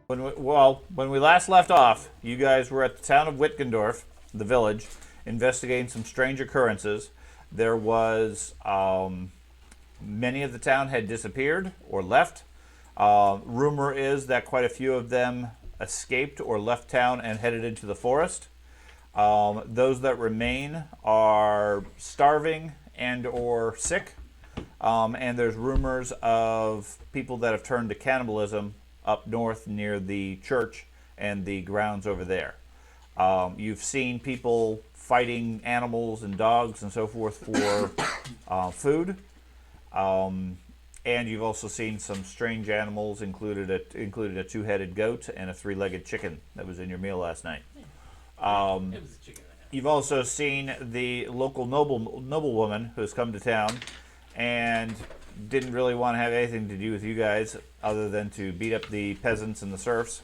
When we last left off, you guys were at the town of Wittgendorf, the village, investigating some strange occurrences. There was many of the town had disappeared or left. Rumor is that quite a few of them escaped or left town and headed into the forest. Those that remain are starving and or sick. And there's rumors of people that have turned to cannibalism up north near the church and the grounds over there. You've seen people fighting animals and dogs and so forth for food. And you've also seen some strange animals, included a two-headed goat and a three-legged chicken that was in your meal last night. It was a chicken. You've also seen the local noblewoman who has come to town and didn't really want to have anything to do with you guys other than to beat up the peasants and the serfs,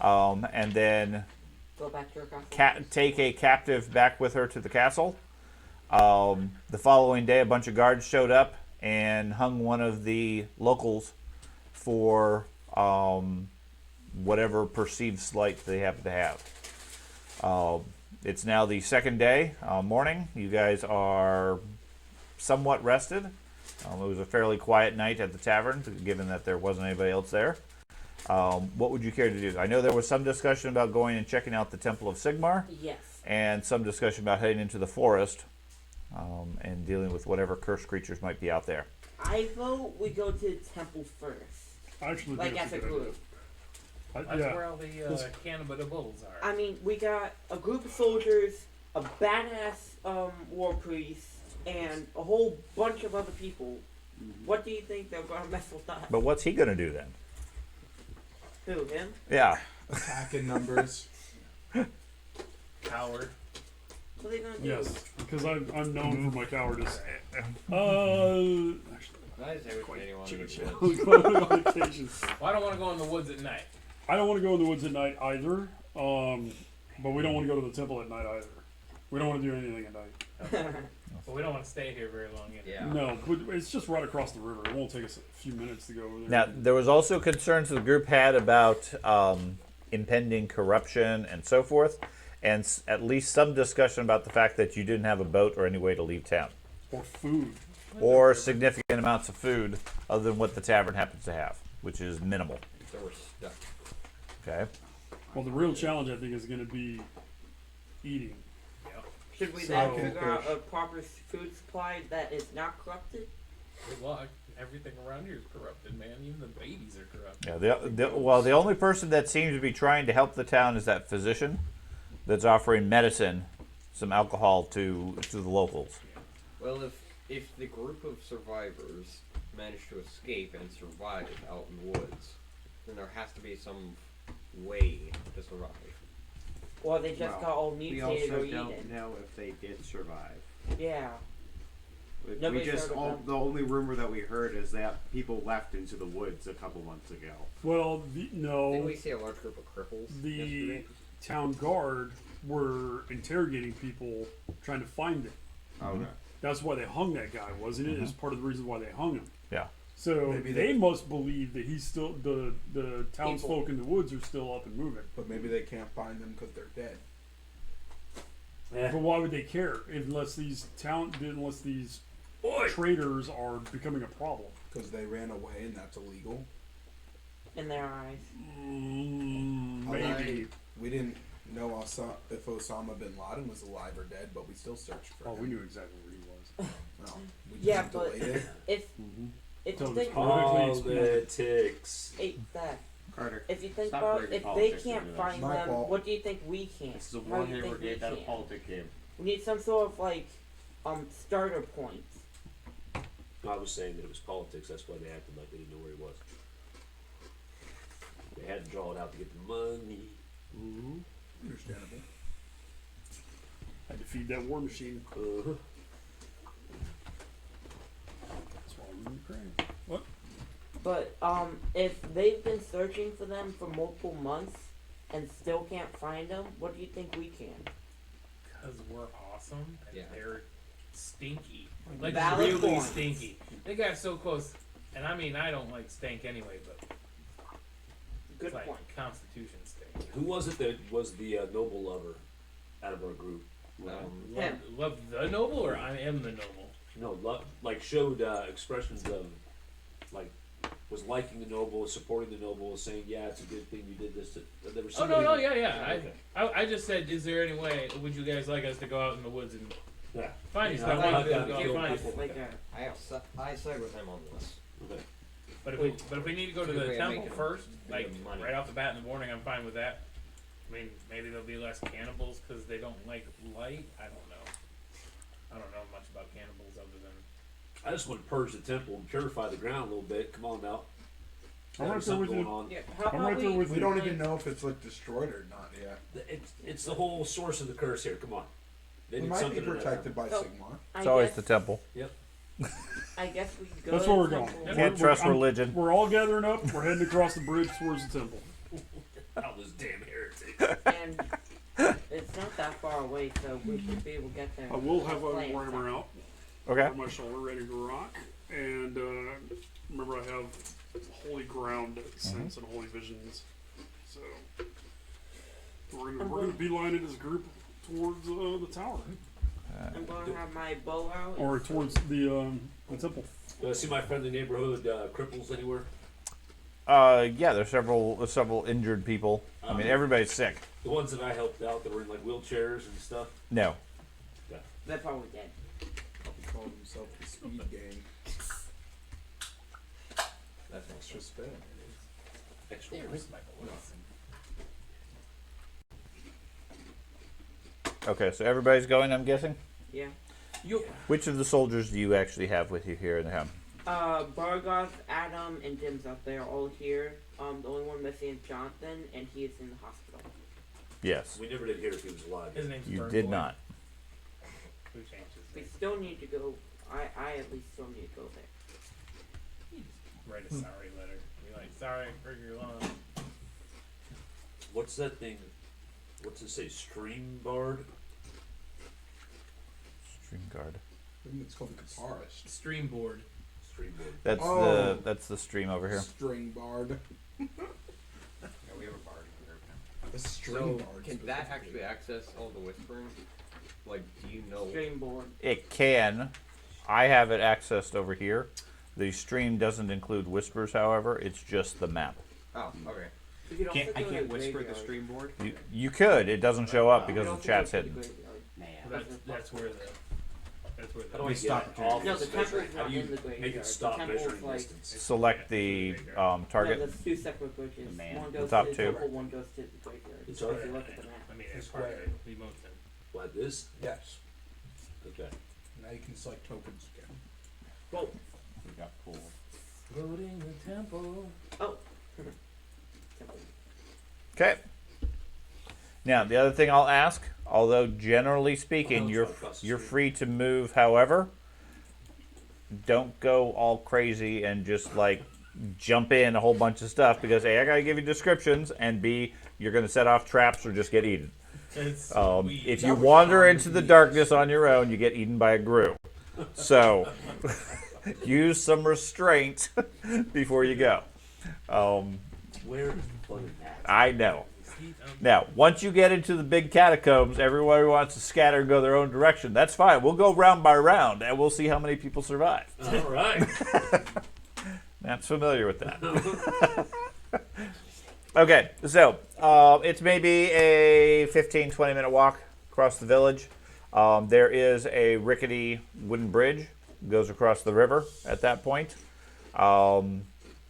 and then go back to her castle. Take a captive back with her to the castle. The following day, a bunch of guards showed up and hung one of the locals for whatever perceived slight they happen to have. It's now the second day, morning. You guys are somewhat rested. It was a fairly quiet night at the tavern, given that there wasn't anybody else there. What would you care to do? I know there was some discussion about going and checking out the Temple of Sigmar. Yes. And some discussion about heading into the forest and dealing with whatever cursed creatures might be out there. I vote we go to the temple first. Actually, like as a group. That's where all the cannibals are. I mean, we got a group of soldiers, a badass war priest, and a whole bunch of other people. What do you think they're going to mess with us? But what's he going to do then? Who, him? Yeah. Attack in numbers. Coward. What are they going to do? Yes, because I'm known for my cowardice. I just say we On occasions. Well, I don't want to go in the woods at night. I don't want to go in the woods at night either, but we don't want to go to the temple at night either. We don't want to do anything at night. But we don't want to stay here very long either. Yeah. No, but it's just right across the river. It won't take us a few minutes to go over there. Now, there was also concerns the group had about impending corruption and so forth, and at least some discussion about the fact that you didn't have a boat or any way to leave town. Or food. Or significant amounts of food other than what the tavern happens to have, which is minimal. So we're stuck. Okay. Well, the real challenge, I think, is going to be eating. Should we So- then figure out a proper food supply that is not corrupted? Good luck. Everything around here is corrupted, man. Even the babies are corrupted. Yeah. The only person that seems to be trying to help the town is that physician that's offering medicine, some alcohol to the locals. Well, if the group of survivors manage to escape and survive out in the woods, then there has to be some way to survive. Or they just got all We mutated or also eaten? don't know if they did survive. Yeah. We Nobody's just heard of them. the only rumor that we heard is that people left into the woods a couple months ago. Well, Didn't no. we see a large group of cripples The yesterday? town guard were interrogating people trying to find him. Okay. That's why they hung that guy, wasn't it? It's part of the reason why they hung him. Yeah. So Maybe they they- must believe that he's still the townsfolk in the woods are still up and moving. But maybe they can't find them because they're dead. But why would they care unless these traders are becoming a problem? Because they ran away and that's illegal. In their eyes. Maybe. We didn't know if Osama bin Laden was alive or dead, but we still searched for Oh, him. we knew exactly where he was. No, we just Yeah, but delayed it. if you Tell think us about Politics. Carter. if you think Stop about bringing if they politics can't into this. find My them, fault. what do you think we can? This is a How do you Warhammer think we game, not a can? politic game. We need some sort of like starter points. I was saying that it was politics. That's why they acted like they didn't know where he was. They had to draw it out to get the money. Understandable. Had to feed that war machine. Uh-huh. That's why I'm in Ukraine. What? But if they've been searching for them for multiple months and still can't find them, what do you think we can? Because we're awesome and Yeah. they're stinky. Like Valid really point. stinky. They got so close. And I mean, I don't like stank anyway, but Good It's like point. Constitution State. Who was it that was the noble lover out of our group? Him. Love the noble, or I am the noble? No, like showed expressions of, like, was liking the noble, supporting the noble, saying, yeah, it's a good thing you did this. There was Oh no, somebody- yeah. Okay. I just said, is there any way? Would you guys like us to go out in the woods and Yeah. find Yeah, stuff? I like Go that. find Yeah. it. Like I have I side with him on this. Okay. But if we need to go to Good the way of temple making first, like making money. right off the bat in the morning, I'm fine with that. I mean, maybe there'll be less cannibals because they don't like light. I don't know. I don't know much about cannibals other than. I just want to purge the temple and purify the ground a little bit. Come on now. I'm right there Something with going you. on. Yeah, how I'm about right there with We you. don't even know if it's like destroyed or not yet. It's the whole source of the curse here. Come on. They It did might be something to that protected by Oh. Sigmar. It's always the temple. I guess we go. That's to where the we're going. temple. Yeah. Can't trust I'm- religion. We're all gathering up. We're heading across the bridge towards the temple. All those damn heretics. And it's not that far away, so we should be able to get there. I will have a Play Warhammer out Okay. on my shoulder, ready to rock. And remember, I have holy ground sense and holy visions. So we're gonna beeline it as a group towards the tower, I'm gonna have my bow out. or towards the temple. Do I see my friendly neighborhood cripples anywhere? Yeah, there's several injured people. I mean, everybody's sick. The ones that I helped out that were in like wheelchairs and stuff. No. They're probably dead. He called himself the Speed Gang. That's Extra spin. Extra. There's Michael Wilson. Okay, so everybody's going, I'm guessing? Yeah. Which of the soldiers do you actually have with you here in the town? Borgar, Adam, and Jim's up there, all here. The only one missing is Jonathan, and he is in the hospital. Yes. We never did hear if he was alive. His name's You Burn did Boy. not. Who changed his We name? still need to go. I at least still need to go there. You just write a sorry letter. Be like, sorry for your loss. What's that thing? What's it say? Stream Bard? Stream guard. I think it's called the Guitarist. Stream board. Stream Bard. Oh. That's the stream over here. String Bard. Yeah, we have a bard here. The String So, Bard. can that specifically. actually access all the whispering? Like, do you know? Stream board. It can. I have it accessed over here. The stream doesn't include whispers, however. It's just the map. Oh, okay. We could also I go to can't the whisper the graveyard. stream board. You could. It doesn't show up We because could the also chat's go to the hidden. graveyard. Man. That's where the. That's where How the. do I We get stop it the off No, this the temple's measuring? How not do you in the make graveyard. it stop The temple's measuring like- distance? Select the No, target. there's two separate bridges. Man. One The goes top to the two. temple, one goes to the graveyard. It's If alright. you look at the map. I mean, it's part of it. We moved him. Like this? Yes. Okay. Now you can select tokens again. Well, We got pulled. Loading the temple. oh. Okay. Now the other thing I'll ask, although generally speaking, Well, you're it's across the you're street. free to move. However, don't go all crazy and just like jump in a whole bunch of stuff because A, I gotta give you descriptions, and B, you're gonna set off traps or just get eaten. It's If you wander into the darkness on your own, you get eaten by a grue. So use some restraint before you go. Where is the bloody map? I know. Now, once you get into the big catacombs, everybody wants to scatter and go their own direction. That's fine. We'll go round by round, and we'll see how many people survive. All right. That's familiar with that. Okay, so it's maybe a 15, 20-minute walk across the village. There is a rickety wooden bridge that goes across the river at that point. On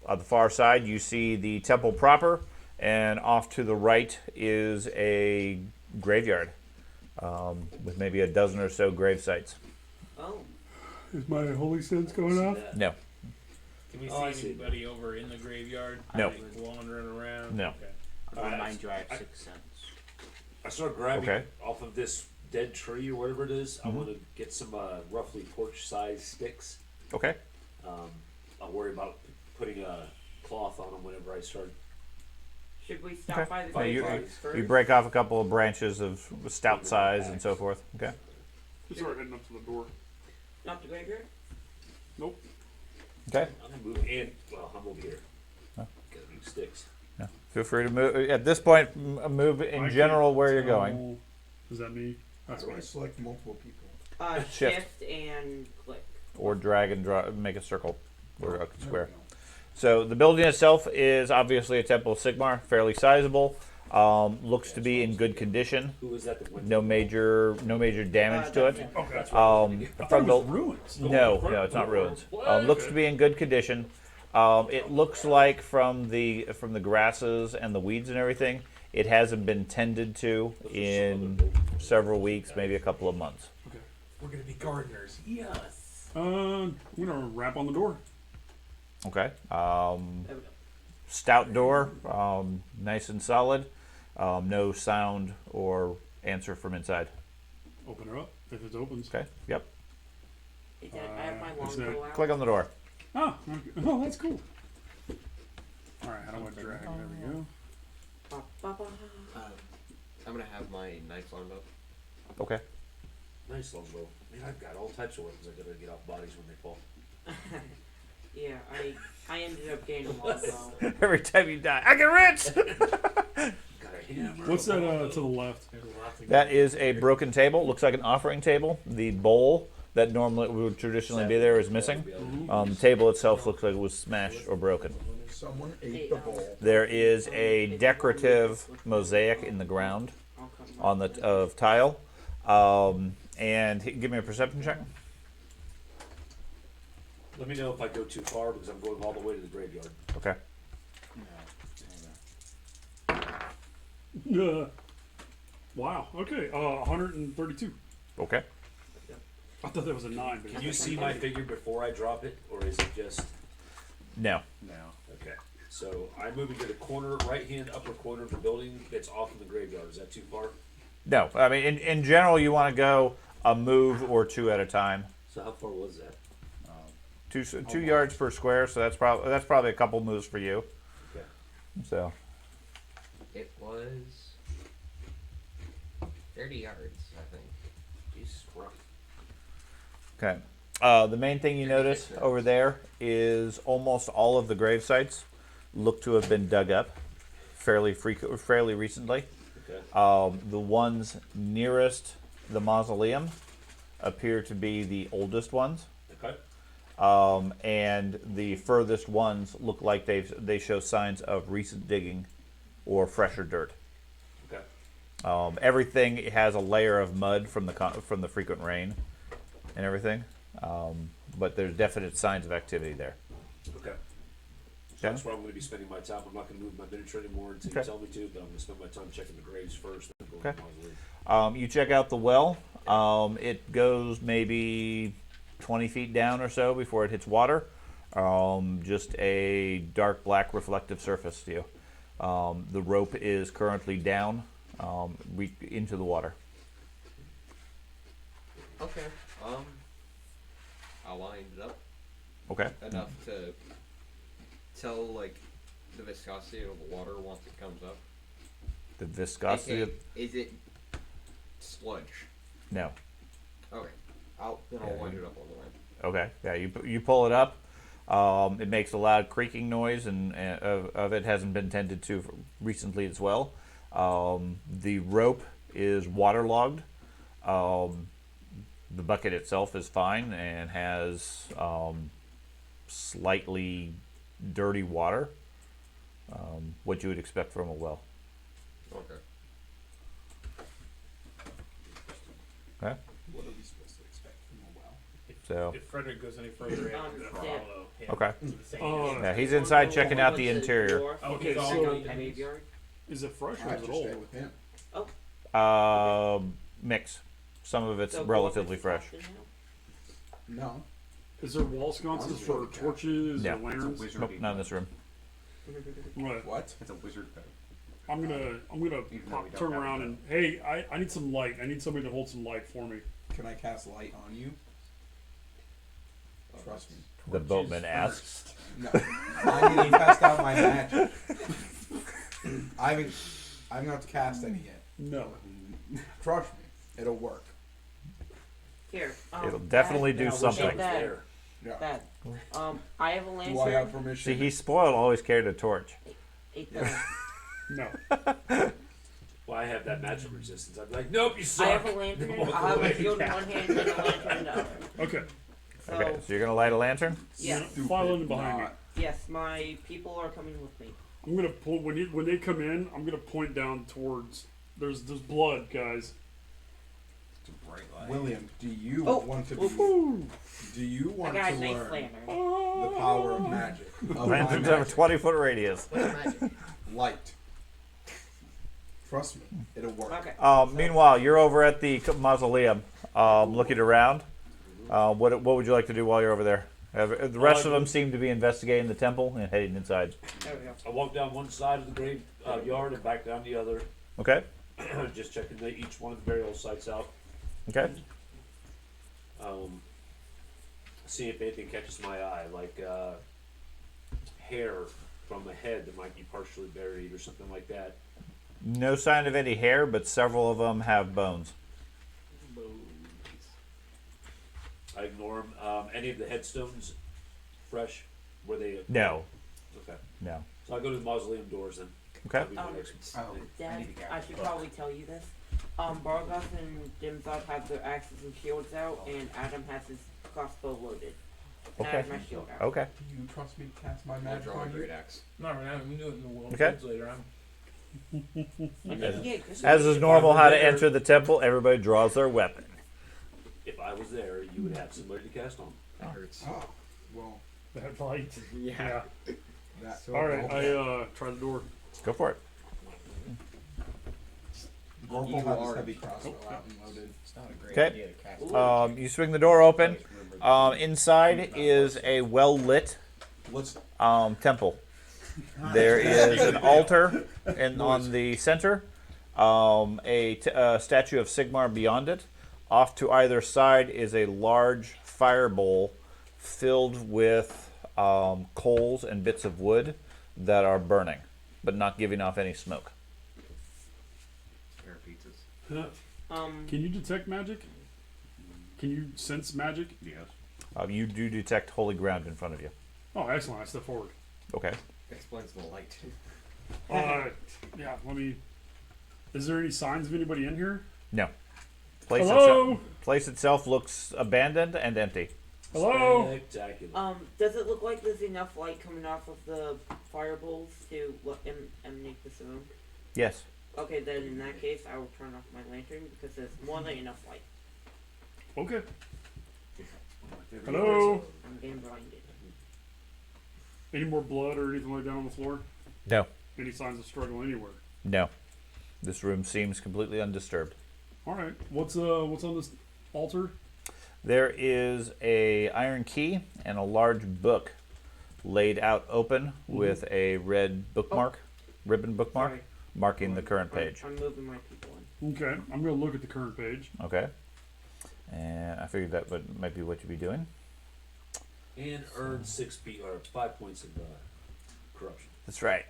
the far side, you see the temple proper, and off to the right is a graveyard with maybe a dozen or so grave sites. Oh. Is my holy sense going off? No, Can we Oh, I see see. anybody over in the graveyard? No. Like wandering around? No. Okay. I'll remind you I have 6 cents. I start grabbing Okay. off of this dead tree or whatever it is. I Mhm. want to get some roughly torch-sized sticks. okay. I'll worry about putting a cloth on them whenever I start. Should we stop Okay. by the Well, you- graveyard first? You break off a couple of branches of stout size and so forth. Okay. Just start heading up to the door. Not the graveyard? Nope. Okay. I'm moving in. Well, I'm over here. Huh. Gotta move sticks. Yeah. Feel free to move. At this point, move in I general can't where you're tell- going. Is that me? How That's do me. I select multiple people? Shift and click. Or drag and draw, make a circle or a There we square. go. So the building itself is obviously a Temple of Sigmar, fairly sizable. Looks to be in good condition. Who was that that went No to- major damage to it. That's Okay. That's right. Um, I thought from it the was ruins. no, it's not ruins. What? Looks to be in good condition. It looks like from the grasses and the weeds and everything, it hasn't been tended to in several weeks, maybe a couple of months. We're gonna be gardeners. Yes. I'm gonna rap on the door. Okay. There we go. Stout door, nice and solid. No sound or answer from inside. Open her up if it opens. Okay. Yep. Is that, I have my is that- longbow out. Click on the door. Oh, okay. Oh, that's cool. All right, how do I drag? There we go. Ba, ba, ba. I'm gonna have my knife armed up. Okay. Nice longbow. Man, I've got all types of weapons I gotta get off bodies when they fall. Yeah, I ended up getting a longbow. Every time you die, I get rich. Got a hammer. What's that to the left? There's lots of That is a broken table. Looks like an offering table. The bowl that normally would traditionally be there is missing. The table itself looks like it was smashed or broken. Someone ate the bowl. There is a decorative mosaic in the ground I'll come back. on the of tile. And give me a perception check. Let me know if I go too far because I'm going all the way to the graveyard. Okay. Wow. Okay. 132. Okay. I thought that was a 9. But Can you see my figure before I drop it, or is it just No. No. okay? So I'm moving to the corner, right-hand upper corner of the building that's off in the graveyard. Is that too far? No. I mean, in general, you want to go a move or two at a time. So how far was that? Two yards per square. So that's probably a couple moves for you. Okay. So It was 30 yards, I think. Jesus Christ. okay. The main thing you notice over there is almost all of the grave sites look to have been dug up fairly recently. Okay. The ones nearest the mausoleum appear to be the oldest ones, Okay. and the furthest ones look like they show signs of recent digging or fresher dirt. Okay. Everything has a layer of mud from the frequent rain and everything, but there's definite signs of activity there. Okay. So Okay. that's where I'm going to be spending my time. I'm not going to move my miniature anymore until Okay. you tell me to, but I'm going to spend my time checking the graves first. Then go Okay. to the mausoleum. You check out the well. It goes maybe 20 feet down or so before it hits water. Just a dark black reflective surface to you. The rope is currently down into the water. Okay. I'll line it up Okay. enough to tell like the viscosity of the water once it comes up. The viscosity of... AKA, is it sludge? No. Okay. I'll Yeah, wind you- it up on the line. Okay. Yeah, you pull it up. It makes a loud creaking noise, and of it hasn't been tended to recently as well. The rope is waterlogged. The bucket itself is fine and has slightly dirty water, what you would expect from a well. Okay. Okay. What are we supposed to expect from a well? So If Frederick goes any further in, I'm gonna Yeah. follow him. Okay. To the same Oh. area. yeah, he's inside checking out the What's interior. dwarf? Oh, Okay, he's all so- going to Graveyard? Is it fresh or I is it just stay old? with him. Mix. Some of it's So relatively dwarf fresh. is optional? No. Is there wall sconces for torches Yeah. or lanterns? Wizard Nope, not in this room. What? What? It's a wizard code. I'm gonna Even though we don't turn have around it. and hey, I need some light. I need somebody to hold some light for me. Can I cast light on you? Trust me. The boatman asks. No. I need to test out my magic. I haven't got to cast any yet. No. Trust me. It'll work. Here. It'll definitely do Man, I wish I something. was there. Yeah. Dad, I have a Do I have lantern. permission? See, he's spoiled. Always carried a torch. 8 No. Well, I have that magic resistance. I'm like, nope, you I suck. have a lantern. Walk I have away. a shield in one hand and a lantern in the other. Okay. So, Okay, so you're gonna light a lantern? yes, File in behind me. Not. yes, my people are coming with me. I'm gonna pull when they come in. I'm gonna point down towards. There's blood, guys. It's a bright light. William, do you Oh, want to be? Woohoo! Do you I want got to a nice learn lantern. the power of magic? Of my Lanterns have a magic? 20-foot radius. What's magic? Light. Trust me, it'll work. Okay. Meanwhile, you're over at the mausoleum, looking around. What would you like to do while you're over there? The rest of them seem to be investigating the temple and heading inside. There we go. I walk down one side of the grave yard and back down the other, Okay. just checking each one of the burial sites out. Okay. See if anything catches my eye, like hair from a head that might be partially buried or something like that. No sign of any hair, but several of them have bones. I ignore them. Any of the headstones fresh? Were they? No. Okay. No. So I go to the mausoleum doors then. Okay. That'll be my Um, next Oh. thing. Dad, need to get I should probably tell you this. Borgar and Dimzov have their axes and shields out, and Adam has his crossbow loaded. And I Okay. have my shield out. Okay. Do you trust me to cast my I'll magic draw a on you? great axe. Not right now. We can do it in the world Okay. later on. Yeah, just- As is normal, how to enter the temple, everybody draws their weapon. If I was there, you would have somebody to cast on. That hurts. Oh, well, That light. Yeah. that. All right. I try the door. Go for it. Gorple You has are- his heavy crossbow out and loaded. It's not a great Okay. idea to cast. You swing the door open. Inside is a well-lit Let's. temple. There is an altar on the center, a statue of Sigmar beyond it. Off to either side is a large fire bowl filled with coals and bits of wood that are burning, but not giving off any smoke. Spare pizzas. Can you detect magic? Can you sense magic? Yes. You do detect holy ground in front of you. Oh, excellent. I step forward. Okay. Explains the light. Yeah. Let me. Is there any signs of anybody in here? No. Place Hello. itself looks abandoned and empty. Hello. Spectacular. Does it look like there's enough light coming off of the fire bowls to emanate this room? Yes. Okay, then in that case, I will turn off my lantern because there's more than enough light. Okay. Hello. I'm getting blinded. Any more blood or anything like that on the floor? No. Any signs of struggle anywhere? No. This room seems completely undisturbed. All right. What's on this altar? There is a iron key and a large book laid out open with a red bookmark, ribbon bookmark, Sorry. marking the current page. I'm moving my people in. Okay. I'm gonna look at the current page. Okay. And I figured that might be what you'd be doing. And earn 5 points of corruption. That's right.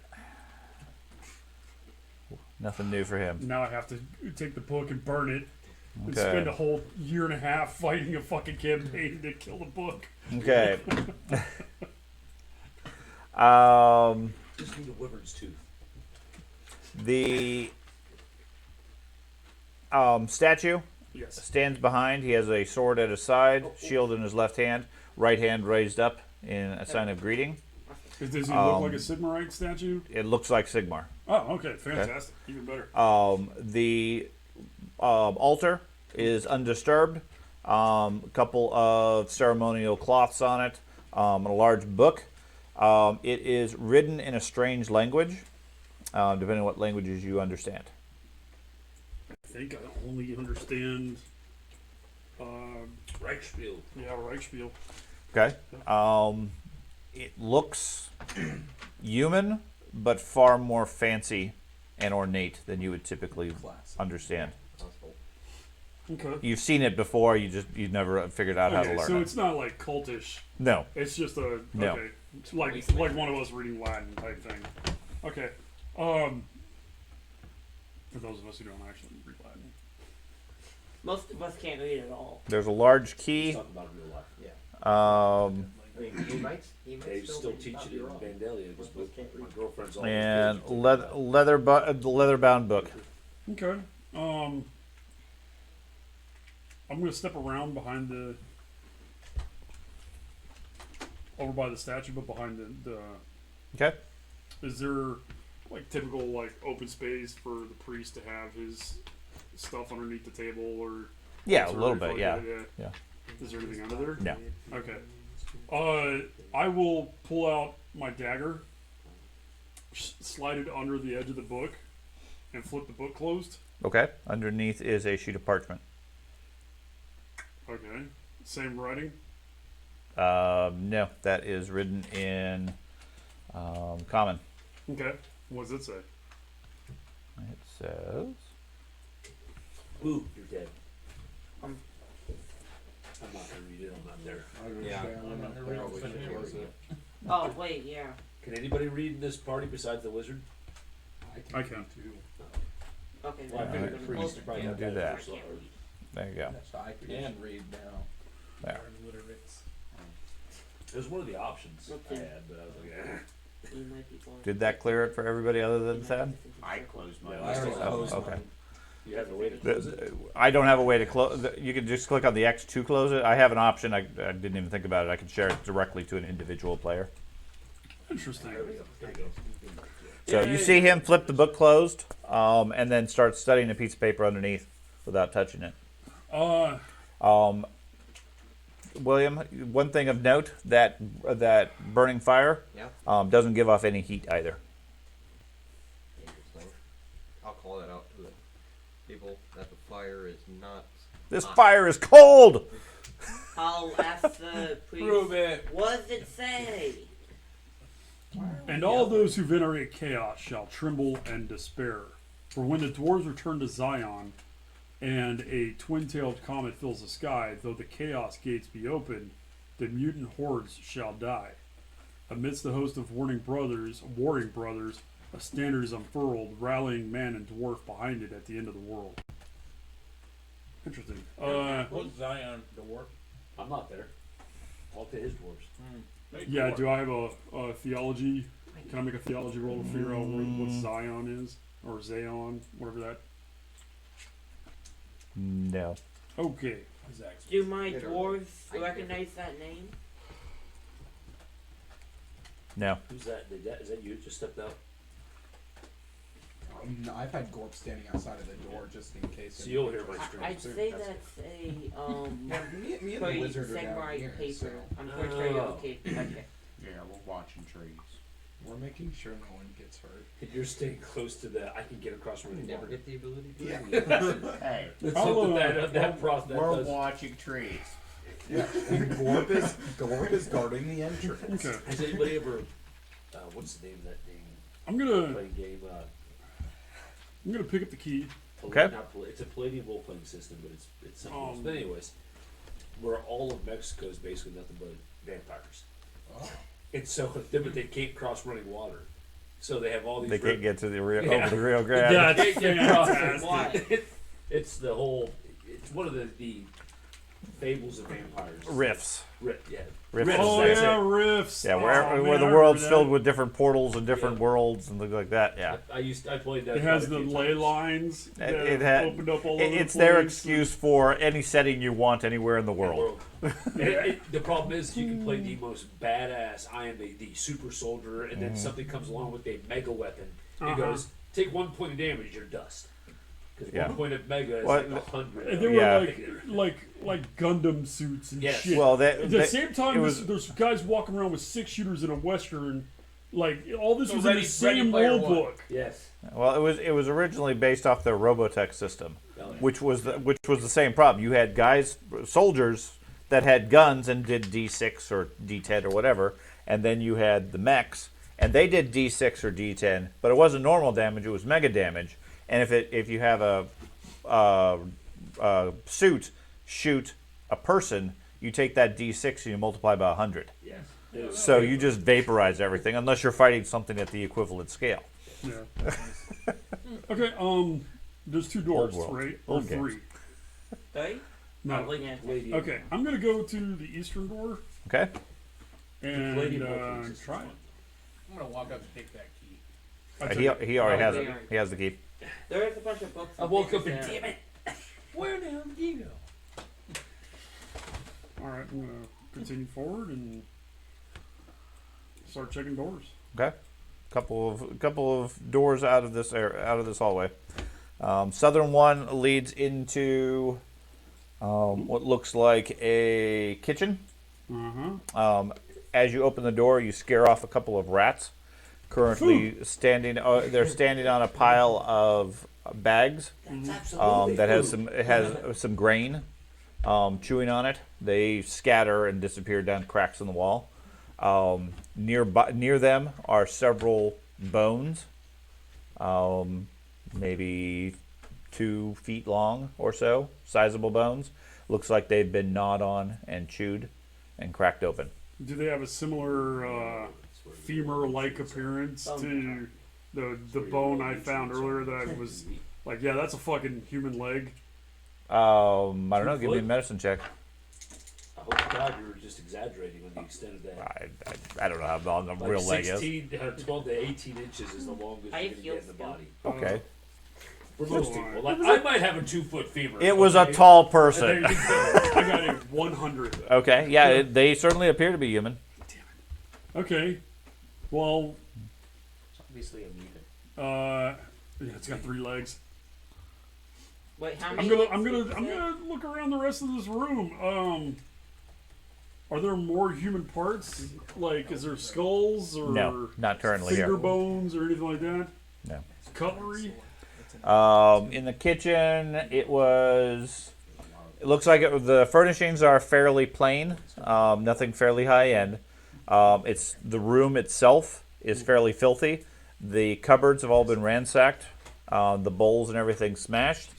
Nothing new for him. Now I have to take the book and burn it. And Okay. spend a whole year and a half fighting a fucking campaign to kill the book. Okay. Just need a wyvern's tooth. The statue Yes. stands behind. He has a sword at his side, shield in his left hand, right hand raised up in a sign of greeting. Does he look like a Sigmarite statue? It looks like Sigmar. Oh, okay. Fantastic. Even better. The altar is undisturbed. A couple of ceremonial cloths on it, and a large book. It is written in a strange language, depending on what languages you understand. I think I only understand. Reichspiel. Yeah, Reichspiel. Okay. It looks human, but far more fancy and ornate than you would typically understand. Possible. Okay. You've seen it before. You've never figured out how to Okay, learn so it. it's not like cultish. No. It's just a No. okay. It's like one of us reading Latin type thing. Okay. For those of us who don't actually read Latin. Most of us can't read at all. There's a large key. Talking about real life. Yeah. I mean, He might Dave's still be teaching up it your in own. Vandalia because my girlfriend's all And leather-bound book. Okay. I'm gonna step around behind the over by the statue, but behind the Okay. is there like typical like open space for the priest to have his stuff underneath the table or Yeah, a is there little anything bit. like Yeah. that? Yeah. Is there anything under there? No. Okay. I will pull out my dagger, slide it under the edge of the book, and flip the book closed. Okay. Underneath is a sheet of parchment. Okay. Same writing. No, that is written in common. Okay. What does it say? It says. Ooh, you're dead. Um, I'm not gonna read it. I'm not there. Yeah. I'm not Probably really should familiar close with it. Oh wait, yeah. Can anybody read in this party besides the wizard? I can. Okay. Well, I then figured I'm the gonna priest close probably it. have Do that that. first, or- There you go. So I can read now. There. It was one of the options I Okay. had, but I was like, eh. You might be going- Did that clear it for everybody other than Thad? I closed my Yeah, eyes. I already Oh, closed okay. mine. You have a way to close it? I don't have a way to close. You can just click on the X to close it. I have an option. I didn't even think about it. I can share it directly to an individual player. Interesting. There we go. There we go. So you see him flip the book closed, and then start studying a piece of paper underneath without touching it. William, one thing of note that burning fire Yeah. doesn't give off any heat either. Interesting. I'll call that out to the people that the fire is not. This fire is cold. I'll ask the priest. Prove it. What does it say? And all those who venerate chaos shall tremble and despair. For when the dwarves return to Zion, and a twin-tailed comet fills the sky, though the chaos gates be opened, the mutant hordes shall die. Amidst the host of warring brothers, a standard is unfurled, rallying man and dwarf behind it at the end of the world. Interesting. What's Zion, the war? I'm not there. I'll take his dwarves. Yeah, do I have a theology? Can I make a theology roll to figure out what Zion is? Or Zayon, whatever that. No. Okay. Do my dwarves recognize that name? No. Who's that? Is that you? Just stepped out. No, I've had Gorp standing outside of the door just in case. So you'll hear my screams. I'd say that's a Yeah, me and the pretty wizard are down samurai here, paper. so I'm pretty sure you're Oh. okay. Okay. Yeah, we're watching trees. we're making sure no one gets hurt. And you're staying close to the. I can get across from You the never water. get the ability to Yeah. read. Hey, That's I'll, something that we're does. watching trees. Yeah, and Gorp is guarding the entrance. Okay. Has anybody ever? What's the name of that thing? I'm gonna Playing game. pick up the key. Okay. It's a Palladium role playing system, but it's something else. But anyways, where all of Mexico is basically nothing but vampires, Oh. and so but they can't cross running water, so they have all these. They can't get to the Rio, Yeah. over the Rio Grande. Yeah, They it's can't cross it. Why? It's the whole. It's one of the fables of vampires. Riffs. Yeah. Riffs. Oh That's yeah, it. riffs. Yeah, Oh, where man, the I world's remember filled that. with different portals and different Yeah. worlds and things like that. Yeah. I played that. It has quite the a few ley times. lines that It had. opened up all over It's the their place. excuse for any setting you want anywhere in the world. The problem is you can play the most badass. I am the super soldier, and then something comes along with a mega weapon. It goes take 1 point of damage, you're dust. Because Yeah. 1 point of mega is Well, like 100. And there Yeah. were like Gundam suits and Yes. shit. Well, At the same time, it was- there's guys walking around with 6-shooters in a western. Like all this So was in Ready- the same Ready Player rule One. book. Yes. Well, it was originally based off their Robotech system, Oh, yeah. which was the same problem. You had soldiers that had guns and did D6 or D10 or whatever, and then you had the mechs and they did D6 or D10, but it wasn't normal damage; it was mega damage. And if you have a suit shoot a person, you take that D6 and you multiply by 100. Yes. So you just vaporize everything, unless you're fighting something at the equivalent scale. Yeah. Okay. There's 2 doors, Old world. right? Or Old 3. games. Right? No. Like, yeah. Lady. Okay. I'm gonna go to the eastern door. Okay. and Palladium weapons is try fun. it. I'm gonna walk up and take that key. I He already has it. There. He has the key. There is a bunch of books. I woke up and papers there. damn it, where the hell did you go? All right, I'm gonna continue forward and start checking doors. Okay. Couple of doors out of this hallway. Southern one leads into what looks like a kitchen. As you open the door, you scare off a couple of rats. Currently standing, they're standing on a pile of bags that has some grain, chewing on it. They scatter and disappear down cracks in the wall. Near them are several bones, maybe 2 feet long or so, sizable bones. Looks like they've been gnawed on and chewed and cracked open. Do they have a similar femur-like appearance to the bone I found earlier that I was like, yeah, that's a fucking human leg? I don't know. Give me a medicine check. I hope to God you were just exaggerating on the extent of that. I don't know how long a Like real leg is. 12 to 18 inches is the longest I you're going to feel get in the still. body. Okay. For most people. Like, I might have a 2-foot femur. It was a okay? tall There person. you go. I got a 100. Okay. Yeah, they certainly appear to be human. Okay. Well, It's obviously a mutant. yeah, it's got 3 legs. Wait, how I'm many? gonna look around the rest of this room. Are there more human parts? Like, is there skulls or No, not currently finger here. bones or anything like that? No. Cutlery? In the kitchen, it looks like the furnishings are fairly plain. Nothing fairly high end. It's the room itself is fairly filthy. The cupboards have all been ransacked. The bowls and everything smashed.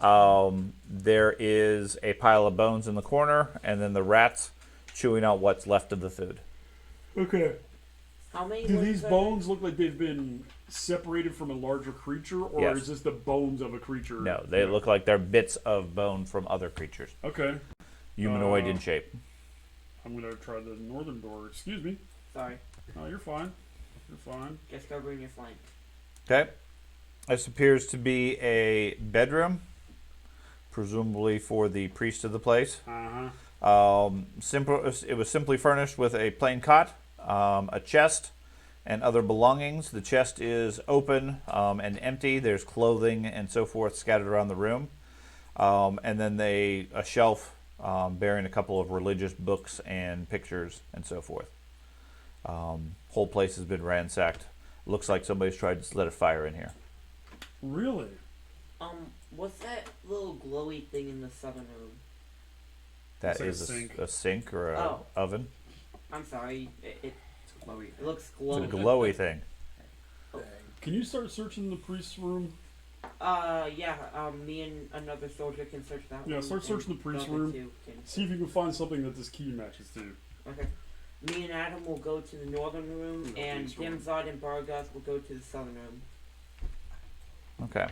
There is a pile of bones in the corner, and then the rats chewing out what's left of the food. Okay. How many? Do ones these are bones look like they've been separated from a larger creature, or Yes. is this the bones of a creature? No, they look like they're bits of bone from other creatures, Okay. humanoid in shape. I'm gonna try the northern door. Excuse me. Sorry, Oh, you're fine. You're fine. just covering your flank. Okay. This appears to be a bedroom, presumably for the priest of the place. It was simply furnished with a plain cot, a chest, and other belongings. The chest is open and empty. There's clothing and so forth scattered around the room. And then a shelf bearing a couple of religious books and pictures and so forth. Whole place has been ransacked. Looks like somebody's tried to let a fire in here. Really? What's that little glowy thing in the southern room? That Looks like is a sink. a sink or a Oh. oven. I'm sorry, it It's glowy. looks It's glowy. a glowy thing. Can you start searching the priest's room? Yeah. Me and another soldier can search that one. Yeah, start searching the priest's other room. two can- See if you can find something that this key matches to. Okay. Me and Adam will go to the northern room, Yeah, and please, room. Dimzod and Borgar will go to the southern room. Okay.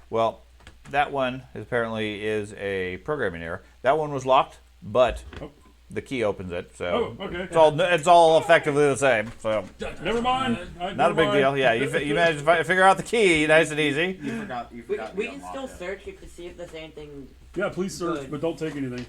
Well, that one apparently is a programming error. That one was locked, but Oh. the key opens it. So Oh, okay. it's all effectively the same. So Never mind. not a big deal. Yeah, you managed to figure out the key, nice and easy. You forgot. You We, forgot. we to can unlock still it. search it to see if there's anything. Yeah, please search, Good. but don't take anything.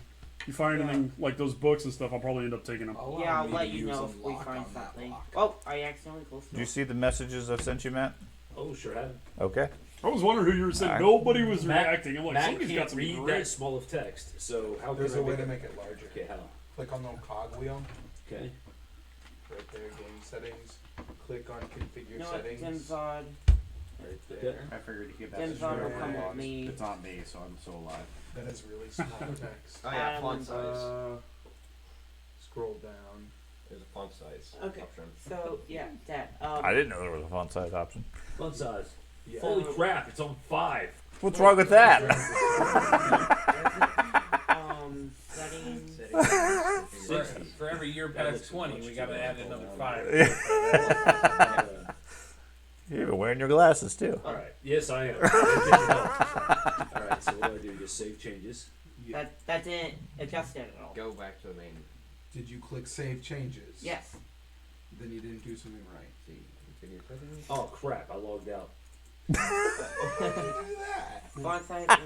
You find Yeah. anything like those books and stuff, I'll probably end up taking them. Yeah, I'll let you know if we find something. Oh, I accidentally closed Did you it. see the messages I've sent you, Matt? Oh, sure have. Okay. I was wondering who you were saying. Alright. Nobody was Matt- reacting. I'm like, Matt somebody's got can't some read great. that small of text, so how There's can a I way to make it larger. Okay, how? Click on the cog wheel Okay. right there, game settings. Click on configure You know what, settings. Dimzod? Right Yeah. there. I figured to keep that. Dimzod will Yeah. come with me. It's not me, so I'm still alive. That is really small text. Oh yeah, font size. Scroll down. There's a font size Okay. option. So yeah, that. I didn't know there was a font size option. Font size. Yeah. Holy crap, it's on 5. What's wrong with that? Settings. For every year That looks past 20, much we too gotta bad. add another 5. You're even wearing your glasses too. Alright, yes I am. Alright, so what do I do? Just save changes. That didn't adjust it at all. Go back to the main. Did you click save changes? Yes. Then you didn't do something right. See, continue present. Oh crap! I logged out. How did you do that? Font size I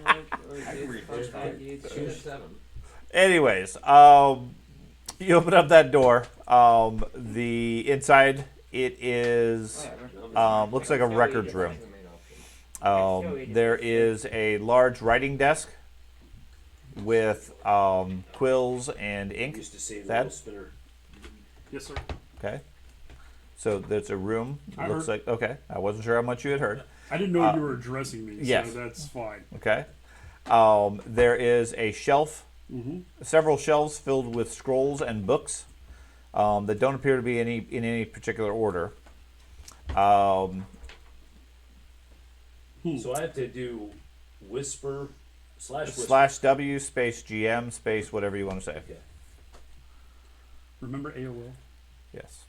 can read this, right? Choose 7. Anyways, you open up that door. The inside, it is looks like a records room. There is a large writing desk with quills and ink. Used to see the Thad? little spinner. Yes, sir. Okay. So there's a room. I Looks heard. like okay. I wasn't sure how much you had heard. I didn't know you were addressing me, yes. so that's fine. Okay. There is a shelf, several shelves filled with scrolls and books that don't appear to be in any particular order. So I have to do whisper /whisper. /W space GM space whatever you want to say. Okay. Remember AOL? Yes.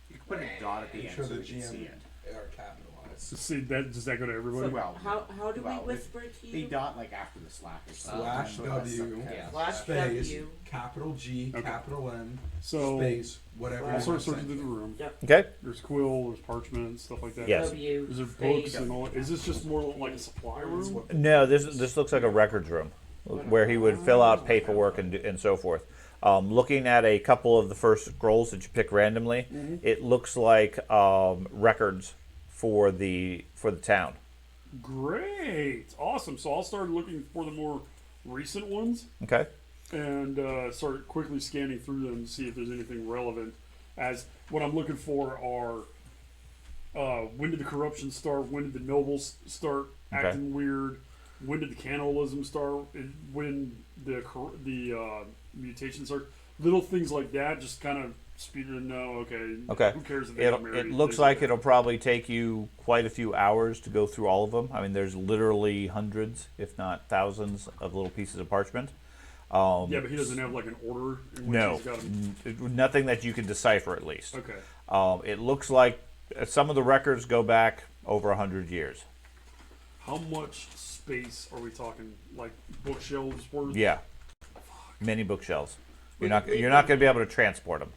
You can put a dot at the end Sure so the we can see GM it. are capitalized. So see, does that go to everybody? So Well, how do well, we whisper to They you? dot like after the slash or something. Slash So that's W. okay. Yeah. Slash Space, W. capital G, Okay. capital M, So space, whatever. I'll I'll you start want to searching through say. the room. Okay. There's quill, there's parchment, stuff like that. Yes. W. Is there space. books and all? Is this just more like a supply room? No, this looks like a records room where he would fill out paperwork and so forth. Looking at a couple of the first scrolls that you pick randomly, it looks like records for the town. Great, awesome. So I'll start looking for the more recent ones Okay. and start quickly scanning through them to see if there's anything relevant. As what I'm looking for are when did the corruption start? When did the nobles start Okay. acting weird? When did the cannibalism start? When the mutations start? Little things like that, just kind of speed it and know. Okay. Who cares if they got married? It looks Things like that. it'll probably take you quite a few hours to go through all of them. I mean, there's literally hundreds, if not thousands, of little pieces of parchment. Yeah, but he doesn't have like an order in which No, he's got them. nothing that you can decipher at least. Okay. It looks like some of the records go back over 100 years. How much space are we talking? Like bookshelves worth? Yeah, many bookshelves. You're not going to be able to transport them.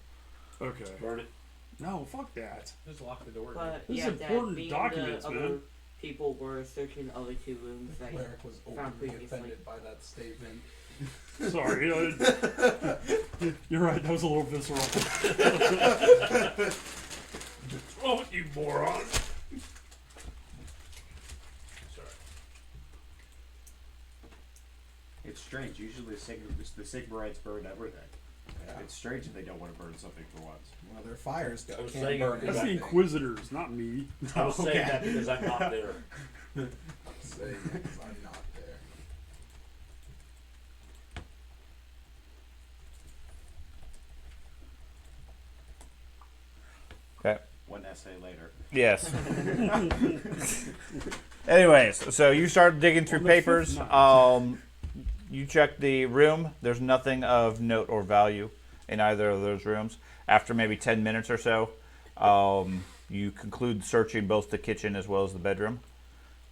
Okay. Burn it. No, fuck that. Just lock the door. But This is yeah, Dad, important me documents, and the man. other people were searching the other 2 rooms that you Cleric was found openly previously. offended by that statement. Sorry. You're right. That was a little visceral. Oh, you moron. It's strange. Usually the Sigmarites burn everything. Yeah. It's strange that they don't want to burn something for once. Well, their fires I was can't saying burn That's the anything. Inquisitors, not me. I was saying that because I'm not there. Say, 'cause I'm not there. Okay. One essay later. Yes. Anyways, so you start digging through On the fifth papers. night. You check the room. There's nothing of note or value in either of those rooms. After maybe 10 minutes or so, you conclude searching both the kitchen as well as the bedroom.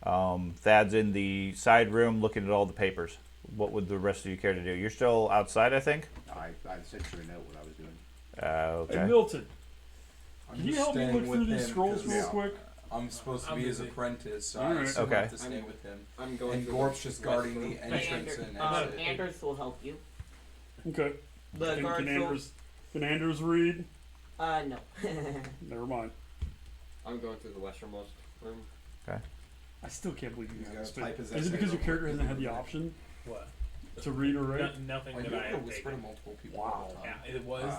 Thad's in the side room looking at all the papers. What would the rest of you care to do? You're still outside, I think? I sent you a note what I was doing. Hey, Okay. Milton, I'm can you just help me staying look with through these him scrolls 'cause real quick? I'm supposed to I'm be his busy. apprentice, so Alright. I still Okay. have to stay with him. I'm going And through Gorp's the just guarding west the room. entrance and exit. Anders will help you. Okay. The Can, guards will. can Anders read? No. Never mind. I'm going through the westernmost room. I still can't believe you He's have gotta this. But type his is it essay because your real character quick hasn't had the and option What? to read or write? Nothing Are that you I able to have whisper to taken. multiple people Wow. at a time? Yeah, it was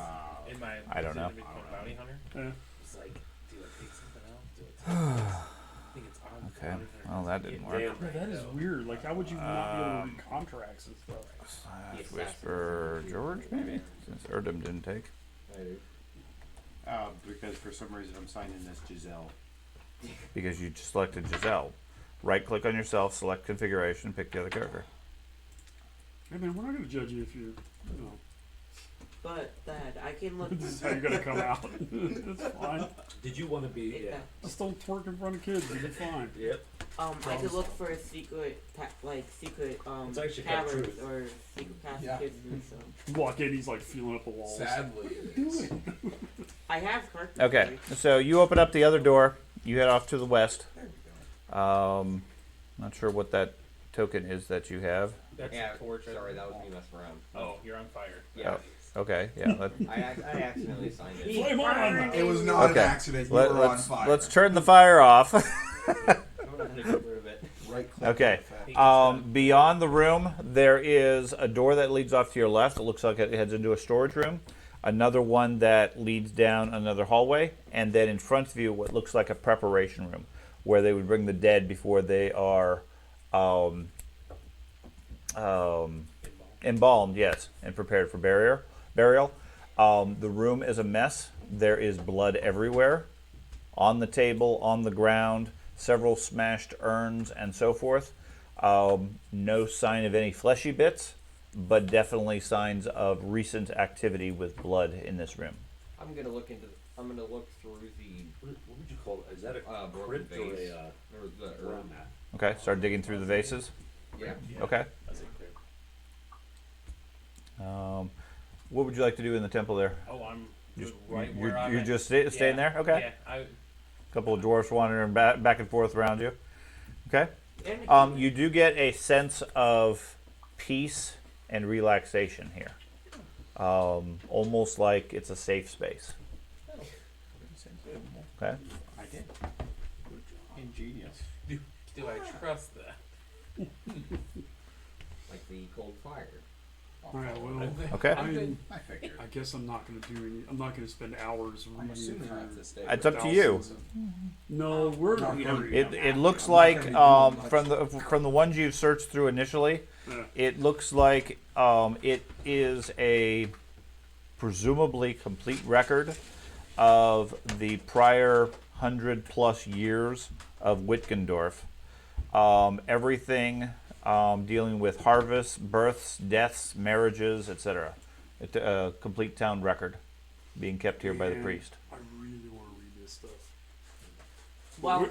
in my. I don't know. Bounty hunter. Yeah. It's like, do I take something else? Do I take I think it's on. Okay. Bounty hunter. Well, that didn't work. Yeah, that is weird. Like, how would you not be able to read contracts and stuff? Whisper George, maybe? Since Erdem didn't take. I do. Because for some reason I'm signing as Giselle. Because you just selected Giselle. Right click on yourself, select configuration, pick the other character. Hey man, we're not going to judge you if you know. But Dad, I can look. This is how you're going to come out. It's fine. Did you want to be? Yeah. Just don't twerk in front of kids. You'll be fine. Yep. I could look for secret, secret It's actually kind of caverns truth. or secret passages and stuff. Walk in, he's like feeling up the walls. Sadly, it is. I have carpentry. Okay, so you open up the other door. You head off to the west. There we go. Not sure what that token is that you have. That's Yeah, a torch. sorry, that was me messing around. Oh, you're on fire. Yeah, Okay, yeah. I accidentally signed it. Flame on! It was not Okay. an accident. You were on Let's fire. turn the fire off. I don't know how to get rid of it. Right click. Okay. Effect. Beyond the room, there is a door that leads off to your left. It looks like it heads into a storage room. Another one that leads down another hallway, and then in front of you, what looks like a preparation room, where they would bring the dead before they are embalmed, yes, and prepared for burial. The room is a mess. There is blood everywhere, on the table, on the ground, several smashed urns, and so forth. No sign of any fleshy bits, but definitely signs of recent activity with blood in this room. I'm gonna look through the What would you call it? Is that a broken crypt or vase. a Or the where I'm at? Okay, start digging through the vases. yeah. Okay. That's a crypt. What would you like to do in the temple there? Oh, I'm Just, right you're where I'm you're at. just staying there? Okay. Yeah, I. Couple of dwarfs wandering back and forth around you. Okay. And You do get a sense of peace and relaxation here. Almost like it's a safe space. Okay. I did. Ingenious. Do I trust that? Like the cold fire. Alright, well, Okay. I figured. I guess I'm not gonna do any. I'm not gonna spend hours I'm reading assuming through that's the state. It's up to you. thousands of- No, we're not No, hurry. It looks I'm not like gonna be doing from the ones you've searched through initially, Yeah. it looks like it is a presumably complete record of the prior 100+ years of Wittgendorf. Everything dealing with harvests, births, deaths, marriages, etc. It's a complete town record being kept here by the Man, priest. I really want to read this stuff. well,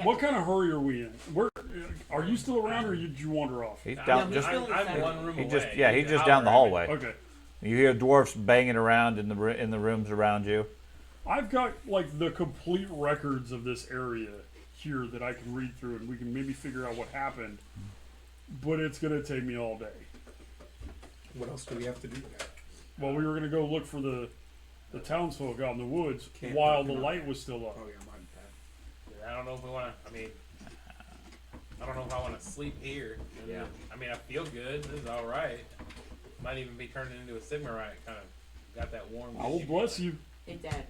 What kind of hurry are we in? Where are you still around, or did you wander off? He's I'm- down he's just still I'm inside. one room he away. just yeah he's just I'll down the grab it. hallway. Okay, You hear dwarfs banging around in the rooms around you. I've got like the complete records of this area here that I can read through, and we can maybe figure out what happened. But it's gonna take me all day. What else do we have to do, guys? Well, we were gonna go look for the townsfolk out in the woods Can't while look the them light was still up. Oh yeah, my bad. I don't know if we want to. I mean, I don't know if I want to sleep here. Yeah. I mean, I feel good. This is all right. Might even be turning into a Sigma riot. Kind of got that warm. I will bless you. Hey, Dad,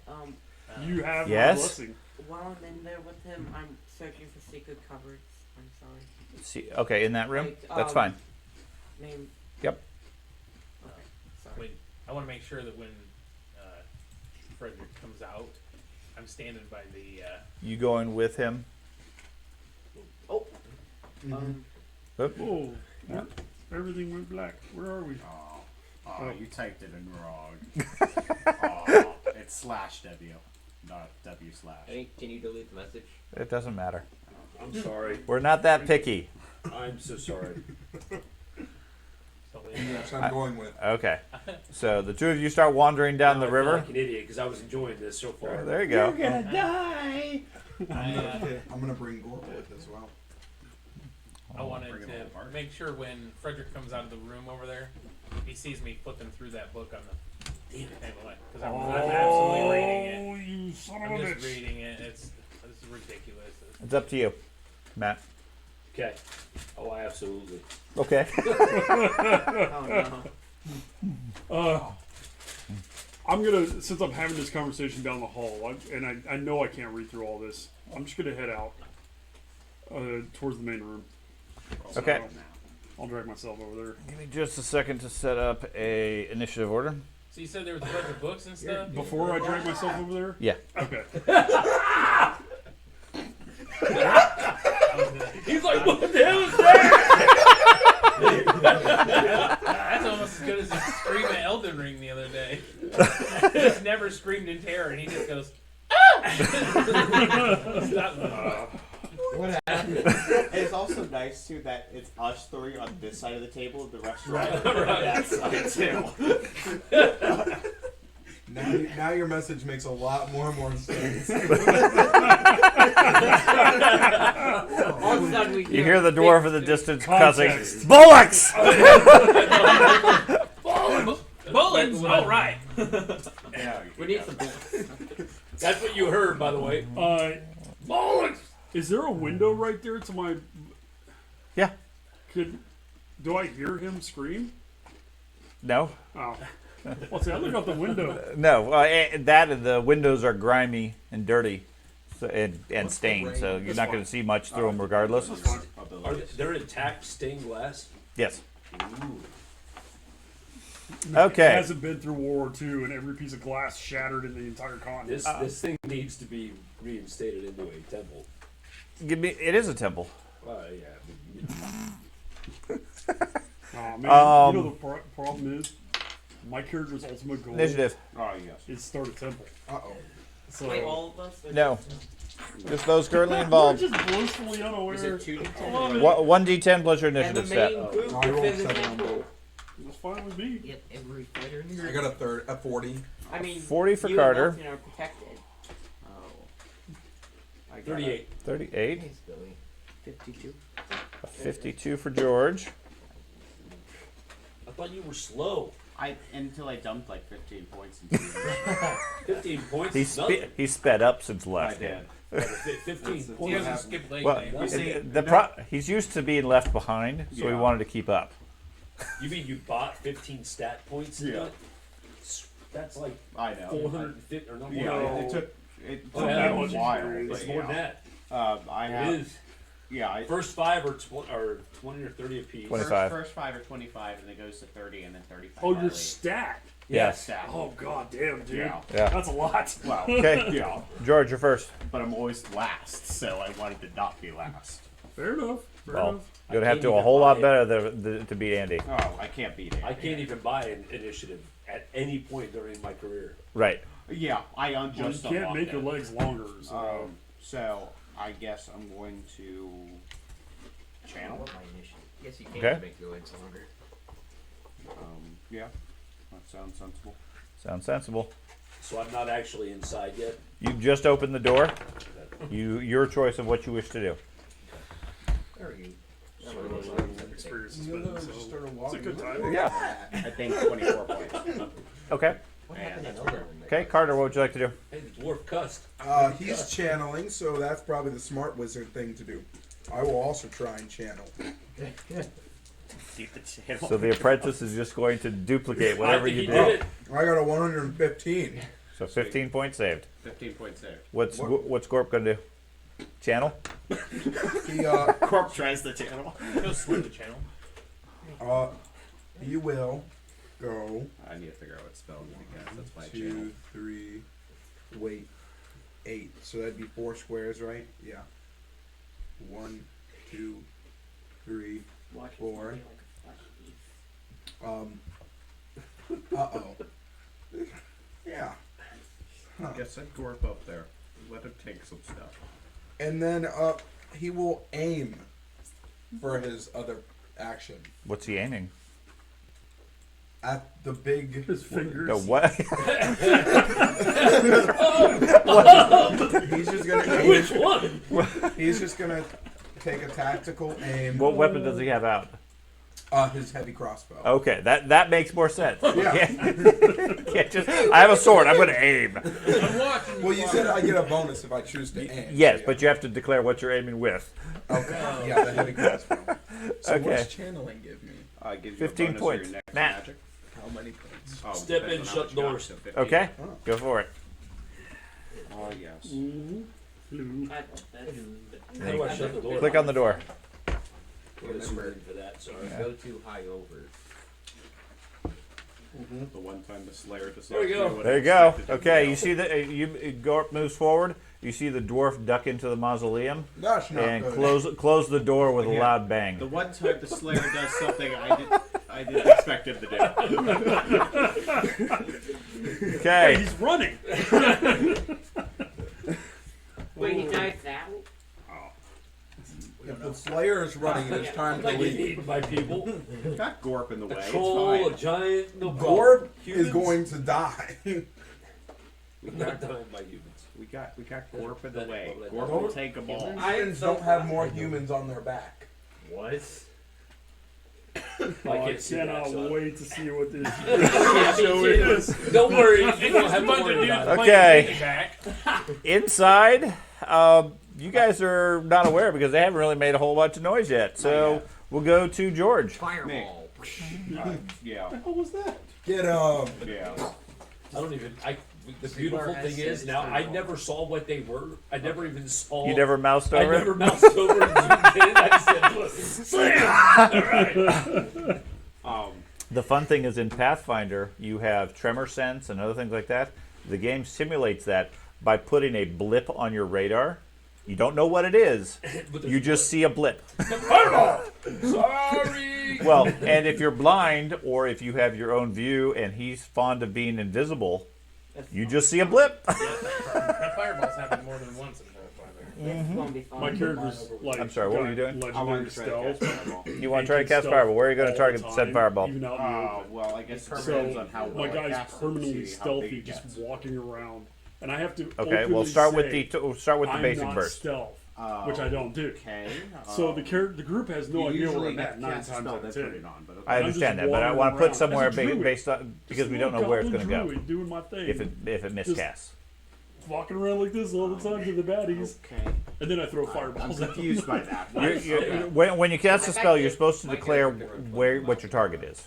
You have Yes? my blessing. while I'm in there with him, I'm searching for secret cupboards. I'm sorry. See, okay, in that room, Like, that's fine. Name. Yep. Okay. Sorry. Wait, I want to make sure that when Frederick comes out, I'm standing by the. You going with him? Oh. Oop. Oh, Yeah. everything went black. Where are we? Oh, you typed it in wrong. Oh, it's /W, not W/. Can you delete the message? It doesn't matter. I'm sorry. We're not that picky. I'm so sorry. So Yes, I'm going with. Okay. So the two of you start wandering down Now the I feel river. like an idiot because I was enjoying this so far. There you go. I I'm gonna bring Góða with as well. wanted Bring it all to apart. make sure when Frederick comes out of the room over there, he sees me flipping through that book on the table because I'm absolutely reading it. Oh, you son of I'm a just bitch! reading it. This is ridiculous. It's up to you, Matt. Okay. Oh, I absolutely. Okay. Oh no. I'm gonna, since I'm having this conversation down the hall, and I know I can't read through all this, I'm just gonna head out towards the main room. Okay. I'll drag myself over there. Give me just a second to set up a initiative order. So you said there was a bunch of books and stuff? Before I drag myself over there? Yeah. Okay. He's like, what the hell is that? That's almost as good as the scream at Elden Ring the other day. He just never screamed in terror, and he just goes, Stop. What happened? And it's also nice too that it's us three on this side of the table, the rest are on that side too. Now your message makes a lot more sense. All of a sudden we You hear the dwarf in the distance cussing. Context. Bullocks! Bullets! Alright. Yeah, We need some bullets. That's what you heard, by the way. Bollocks! Is there a window right there to my? Yeah. Do I hear him scream? No. Oh. Well, see, I look out the window. No. That and the windows are grimy and dirty and stained, so you're not going to see much through them regardless. Are they intact stained glass? Yes. Ooh. It Okay. hasn't been through World War II, and every piece of glass shattered in the entire continent. This thing needs to be reinstated into a temple. Give me. It is a temple. Yeah. Oh man, Um, you know the problem is, my character's ultimate goal Initiative. Oh yes. is start a temple. Uh-oh. So Wait, all of us? Or No. Just those currently we're involved. just blissfully unaware. Is it 2d10? I love it. 1d10 plus your And the initiative stat. main group I rolled is in the 7 on temple. both. That's fine with me. Get every fighter in I here. got a 40. I mean, 40 for you Carter. and Nelson are protected. Oh. I got 38. 38. Thanks, Billy. 52. A 52 for George. I thought you were slow. until I dumped like 15 points into 15 points. He's is nothing. He's sped up since I left. did. 15 He points. hasn't skipped leg Well, day. You see, he's used to being left behind, so he Yeah. wanted to keep up. You mean you bought 15 stat points? in Yeah. that? That's like I know. 450 or no? Yeah, more. it took Oh, that yeah, much a while. experience. It's but more yeah. than that. I It have. is. Yeah, I, First 5 or 20 or 30 apiece. 25. First 5 or 25, and it goes to 30, and then 35. Oh, later. you're stacked. Yes. Stacked. Oh god damn, dude. Yeah. Yeah. That's a lot. Well, Okay. yeah, George, you're first. but I'm always last, so I wanted to not be last. Fair enough. Fair Well, enough. you're gonna have to do a even whole buy lot it. better to beat Andy. Oh, I can't beat it. I can't even buy an initiative at any point during my career. Right. Yeah, I Well, you unjust can't make your legs longer. So. So I guess I'm going to channel. My initiative. Yes, you can Okay. make your legs longer. Yeah, that sounds sensible. Sounds sensible. So I'm not actually inside yet. You just opened the door. Your choice of what you wish to do. There you So, experience has You been, know, so just started it's a walking. good time. Yeah. I think 24 points. Okay. What Man, happened that's in Elden? Okay, Carter, what would you like to do? Hey, the dwarf cussed. He's channeling, so that's probably the smart wizard thing to do. I will also try and channel. Keep the channel. So the apprentice is just going to duplicate whatever I think you he do. did it. I got a 115. So 15 points saved. 15 points there. What's Gorp gonna do? Channel? He Corp tries the channel. He'll swim the channel. he will go I need to figure out what spell I'm going to cast. That's my channel. 2, 3, wait, 8. So that'd be 4 squares, right? Yeah. 1, 2, 3, Watch 4. it. Uh-oh. Yeah. Huh. Guess I'd Gorp up there. Let him take some stuff. And then he will aim for his other action What's he aiming? at the big. His fingers. No, what? He's just gonna aim. Which one? He's just gonna take a tactical aim. What weapon does he have out? His heavy crossbow. Okay, that makes more sense. Yeah. Can't just, I have a sword. I'm going to aim. I'm watching. Well, you said I get a bonus if I choose to aim. Yes, so but you have to declare what you're aiming with. Okay. Yeah, the heavy crossbow. So Okay. what's channeling give me? Gives you 15 a bonus points. for your next Matt. magic. How many points? Oh, Step depends in, on how shut much you got, doors. so 15. Okay, Oh. go for it. Oh, yes. How do I shut the door? Click on the door. What is word for that? Sorry. Go too high over. The one time the Slayer decided There we go. to do what There he you go. expected him to Okay, do. you see that Gorp moves forward. You see the dwarf duck into the mausoleum That's not and good. close the door with a Again, loud The bang. one time the Slayer does something I didn't expect him to do. Okay, He's running. Wait, he dies now? The Slayer is running. It's time I'm to not getting leave. eaten by people. We've got Gorp in the way. A It's troll, a fine. giant, no Gorb problem. is Humans? going to die. I'm not dying by humans. We got Gorp in the Then- way. then- Gorp will take them all. Humans don't have more humans on their back. What? Oh, I can't see that, cannot so- wait to see what this Yeah, show me too. is. Don't worry, you don't have to worry about it. Okay. Inside, you guys are not aware because they haven't really made a whole bunch of noise yet. So we'll go to George. Fireball. Yeah. What was that? Get Yeah. I don't even. The beautiful thing is now I never saw what they were. I never even saw. You never moused I over it? never moused over and zoomed in. I just said, "Listen, slam!" All right. The fun thing is in Pathfinder, you have tremor sense and other things like that. The game simulates that by putting a blip on your radar. You don't know what it is. But You just see a blip. fireball. Sorry. Well, and if you're blind or if you have your own view and he's fond of being invisible, you just see a blip. That fireball's happened more than once in Pathfinder. It's gonna be fun. My character's like. I'm sorry, what were you doing? I wanted Legendary to try to stealth. cast Fireball. You want to try to cast fireball. Where are you going to target said fireball? Even out in the open. Well, I guess it So depends on how well my I guy's cast it to permanently see how stealthy, big it just gets. walking around, and I have to. Okay, well openly start with say, the I'm basic not burst. stealth, which I don't do. Okay. So the group has no idea where usually I'm get at to 9 cast a times spell, out of they put 10. it on, but okay. I I'm just understand that, but I wandering want to put around. somewhere As a druid. based on because we don't know Little where it's going to goblin go druid doing my thing. if it miscasts. Walking around like this all the time to the baddies, Okay. and then I throw I'm fireballs at them. confused by that. When you cast a spell, you're supposed to declare what your target is.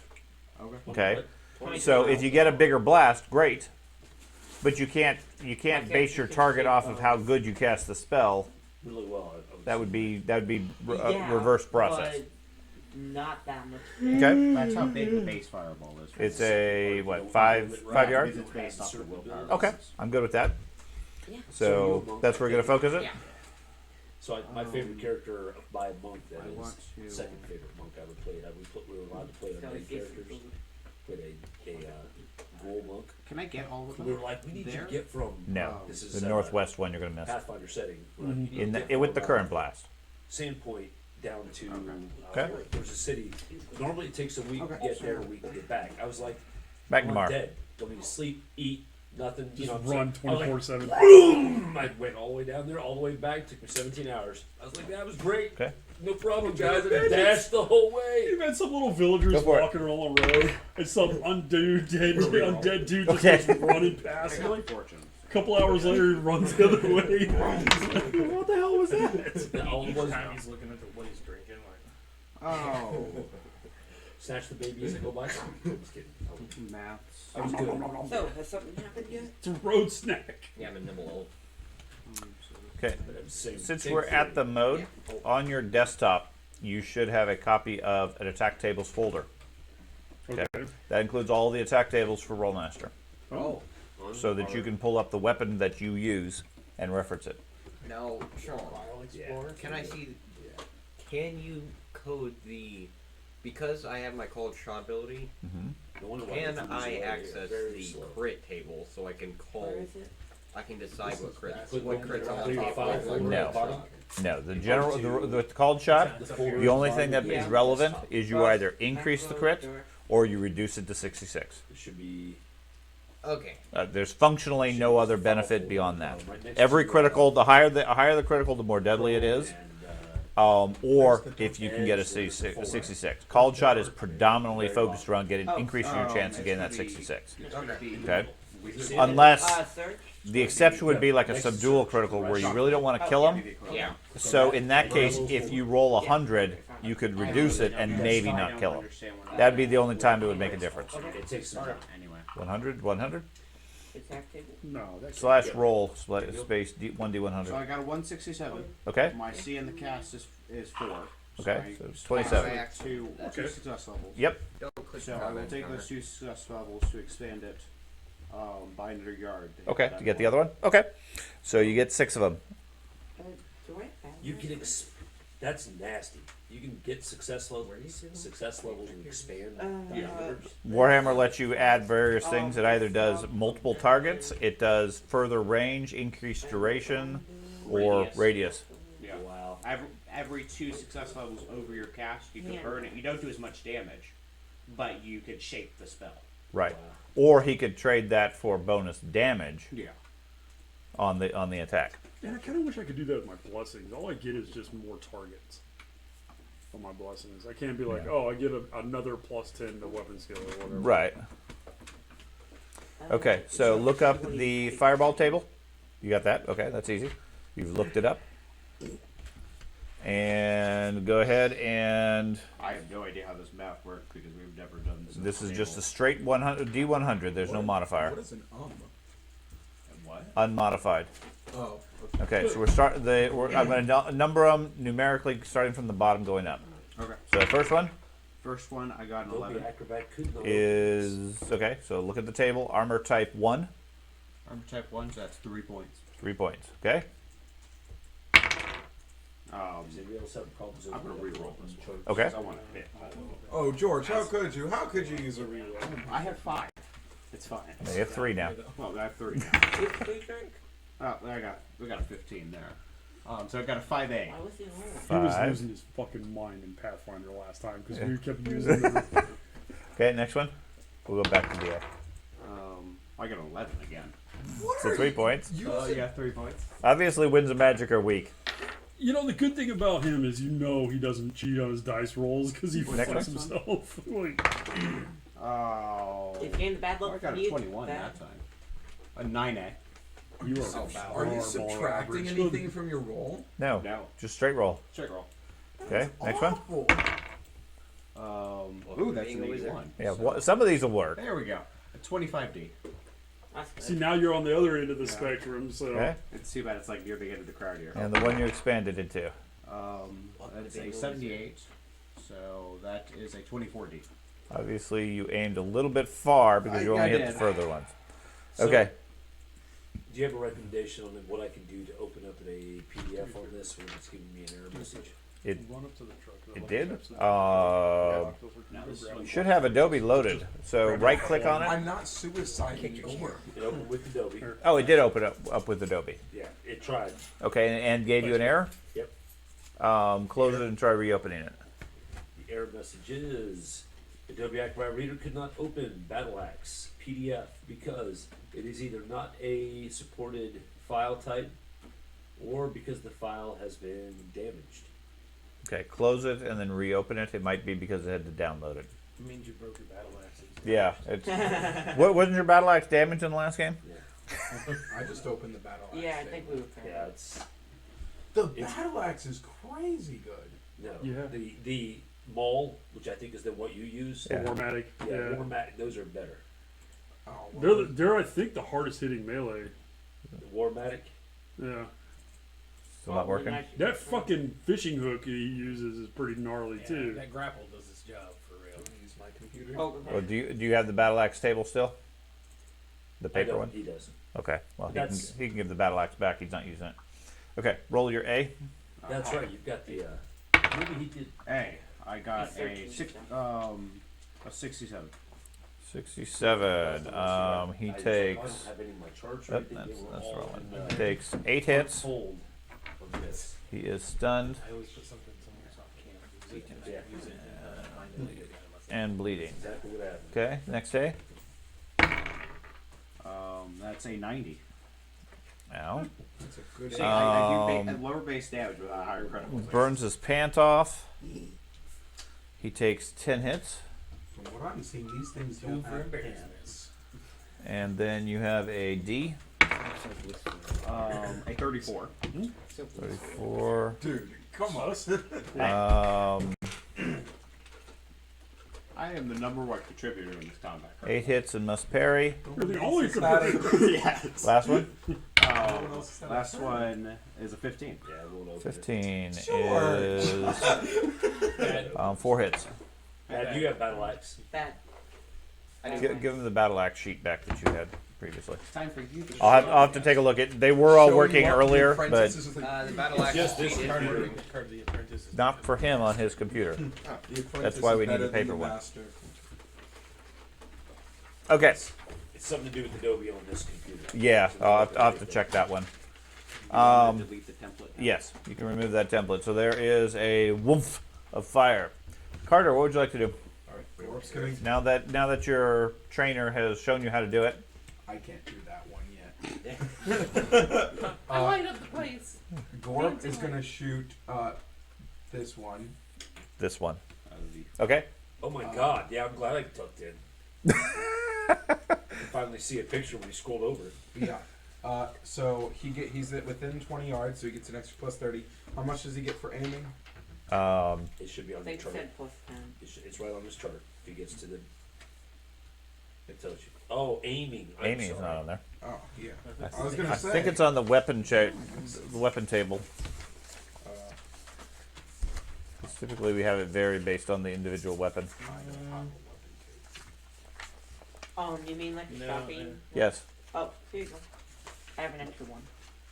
Okay. Okay. So if you get a bigger blast, great. But you can't base your target off of how good you cast the spell. Really well. That would be Yeah, reverse process. but not that much. Okay. That's how big the base fireball is. It's a what 5 yards? Because it's based off the willpower. Okay, I'm good with that. Yeah. So that's where we're gonna focus it. Yeah. So my favorite character by a monk, that I is want to- second favorite monk I would play. We were allowed to play the main characters. Played a ghoul monk. Can I get all of them? We were like, we need There? to get from No, this is the northwest one you're gonna miss. Pathfinder setting. With the current blast. Sandpoint down to Okay. there's a city. Normally it takes a week to get there, a week to get back. I was like, Back I'm tomorrow. dead. Don't need to sleep, eat, nothing. Just you know, run I was like, 24/7. boom! I went all the way down there, all the way back. Took me 17 hours. I was like, that was great. Okay. No problem, guys. I dashed the whole way. You've had some little villagers Go for it. walking along the road, and some undead dude just Okay. goes running past. I him. got Like, fortune. a couple hours later, he runs the other way. What the hell was that? All it was Time he's looking at what he's drinking. Oh. snatch the baby as I go by. I'm just kidding. Maths. I was good. So, has something happened yet? It's a road snack. Yeah, I'm a nimble elf. Okay. But I'm same, Since same we're at theory. the mode, on your desktop, you should have a copy of an attack tables folder. Okay. That includes all the attack tables for Rolemaster, Oh. so that you can pull up the weapon that you use and reference it. Now, Sean, can I see? Can you code the? Because I have my called shot ability, No wonder why can the food is I already access very the slow. crit table so I can call? Where is it? I can decide what crits. Put What the- crits the on the top. file folder No. at the bottom. No, the general, the called shot, the only thing that is relevant is you either increase the crit or you reduce it to 66. It should be. Okay. There's functionally no other benefit beyond that. Right next Every to, critical, the higher the critical, the more deadly it is. and, Or if you can get a 66. Called shot is predominantly focused around increasing your chance of getting that 66. Okay? Unless Search. the exception would be like a subdual critical where you really don't want to kill them. Yeah. So in that case, if you roll 100, you could reduce it and maybe not kill him. That'd be the only time it would make a difference. it takes some time. Anyway. 100 Attack table. No, that's slash roll space 1d So 100. I got a 167. Okay? My C in the cast is 4. Okay, so I it's 27. add two success levels. Yep. Don't click So I will comment take on those it. 2 success levels to expand it by another yard. Okay, to get the other one? Okay. So you get 6 of them. Do I add You that? can. That's nasty. You can get success levels and expand the numbers. Warhammer lets you add various things. It either does multiple targets, it does further range, increased duration, or radius. Yeah. Wow. every 2 success levels over your cast, you can Yeah. burn it. You don't do as much damage, but you could shape the spell. Right. Or he could trade that for bonus damage Yeah. on the attack. And I kind of wish I could do that with my blessings. All I get is just more targets on my blessings. I can't be like, Yeah. oh, I get another +10 to weapon skill or whatever. Right. Okay, so look up the fireball table. You got that? Okay, that's easy. You've looked it up. And go ahead and I have no idea how this math works because we've never done this. this is just a straight 100 D100. There's no modifier. What is an And what? Unmodified. Oh. Okay, so I'm going to number them numerically starting from the bottom going up. Okay. So the first one First one, I got an Adobe 11. Acrobat could not is okay. So look at the table. Armor type 1, Armor type 1, so that's 3 points. 3 points. Okay. Does anybody else have problems with I'm gonna that? re-roll this one. Okay. 'cause I want to hit. Oh, George, how could you? How could you use a reroll? I have 5. It's fine. You have 3 now. Well, I have 3 now. It's free drink? Oh, we got a 15 there. So I've got a 5A. Why was he alone? He was 5. losing his fucking mind in Pathfinder last time because we kept using the Okay, next one. We'll go back to the I got an 11 again. so 3 points. Oh, yeah, 3 points. Obviously, winds of magic are weak. You know, the good thing about him is he doesn't cheat on his dice rolls because he Next fucks one. himself. Like, Oh. If you're in the bad I luck got for a you, 21 bad. that time. A 9A. you are, Are far you below subtracting average. anything from your roll? No, No. just straight roll. Straight roll. Okay, next one. Awful. Ooh, that's being an a wizard. 81. Yeah, some of these will work. There we go. A 25D. That's good. See, now you're on the other end of the spectrum, so Okay, It's too bad it's like near the end of the crowd here. and the one you expanded into. That's a 78. So that is a 24D. Obviously, you aimed a little bit far because you I only hit did. the further ones. So, Okay. Do you have a recommendation on what I can do to open up a PDF on this when it's giving me an error message? run up to the truck. It did. Now this is You should have Adobe loaded. So right-click on it. I'm not suiciding Gomer. It opened with Adobe. Oh, it did open up with Adobe. Yeah, it tried. Okay, and gave you an error. Yep. Close it and try reopening it. The error message is Adobe Acrobat Reader could not open Battle Axe PDF because it is either not a supported file type or because the file has been damaged. Okay, close it and then reopen it. It might be because it had to download it. It means you broke your battle axe. Yeah. It's, wasn't your battle axe damaged in the last game? Yeah. I just opened the battle axe. Yeah, I thing. think we were Yeah, fair. it's The It's- battle axe is crazy good. no. Yeah. The Maul, which I think is the what you use. Yeah. Warmatic. Yeah, Yeah. Warmatic, those are better. Oh, well, They're, I think, the hardest hitting melee. The Warmatic. Yeah. Still not working? That fucking fishing hook he uses is pretty gnarly, Yeah, too. that grapple does its job for real. use my computer. Oh, Well, do you have the battle axe table still? The I paper don't, one? He does. Okay. Well, That's- he can give the battle axe back. He's not using it. Okay. Roll your A. That's right. You've got the. Maybe he did. A. I got He's a 13. 67. 67. He I don't takes. have any of my charts Yep, right. They that's were that's all rolling. in, He takes 8 hits. Hold of this. He is stunned I always put something somewhere so I can't use it. Yeah. Use it and find it. and bleeding. Exactly what happened. Okay. Next A. That's a 90. Ow. That's a good. See, I do Um, lower base damage with a higher critical. Burns his pant off. He takes 10 hits. From what I'm seeing, these things Two don't for have embarrassment. And then you have a D. A 34. 34. Dude, come on. I am the #1 contributor in this combat. 8 hits and must parry. You're the only It's not computer. a- Yes. Last one. Last one is a 15. Yeah, I rolled over. 15 Sure. is 4 hits. Matt, you have battle axe. bad. Give him the battle axe sheet back that you had previously. Time for you to I'll have to take a look at. They were all Showing working what earlier, the but apprentices is like- The battle axe Just this is card, working. card of the apprentice. is- not for him on his computer. the apprentice That's why is we need better the than paper one. master. Okay. It's something to do with Adobe on this computer. Yeah, I'll have to check that one. Delete the template. Yes, you can remove that template. So there is a woof of fire. Carter, what would you like to do? Alright, Gorp's gonna. Now that your trainer has shown you how to do it, I can't do that one yet. I light up the place. Gorp is gonna shoot this one. this one. That would be Okay. Oh my god, yeah, I'm glad I tucked in. Finally see a picture when you scrolled over. Yeah. So he's within 20 yards, so he gets an extra plus 30. How much does he get for aiming? It should be I on the think chart. said plus 10. It's right on this chart. If he gets to the, it tells you. Oh, aiming. I'm Aiming is sorry. not on there. Oh, yeah. I was gonna I say. think it's on the weapon the weapon table. Uh, Typically, we have it varied based on the individual weapon. I don't have a weapon You mean like a No, shopping? Yes. Oh, here you go. I have an extra one.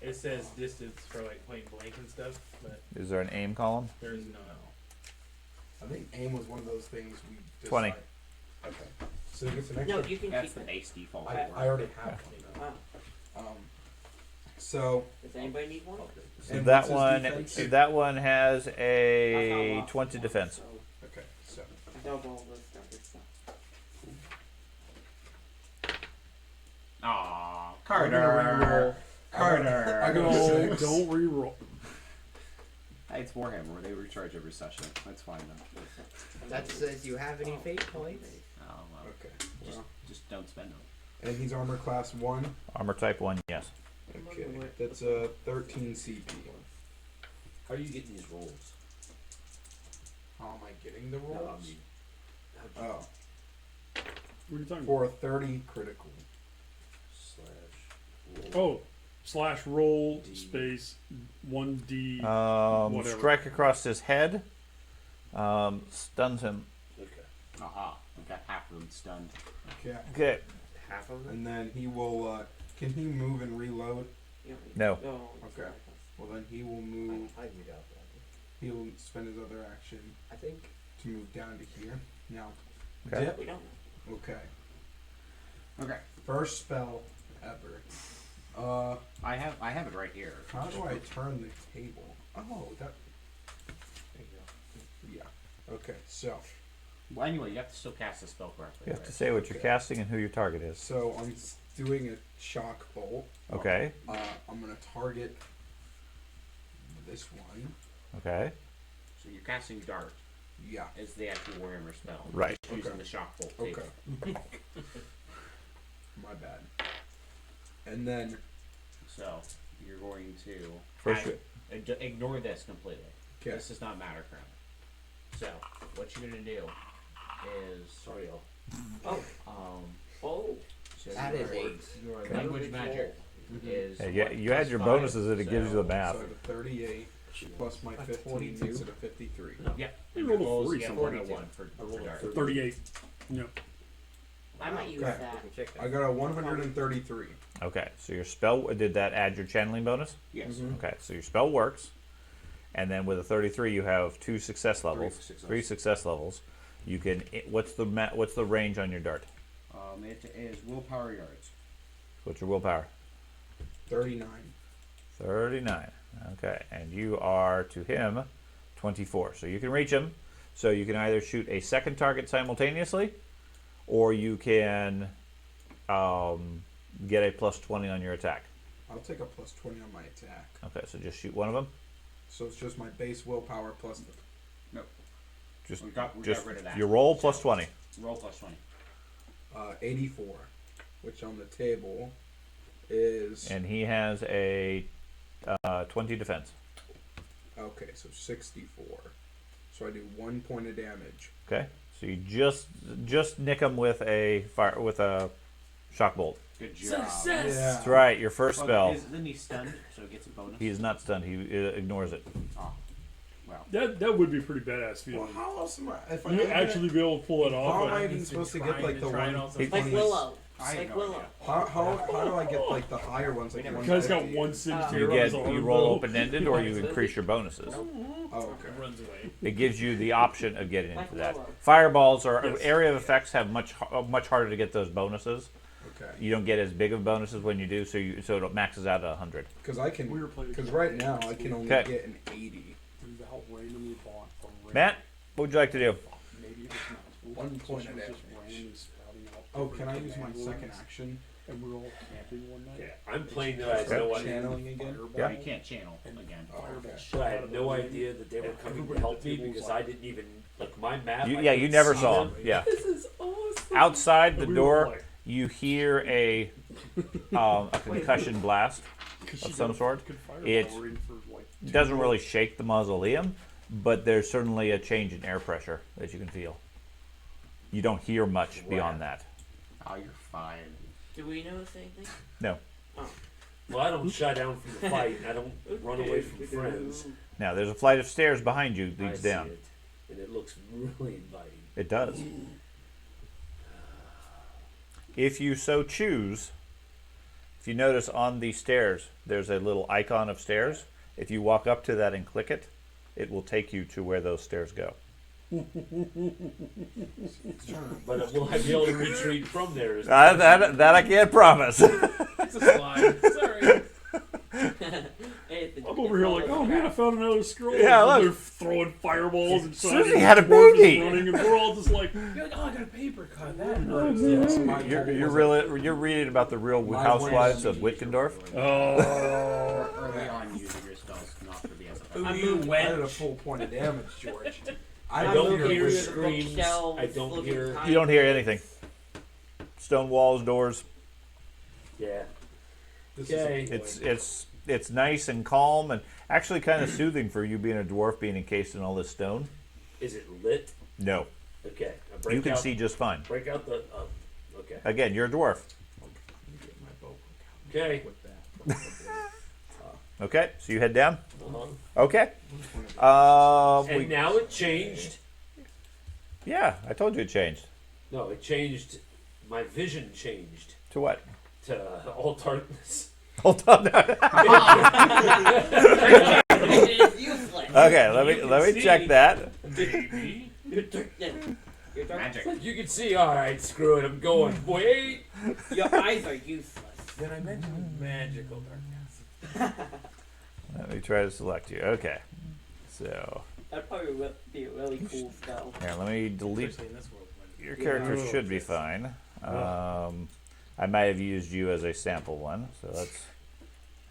It says distance for like point blank and stuff, but Is there an aim column? there's no. I think aim was one of those things we. 20. Okay. So he gets an extra. No, you can that's keep the it. base default. I already have Wow. one. So Does anybody need one? So And that what's his one, defense? that one has That's a not 20 lost. defense. So okay. So I double the stuff. Aw, I'm gonna Carter. Carter. I got a No, 6. don't reroll. Hey, it's Warhammer, where they recharge every session. That's fine though. That says you have any fate points. Oh, well. Okay. Just, Well, just don't spend them. and he's armor class 1. Armor type 1, yes. Okay. That's a 13 CP. How are you getting these rolls? How am I getting the No, I rolls? mean, Oh, What are you talking for a 30 critical. slash roll. Oh, /roll D. space 1D. Whatever. Strike across his head. Stuns him. Okay. Aha, we got half of them stunned. Okay. Okay. Half of them. And then he will. Can he move and reload? No. Okay. Well, then he will move. I doubt that. He'll spend his other action I think. to move down to here. Now, Okay. dip. We don't know. Okay. Okay, First spell ever. I have it right here. How do I turn the table? Oh, that. There you go. Yeah. Okay. So, Well, anyway, you have to still cast the spell correctly. You have to right? say what you're casting and who your target is. so I'm doing a shock bolt. Okay. I'm gonna target this one. Okay. So you're casting Dart Yeah. as the actual Warhammer spell. Right. Just using Okay. the shock bolt Okay. table. My bad. And then. So you're going to First, ignore this completely. Okay. This does not matter currently. So what you're gonna do is Sorry, y'all. Oh. Oh. so That your, is a your Okay. language magic is hey, you, what, you had your +5, bonuses that it gives you the math. So the 38 plus my 15 22. makes it a 53. Yeah. You rolled a Rolls, three yeah, somewhere. 41 for I rolled a Dart. 38. Yeah. I might use Okay. that. We can check that. I got a 133. Okay. So your spell, did that add your channeling bonus? Yes. Okay. So your spell works. And then with a 33, you have 2 success levels. success. 3 success levels. You can. What's the range on your dart? It is willpower yards. What's your willpower? 39. 39. Okay. And you are to him 24. So you can reach him. So you can either shoot a second target simultaneously, or you can get a plus 20 on your attack. I'll take a plus 20 on my attack. Okay. So just shoot one of them. So it's just my base willpower plus the. Just We got rid of that. your roll plus 20. Roll plus 20. 84, which on the table is. And he has a 20 defense. Okay, so 64. So I do 1 point of damage. Okay. So you just nick him with a shock bolt. Good job. Yeah. That's right. Your first spell. Then he's stunned, so he gets a bonus. He is not stunned. He ignores it. Oh, well. That would be pretty badass Well, feeling. how else am I? If I You get actually be able to pull it How off. am I like- even supposed to get like the one? Like 20s? Willow. I have Like no Willow. idea. How do I get like the higher ones? Like never- the Guy's got 150? 160 You on get his arm, you roll though. open ended, or you increase your bonuses. Oh, okay. Runs away. It gives you the option of getting Like into that. Willow. Fireballs or Yes. area of effects have much harder to get those bonuses. Okay. You don't get as big of bonuses when you do, so it maxes out at 100. Because I can. We were playing. Because right now I can only Okay. get an 80. We've out randomly bought a random. Matt, what would you like to do? Maybe it was not. 1 point So of she was just damage. randomly spouting out Oh, can I different use my command second words, action? And we were all camping one night. Yeah, I'm playing that. I had Okay. no idea. Channeling again? Fireball, Yeah. You can't channel and again. Oh, fireball okay. shot But I out had of no the wind. idea that they were And coming to everybody at help the me table was because like- I didn't even like my map. You, I yeah, you couldn't never see saw them. them. Yeah. This is awesome. Outside the And we were door, like- you hear a concussion blast. 'Cause of she some got a sort. fucking fireball It ring for, like, It doesn't really shake the mausoleum, but there's certainly a change in air pressure that you can feel. You don't hear much beyond that. Oh, you're fine. Do we notice anything? No. Well, I don't shy down from the fight. I don't run away from Okay. friends. Now, there's a flight of stairs behind you I leads see down. it, and it looks really inviting. It does. If you so choose, if you notice on the stairs, there's a little icon of stairs. If you walk up to that and click it, it will take you to where those stairs go. But will I be able to retreat from there? Is the That I can't promise. It's a slide. Sorry. I'm over here like, oh man, I found another scroll. Yeah, And look. they're throwing fireballs and Susie had a baby. running, and we're all just like, You're like, oh, I got a paper cut. That hurts. Yes, my You're goal was you're reading about the real My housewives one- of Wittgendorf. Early on, using your spells not for the I'm I moving. had a full point of damage, George. I I'm don't looking hear through the screams. bookshelves, I don't looking hear. behind You don't hear me. anything. Stone walls, doors. Yeah. This Okay. It's nice and calm and actually kind of soothing for you being a dwarf being encased in all this stone. Is it lit? No, Okay. I break you can out, see just fine. Break out the. Okay. Again, you're a dwarf. Okay. Okay, so you head down. Uh-huh. Okay. And now it changed. Yeah, I told you it changed. No, it changed. My vision changed To what? to all darkness. Hold on. It's useless. Okay, let me check that. Baby. You're dark. Magic. You can see. All right, screw it. I'm going. Wait. Your eyes are useless. Then I mentioned magical darkness. Let me try to select you. Okay. So That'd probably be a really cool spell. here, let me delete. Especially in this world. when- Your character should be fine. I might have used you as a sample one, so let's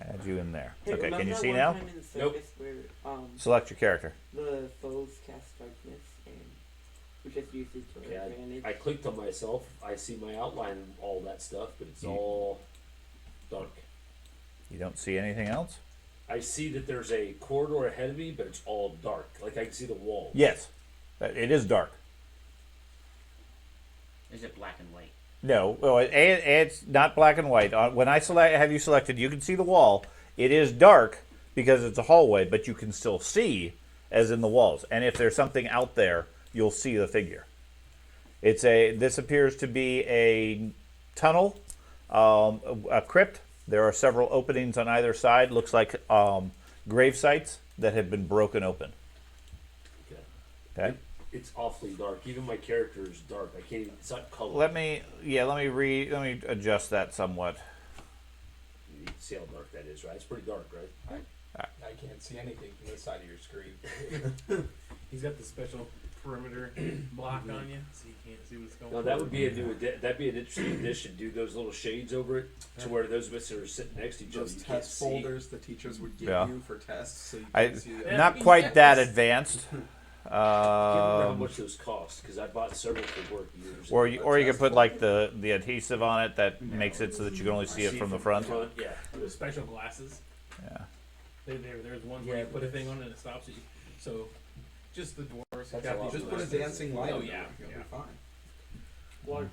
add you in there. Hey, Okay, remember can you that see one now? time in the Nope. circus where Select your character. the foes cast darkness and we just used it to Okay, our advantage? I clicked on myself. I see my outline and all that stuff, but it's all dark. You don't see anything else? I see that there's a corridor ahead of me, but it's all dark. Like I can see the wall. Yes. It is dark. Is it black and white? No, well, it's not black and white. When I have you selected, you can see the wall. It is dark because it's a hallway, but you can still see, as in the walls. And if there's something out there, you'll see the figure. This appears to be a tunnel, a crypt. There are several openings on either side. Looks like grave sites that have been broken open. Okay. Okay. It's awfully dark. Even my character is dark. I can't even. It's not color. Let me adjust that somewhat. You can see how dark that is, right? It's pretty dark, right? I can't see anything from this side of your screen. He's got the special perimeter block on you, so you can't see what's going No, on. that would be a new. That'd be an interesting addition. Do those little shades over it to where those of us that are sitting next to each other Those you can't test see. folders the teachers would give Yeah. you for tests, so you I can see Yeah. not quite that advanced. I can't remember how much those cost because I bought several for work years. Or ago. you could put like the adhesive on it that makes it so that you can only see it from the front. Yeah. With special glasses. Yeah. There's ones where you put a thing on it and it stops it. So, just the dwarves. That's got a lot these just put a glasses. dancing light. Oh in yeah, there, you'll yeah. be fine. Water.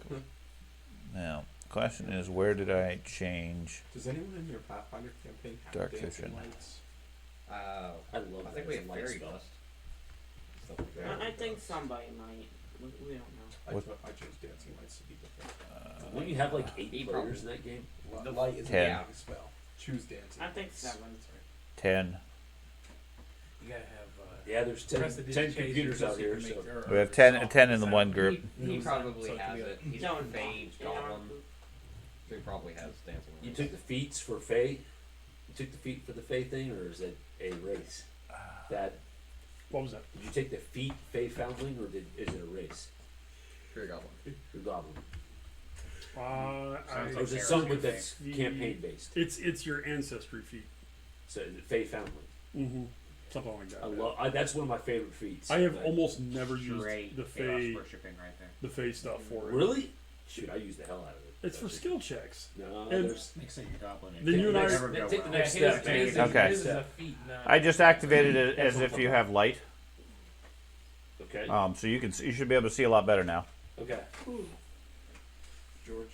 Now, question is, where did I change? Does anyone in your Pathfinder campaign have Dark dancing vision. lights? I love I that think we as a have light fairy spell. dust. Stuff like that. I think somebody might. We don't know. I chose dancing lights to be different. When you have like 8 He players in that game, The light is a 10. dancing spell. Choose dancing. I think lights. 7. 10. You gotta have. yeah, there's 10 computers out here. So We have 10 in the one group. He probably So it could has be it. He's No, a phage in our golem. group. So he probably has dancing. You Lights. took the feats for Fae? You took the feat for the Fae thing, or is it a race? That What was that? did you take the feat Fae Foundling, or is it a race? Fear Goblin. The Goblin. Sounds Or is it like something Fae. that's campaign based? It's your ancestry feat. So is it Fae Foundling? Mm-hmm. Something like that. That's one of my favorite feats. I have Like, almost never used Great the chaos Fey, worshipping right there. the Fey stuff for it. Really? Shoot, I use the hell out of it. It's for skill checks. No, And- there's Mixing a goblin. Then you and I- never go Take the well. next step. his Okay. is a feat, not I just activated it as if you have light, okay. so you should be able to see a lot better now. Okay. George,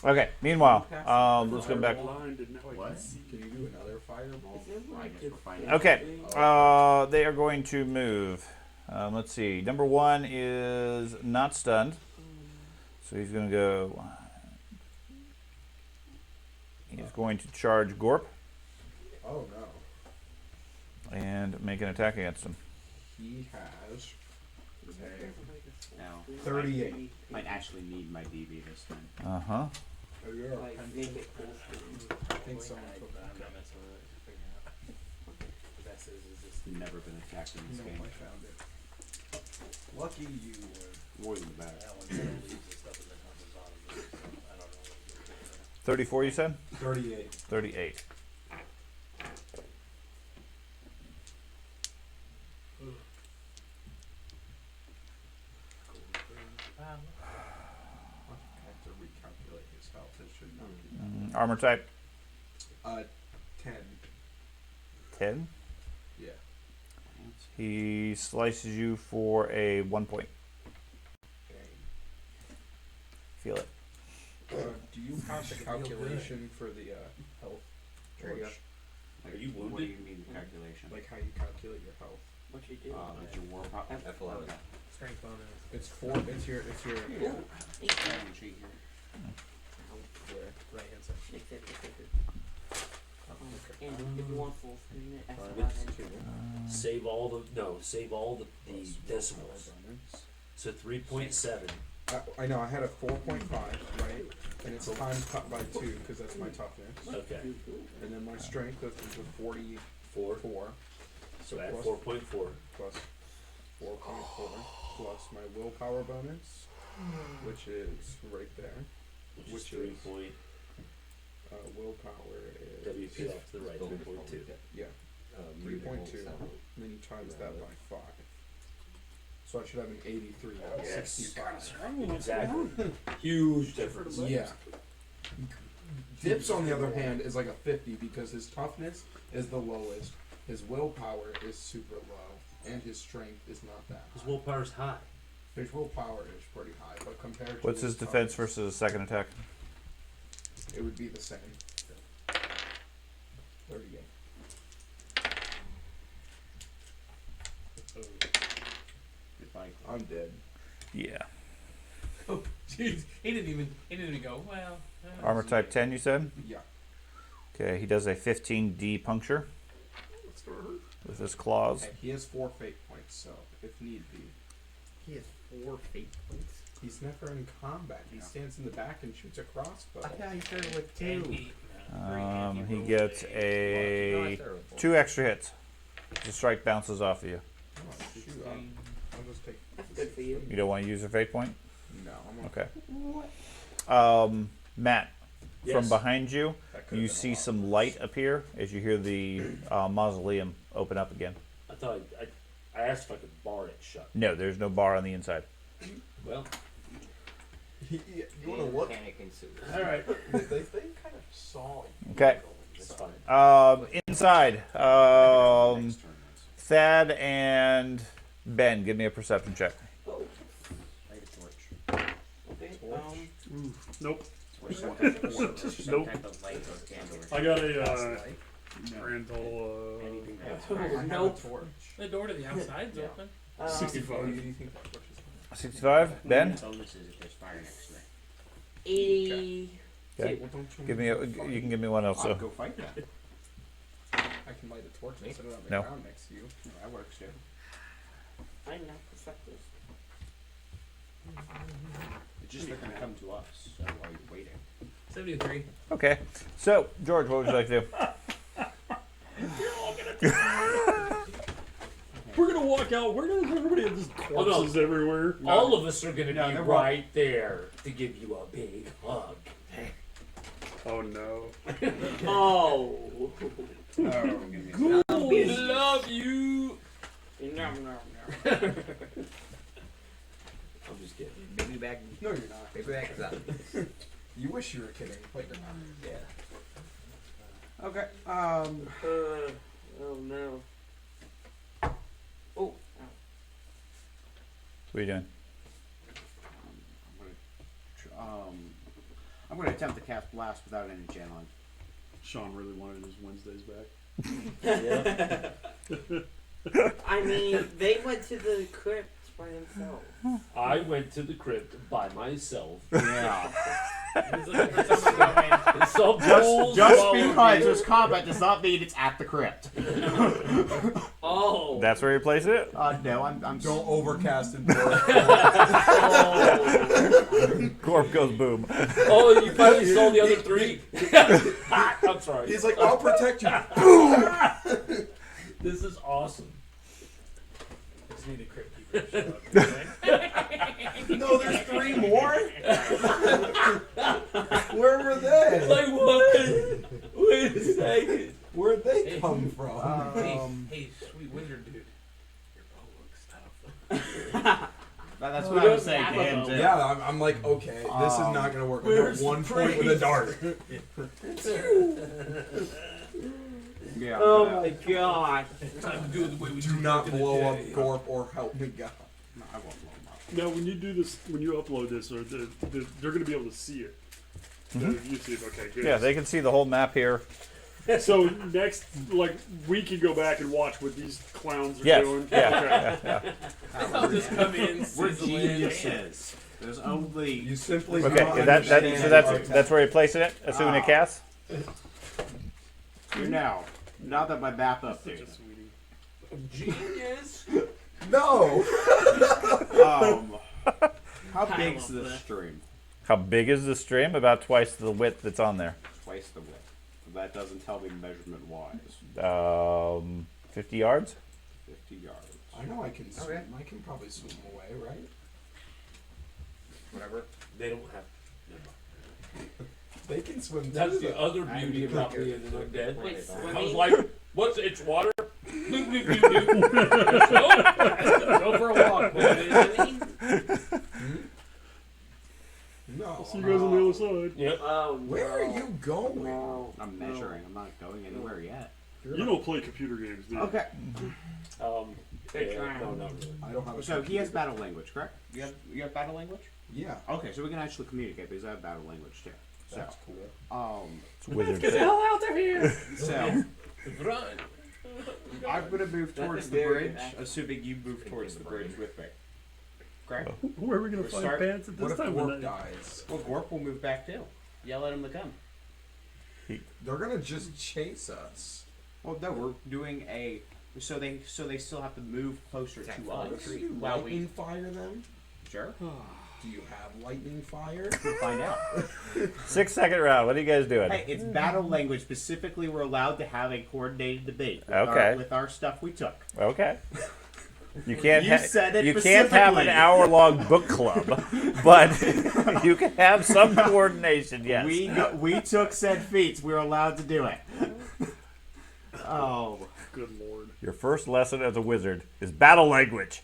Okay. Meanwhile, let's go back. Blind and now I What? can see. can you do another fireball? I guess we're finding Okay. They are going to move. Let's see. Number 1 is not stunned, so he's going to go. He's going to charge Gorp Oh no. and make an attack against him. He has Now, 38. might actually need my DB this time. Uh huh. Oh, yeah. Like, make it full screen. I think someone took that. Never been attacked in this No, game. I found it. Lucky you were. More than that. 34, you said? 38. 38. I have to recalculate his health. It should not be. Armor type 10. 10. Yeah. He slices you for a 1 point. Feel it. Do you have the calculation for the health, George? Are you What do wounded? you mean calculation? Like how you calculate your health? What you do? It's your war pop. F11. strength bonus. It's 4. It's your. Sheet here. Right hand side. Except if it- Okay. And if you want full screen, it It's F11. 2. Save all the decimals. So 3.7. I know. I had a 4.5, right? And it's times cut by 2 because that's my toughness. Okay. And then my strength is a 44 4. So add Plus- 4.4. plus 4.4 plus my willpower bonus, which is right there. Which is Which 3 is- point. Willpower is WP off to the right. 3.2. yeah. 3.2. And then you times that by 5. So I should have an 83 now. Yes. 65. Exactly. Huge difference. Yeah. Dips, on the other hand, is like a 50 because his toughness is the lowest, his willpower is super low, and his strength is not that His high. willpower's high. His willpower is pretty high, but compared to What's his defense toughness, versus his second attack? it would be the same. 38. If I I'm dead. Yeah. Jeez, he didn't even go, well. Armor type 10, you said? Yeah. Okay, he does a 15d puncture That's gonna hurt. with his claws. And he has 4 fate points, so if need be. He has 4 fate points. He's never in combat. He Yeah. stands in the back and shoots a crossbow. I thought he started with 2. And he, He gets a 2 extra hits. The strike bounces off of you. Oh, shoot, I'll just take. That's good for you. You don't want to use your fate point? No, I'm okay. Okay. Matt, from Yes. behind you, That could've you been a see lot some worse. light appear as you hear the mausoleum open up again. I thought I asked if I could bar it shut. No, there's no bar on the inside. Well, You want to look? Panic ensues. all right. They kind of saw you. Okay. That's fine. Inside, next turn is. Thad and Ben, give me a perception check. Light a torch. Okay. Nope. Or some type of torch. Some Nope. type of light or candle. I got a No. grand total Anything that's Oh, I have nope. a torch. the door to the outside's Yeah. open. 65. Oh, you think that torch is 65. Ben, Bonus is if there's fire next to it. 80. Okay. Well, don't you give me a, you can give me one I'll also. go fight that. I can light a torch and set it on the No. ground next to you. That works too. I'm not perceptive. It's just they're gonna come to us, so while you're waiting. 73. Okay. So, George, what would you like to do? We're gonna walk out. Everybody has just corpses everywhere. All of us are gonna No, be they're right there to give you a big hug. Oh no. Oh. We love you. No. I'm just kidding. Baby back. No, you're not. Baby back is up. You wish you were kidding, but you're not. Yeah. Okay. Oh no. Oh. What are you doing? I'm going to attempt to cast Blast without any channeling. Sean really wanted his Wednesdays back. I mean, they went to the crypt by themselves. I went to the crypt by myself. Yeah. Some just fools just followed because me. there's combat does not mean it's at the crypt. Oh. That's where you place it? No, I'm Don't overcast and Corp goes boom. Oh, you finally saw the other three? I'm sorry. He's like, I'll protect you. This is awesome. I just need a crypt keeper to show up. No, there's 3 more? Where were they? Like what? Wait a second. Where'd they come from? Hey, sweet wizard dude. Your bow looks tough. That's We what I was don't saying to have a him bow. too. Yeah, I'm like, okay, this is not gonna work. I got 1 point with a dart. Yeah. Oh my god. Time to do it the way we Do not blow up Gorp or help me God. No, I won't blow him up. Now, when you do this, when you upload this, or they're going to be able to see it. YouTube, okay, good. Yeah, they can see the whole map here. So next, like, we can go back and watch what these clowns are Yes. doing. Yeah. Okay. I'll just come in, We're sizzle in. geniuses. There's only You simply Okay, don't so understand that's where you place it, assuming it casts? now that my map Such a updated. sweetie. Genius. No. How big's this stream? How big is the stream? About twice the width that's on there. Twice the width. That doesn't tell me measurement wise. 50 yards? 50 yards. I know I can swim. I can probably swim away, right? Whatever. They don't have. They can swim. That's too, the though. other beauty about being an undead. Wait, I was swimming? like, what's it's water? Go for a walk, boys. No. See you guys on the other side. Yep. Oh, Where are you going? No. I'm measuring. I'm not going anywhere yet. You don't play computer games, do you? Okay. Yeah, no, not really. I don't have a So he has battle language, correct? You have battle language? Yeah. Okay, so we can actually communicate because I have battle language too. So That's cool. It's wizard. Get the hell out of here! so Run. I'm gonna move That's towards a the very bridge, good act. assuming you move towards the bridge with me. Correct? Where are we going to We'll find start- pants at What this if time Gorp of night? dies? Well, Gorp will move back too. Yell at him to come. They're gonna just chase us. Well, no, we're doing a. So they still have to move closer to us. Do you While lightning we fire them? sure Do you have lightning fire? we'll find out. 6-second round. What are you guys doing? Hey, it's battle language. Specifically, we're allowed to have a coordinated debate. With Okay. with our stuff we took. Okay. You can't. You said it you can't have an specifically. hour-long book club, but you can have some coordination. Yes. We took said feats. We're allowed to do it. Oh. Good lord. Your first lesson as a wizard is battle language.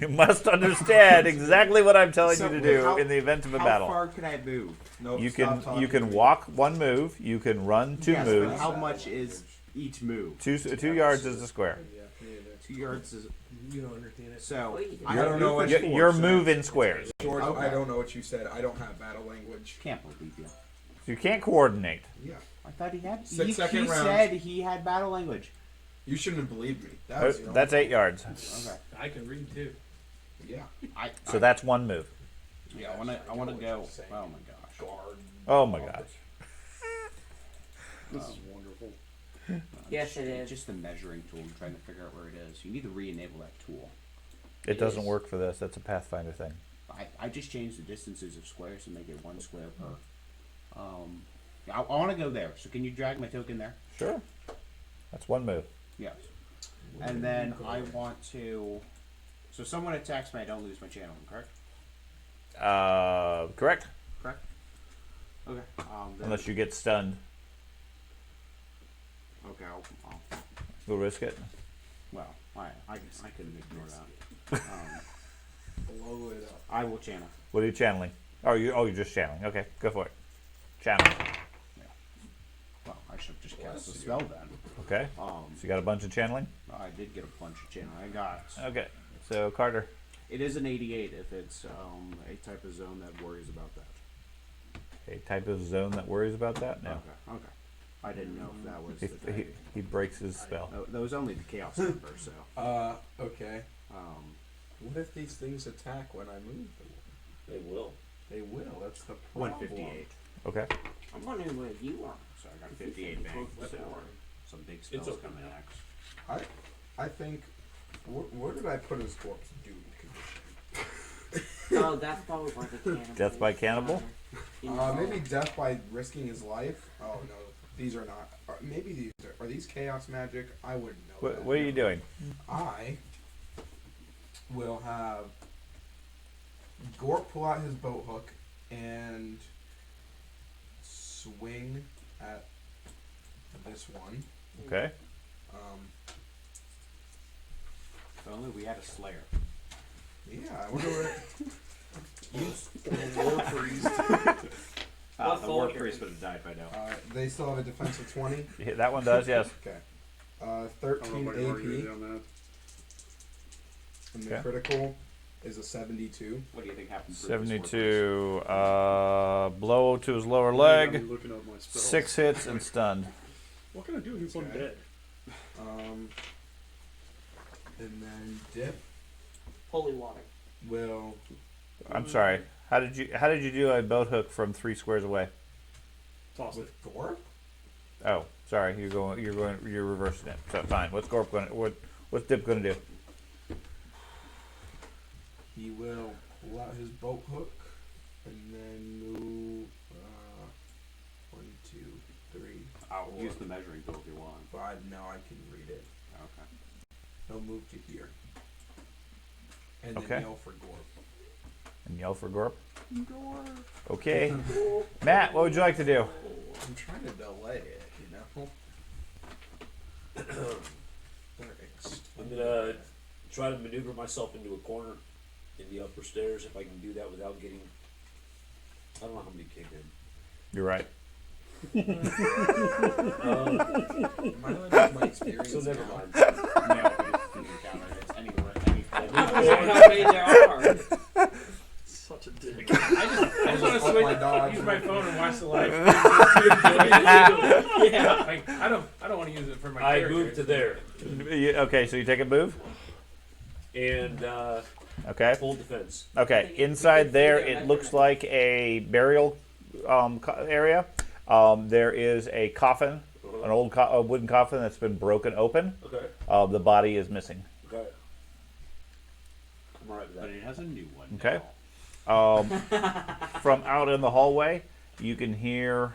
You must understand exactly what I'm telling you to do how- in the event of a How battle. far can I move? Nope, You stop can talking you to can me. walk one move. You can run 2 Yes, moves. but how much is each move? 2 yards is the square. 2 yards is. You don't understand it. So Wait. I don't know what Your move in squares. George, Okay. I don't know what you said. I don't have battle language. Can't believe you. So you can't coordinate. Yeah. I thought he had. 6 he second round. said he had battle language. You shouldn't have believed me. That was the That's 8 yards. Okay. I can read too. Yeah. So that's 1 move. Yeah, I want to go. Oh my gosh. Oh my gosh. This is wonderful. Yes, it is. Just the measuring tool. I'm trying to figure out where it is. You need to re-enable that tool. It doesn't work for this. That's a Pathfinder thing. Fine. I just changed the distances of squares to make it 1 square per. I want to go there. So can you drag my token there? Sure. That's 1 move. Yes. And then I want to. So someone attacks me, I don't lose my channeling, correct? Correct. Correct. Okay. Then, Unless you get stunned. Okay. I'll We'll risk it. well, I can ignore that. Blow it up. I will channel. What are you channeling? You're just channeling. Okay, go for it. Channel. Well, I should just cast the spell then. Okay. So you got a bunch of channeling? I did get a bunch of channeling. I got. Okay. So Carter. It is an 88 if it's a type of zone that worries about that. A type of zone that worries about that? No. Okay. I didn't know if that was He, the he, type. he breaks his spell. That was only the chaos number, so. Okay. What if these things attack when I move them? They will. They will. That's the problem. 158. Okay. I'm wondering where you are. So I got 58 bang. So some big spells okay coming now. next. I think. Where did I put his corpse doom condition? Oh, that's probably where the cannibal. Death by cannibal? Maybe death by risking his life. Oh no, these are not. Maybe these are these chaos magic. I wouldn't know. What are you doing? I will have Gorp pull out his boat hook and swing at this one. Okay. If only we had a Slayer. Yeah, I wonder where. Use War priest. What The war soldier? priest would have died by now. They still have a defense of 20. That one does, yes. Okay. I don't know 13 if I can argue with AP. you on that. And the Okay. critical is a 72. What do you think happens? for this war priest? 72. Blow to his lower I'm leg. looking up my spells. 6 hits and stunned. What can I do against Okay. undead? And then dip Holy water. will. I'm sorry. How did you do a boat hook from 3 squares away? Toss it. With Gorp? Oh, sorry. You're reversing it. So fine. What's Gorp going? What's Dip going to do? He will pull out his boat hook and then move 1, 2, 3, I'll 4, use the measuring tool if you want. 5. Now I can read it. Okay. He'll move to here. And then Okay. yell for Gorp. And yell for Gorp. Okay. Matt, what would you like to do? I'm trying to delay it, you know? I'm gonna try to maneuver myself into a corner in the upper stairs if I can do that without getting. I don't know how many kicked in. You're right. My experience. So never mind. No, it's an encounter. It's anywhere, anything. I wonder how many there are. Such a dick. I just want to Fuck switch, my dog. use my phone and watch the live. Yeah. Like, I don't want to use it for my I character. moved to there Okay, so you take a move. and Okay. full defense. Okay. Inside there, it looks like a burial area. There is a coffin, an old a wooden coffin that's been broken open. Okay. The body is missing. Okay. I'm alright with But that. it has a new one. Okay. now. From out in the hallway, you can hear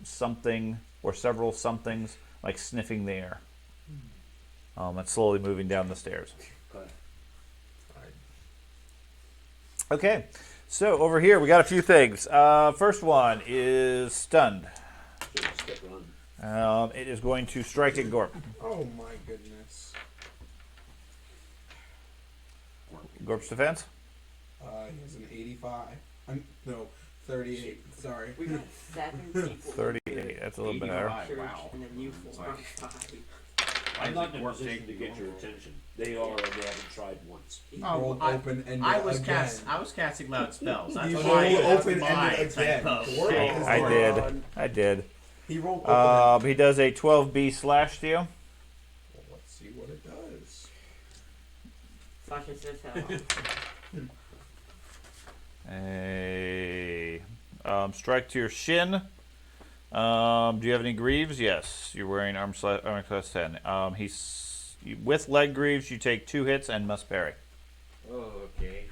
something or several somethings like sniffing the air. It's slowly moving down the stairs. Okay. Okay, so over here we got a few things. First one is stunned. Should have stepped on. It is going to strike at Gorp. Oh my goodness. Gorp's defense? He has an 85. No, 38. Sorry. We got 7 people. 38. That's a little bit higher. Wow. Wow. And then you 4 and 5. I'm not in a Gorp position to taking get your control? attention. They are, and they haven't tried once. Rolled open and I was again. I was casting loud spells. That's You why rolled that's open my ended again. type of Gorp thing. is I like- did. I did. He rolled open. He does a 12B slash to you. Well, let's see what it does. Sasha says hello. A strike to your shin. Do you have any greaves? Yes. You're wearing armor class 10. With leg greaves, you take 2 hits and must parry. Oh, okay.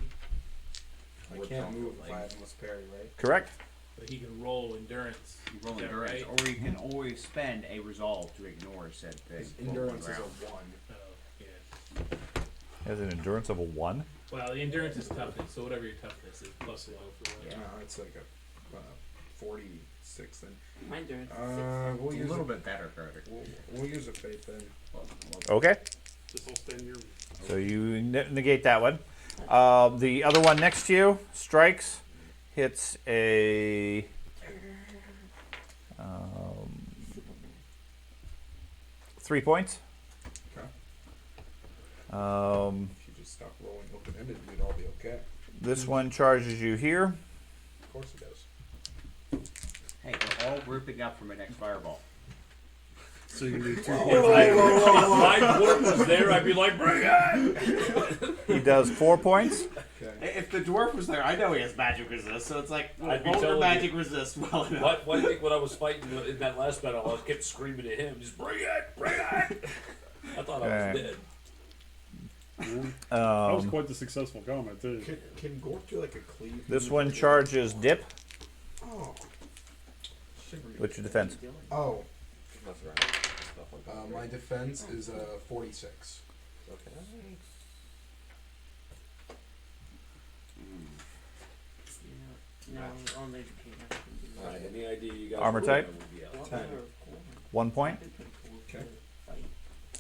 can't don't move feel if I like- have most parry, right? Correct. But he can roll endurance. You roll Is that endurance, right? or you can always spend a resolve to ignore said thing. Because rolled on the endurance is ground. a 1. Oh, yeah. Has an endurance of a 1. Well, the endurance is toughness, so whatever your toughness is, plus 1 for that. It's like a 46 then. My endurance is We'll It's a use little a, bit better, Carter. we'll use a fate then. Okay. Just all stand here. So you negate that one. The other one next to you strikes, hits a 3 points. Okay. Um, If you just stop rolling open-ended, we'd all be okay. this one charges you here. Of course it does. Hey, we're all grouping up for my next fireball. So you need 2 If my dwarf was there, I'd be like, bring it! He does 4 points. Okay. If the dwarf was there, I know he has magic resist, so it's like, I'd be roll your telling magic you. resist well enough. Why think when I was fighting in that last battle, I kept screaming at him, just bring it, bring it! I thought I Alright. was dead. That was Um, quite the successful comment, too. Can Gork do like a cleave? this one charges dip. Oh. What's your defense? Oh. Mess around. Stuff like that. My defense is 46. Okay. no, only the king. Alright, any idea you guys Armor roll, type? I would be out. 10. 1 point. Okay.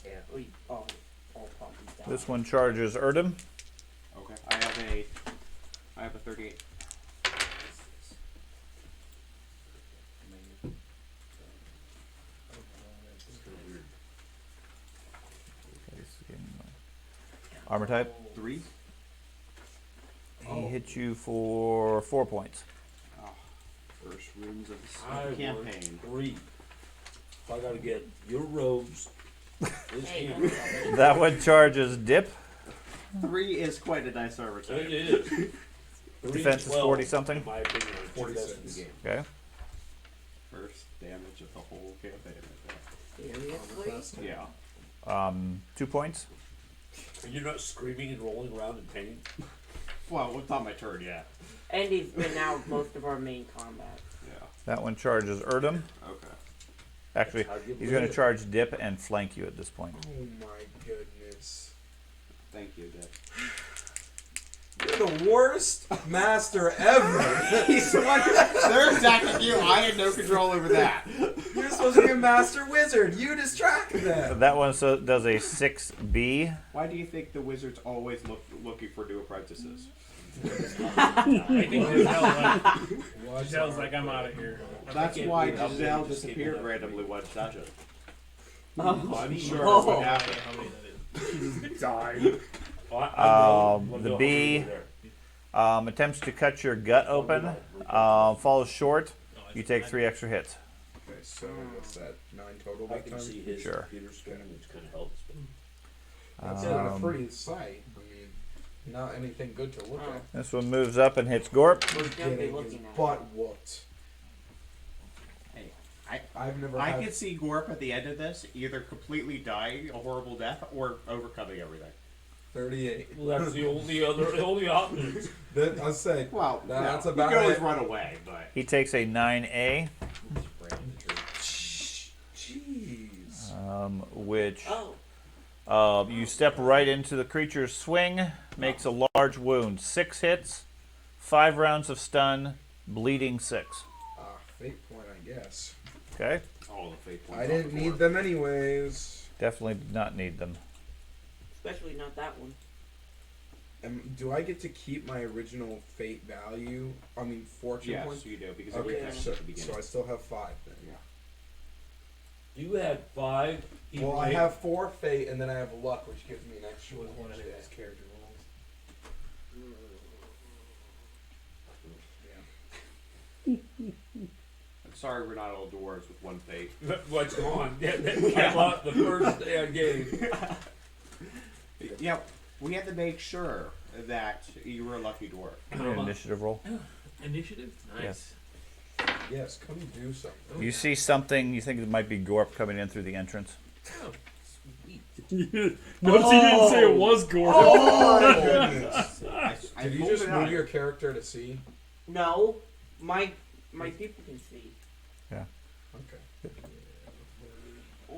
Yeah, we all parties down. This one charges Erdem. Okay. I have a 38. Armor type. 3. He hits you for 4 points. First runes of I the want campaign. 3. If I gotta get your robes, this Hey, hammer. That one charges dip. 3 is quite a nice armor It type. is. 3 and Defense is 12, 40 something. In my opinion, are the two best in the 46. game. Okay. First damage of the whole campaign. Seriously? Yeah. 2 points. And you're not screaming and rolling around in pain. Well, it's on my turn, yeah. Andy's been out most of our main combat. Yeah. That one charges Erdem. Okay. Actually, That's how you he's going to live. charge dip and flank you at this point. Oh my goodness. Thank you, Dick. You're the worst master ever. He's the one. They're attacking you. I had no control over that. You're supposed to be a master wizard. You distracted them. That one does a 6B. Why do you think the wizards always looking for new apprentices? I think Giselle's like, I'm out of here. That's can't why believe how many Giselle just came disappeared in. randomly one session. Oh. I'm sure Oh. that's what I don't happened. know how many that is. Die. Oh, I know. The Let me B know how many attempts to cut your gut open. Falls short. You take 3 extra hits. Okay, so what's that? 9 total I that can time? see his Sure. computer screen, which kind of helps. That's not a pretty sight. I mean, not anything good to look Oh. at. This one moves up and hits Gorp. We're gonna be Getting his looking at butt whooped. Hey, I've never I had... could see Gorp at the end of this either completely dying a horrible death or overcoming everything. 38. Well, that's the only option. Then I say, Well, That's no, about you can always it. run away, but He takes a 9A, jeez. which Oh. you step right into the creature's swing, makes a large wound. 6 hits, 5 rounds of stun, bleeding 6. Fate point, I guess. Okay? all the fate points. I off didn't the need board. them anyways. Definitely did not need them. Especially not that one. Do I get to keep my original fate value? I mean, fortune Yes, points? you do because Okay, it so, at the beginning. so I still have 5 then. Yeah. You had 5. He Well, I made- have 4 fate and then I have luck, which gives me an extra one. One of each his day. character rolls. I'm sorry we're not all dwarves with one fate. What's gone? Yeah, that came out the first day I gave. Yeah, we had to make sure that you were a lucky dwarf. An initiative roll. Initiative? Nice. Yes, come do something. You see something, you think it might be Gorp coming in through the entrance. Oh, sweet. Notice he didn't say it was Gordon. Oh, goodness. I Did you pulled just it move out. your character to C? No, my people can see. Okay. Oh.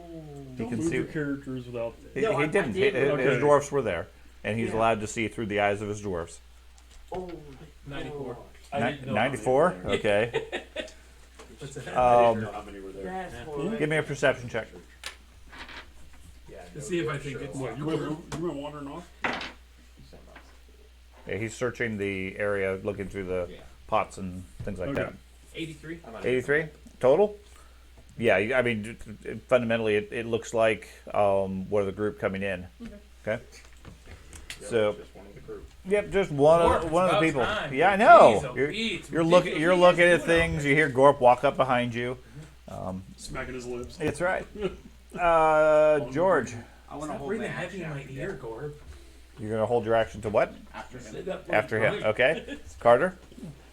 He Don't can move see. your characters without. He, No, he I didn't. did. His Okay. dwarfs were there, and he's Yeah. allowed to see through the eyes of his dwarfs. Oh. 94. I didn't know how many 94. were there. Okay. What's that? I didn't know how many were there. That's Yeah. horrific. Give me a perception check. Yeah, To no see if I good, think Sherlock. it's What, you went wandering off? Yeah, he's searching the area, looking through the Yeah. pots and things like Okay. that. 83. I'm on 83 total. Yeah, I mean, fundamentally, it looks like one of the group coming in. Okay. Yeah, So, just one of the group. yep, just Gorp, it's one of the about people. time. Yeah, I know. Jeez, You're, it's you're looking. ridiculous. You're What are looking you at guys doing out things. You hear Gorp walk up behind you. Smacking his lips. It's right. George, I want to Stop hold breathing my heavy in action my after ear, Gorb. you're gonna hold your action to what? after him. Say that After one him. time. Okay. Carter.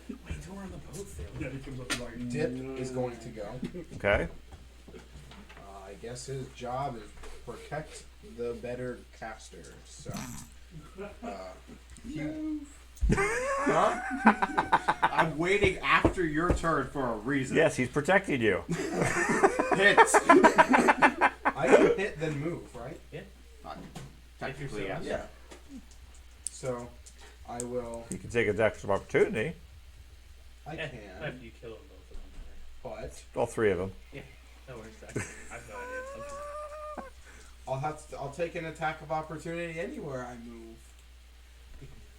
Wait till we're on the boat there. Yeah, he comes up and like. Dip is going to go. Okay. I guess his job is protect the better caster. So, I'm waiting after your turn for a reason. Yes, he's protecting you. Hits. I can hit then move, right? Technically, yes. Yeah. So, I will. You can take attacks of opportunity. I Eh, can, after you kill them, both of them. but All three of them. No worries. I have no idea. I'll take an attack of opportunity anywhere I move.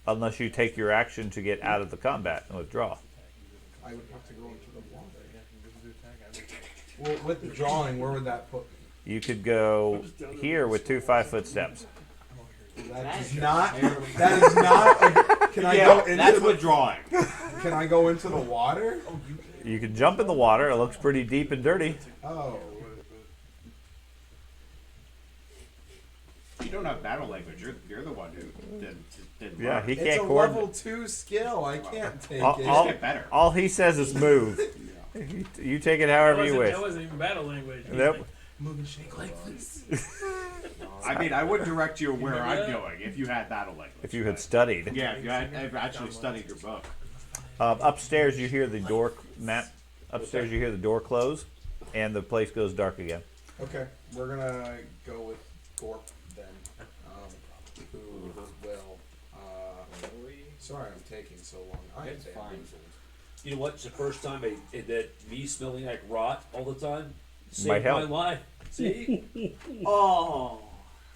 Unless you take your action to get out of the combat and withdraw. I would have to go into the water. Well, withdrawing, where would that put me? You could go here with 2 5-foot steps. That is not. That is not. Can I go into that's the? withdrawing. Can I go into the water? You can jump in the water. It looks pretty deep and dirty. Oh. You don't have battle language. You're the one who did Yeah, he It's a can't level coordinate. 2 skill. I can't take All- it. all- get better. All he says is move. You take it however you wish. That wasn't even battle language. He was Nope. like, move and shake like this. I mean, I would direct you where remember I'm that? going if you had battle language. If you had studied. Yeah, if you had actually studied your book. Upstairs, you hear the door, Matt. Upstairs, you hear the door close, and the place goes dark again. Okay, we're gonna go with Gorp then. Who will? Sorry, I'm taking so long. I am It's fine. bamboozled. You know what? It's the first time that me smelling like rot all the time Might saved my help. life. See? Oh.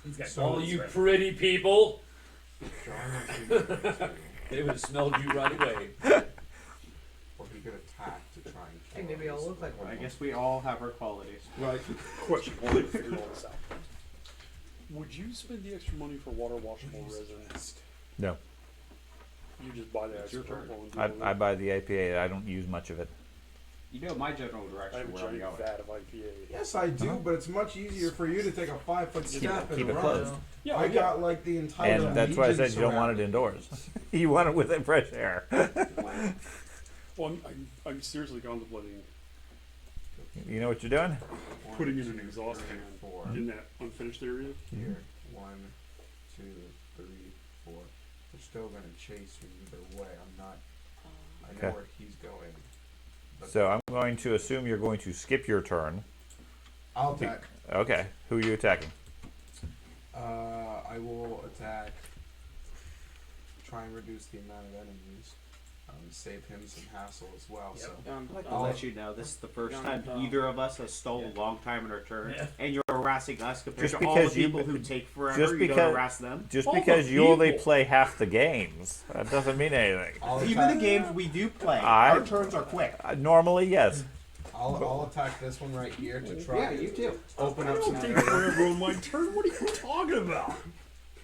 He's got All goals you right pretty people. They would have smelled you right away. Or he could attack to try and Hey, kill maybe I'll us. look like one. I guess we all have our qualities. Right. Question. While we figure all this out. Would you spend the extra money for water washable resin? No. You just buy the extra your turn. charcoal and do I, all I that. buy the APA. I don't use much of it. You know my general I direction have a where I'm giant going. vat of IPA. Yes, I do, but it's much easier for you to take a 5-foot step keep and it run. closed. Yeah, I got like the entire. And that's why I Legion said you don't want it surrounded. indoors. You want it within fresh air. Well, I'm seriously contemplating You know what you're doing? putting in an exhaust fan 4 in that unfinished area. here. 1, 2, 3, 4. They're still gonna chase me either way. I'm not. I know Okay. where he's going. But So I'm going to assume you're going to skip your turn. I'll attack. Okay. Who are you attacking? I will attack. Try and reduce the amount of enemies. Save him some hassle as well. Yep. So I'll let you know this is the first time either of us has stole Yeah. a long time in our turn, Yeah. and you're harassing us compared Just to all the because you- people who take forever. just you don't because- harass them. Just All the because you only people. play half the games, that doesn't mean anything. I'll Even attack, the games we do play, I- our turns are quick. Normally, yes. I'll attack this one right here to try. Yeah, and you too. Open I up don't some take area. forever on my turn. What are you talking about?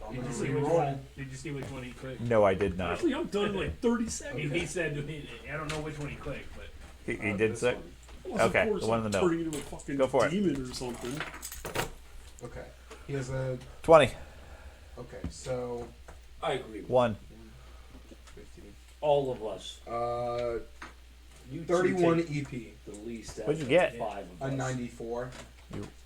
I'm Did gonna you see which re-roll. one? Did you see which one he clicked? No, I did not. Actually, I'm done in like 30 seconds. He said, I don't know which one he clicked, but He did This say. one. Unless, Okay, of course, the one in I'm the middle. turning into a fucking Go for it. demon or something. Okay. He has a. 20. Okay, so. I agree. 1. 15. All of us. You 31 take EP. The least. What'd you out get? of 5 of A us. 94.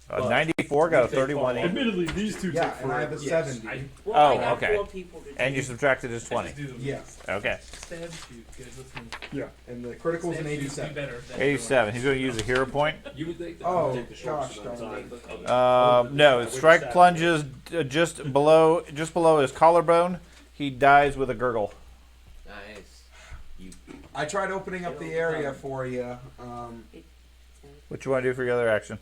But 94 got a you take 31. far Admittedly, these two Yeah, take and I have a forever. 70. Well, I Oh, got okay. 4 people to And you do. subtracted his 20. Just do them. Yeah, Okay. Stab shoot. Guys, listen. Yeah. and the critical's Stab an shoot, be 87. better if that's 87. He's going to use a hero point. you would think that Oh, would take the shortest gosh, amount of darn time. No, I would strike stab plunges just below his collarbone. He dies with a gurgle. Nice. You I tried opening up the area for you. What you want to do for your other action?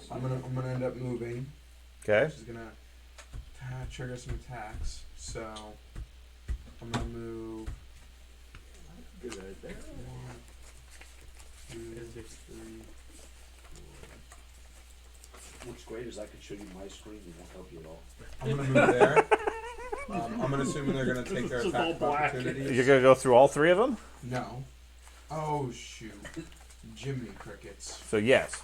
I'm gonna end up moving, Okay. which is gonna trigger some attacks. So I'm gonna move. Good right there. 1, 2, 3. What's great is I can show you my screen and it won't help you at all. I'm gonna move there. I'm assuming they're gonna take their It's just attack all of black. opportunities. You're going to go through all 3 of them? No. Oh shoot. Jiminy crickets. So yes.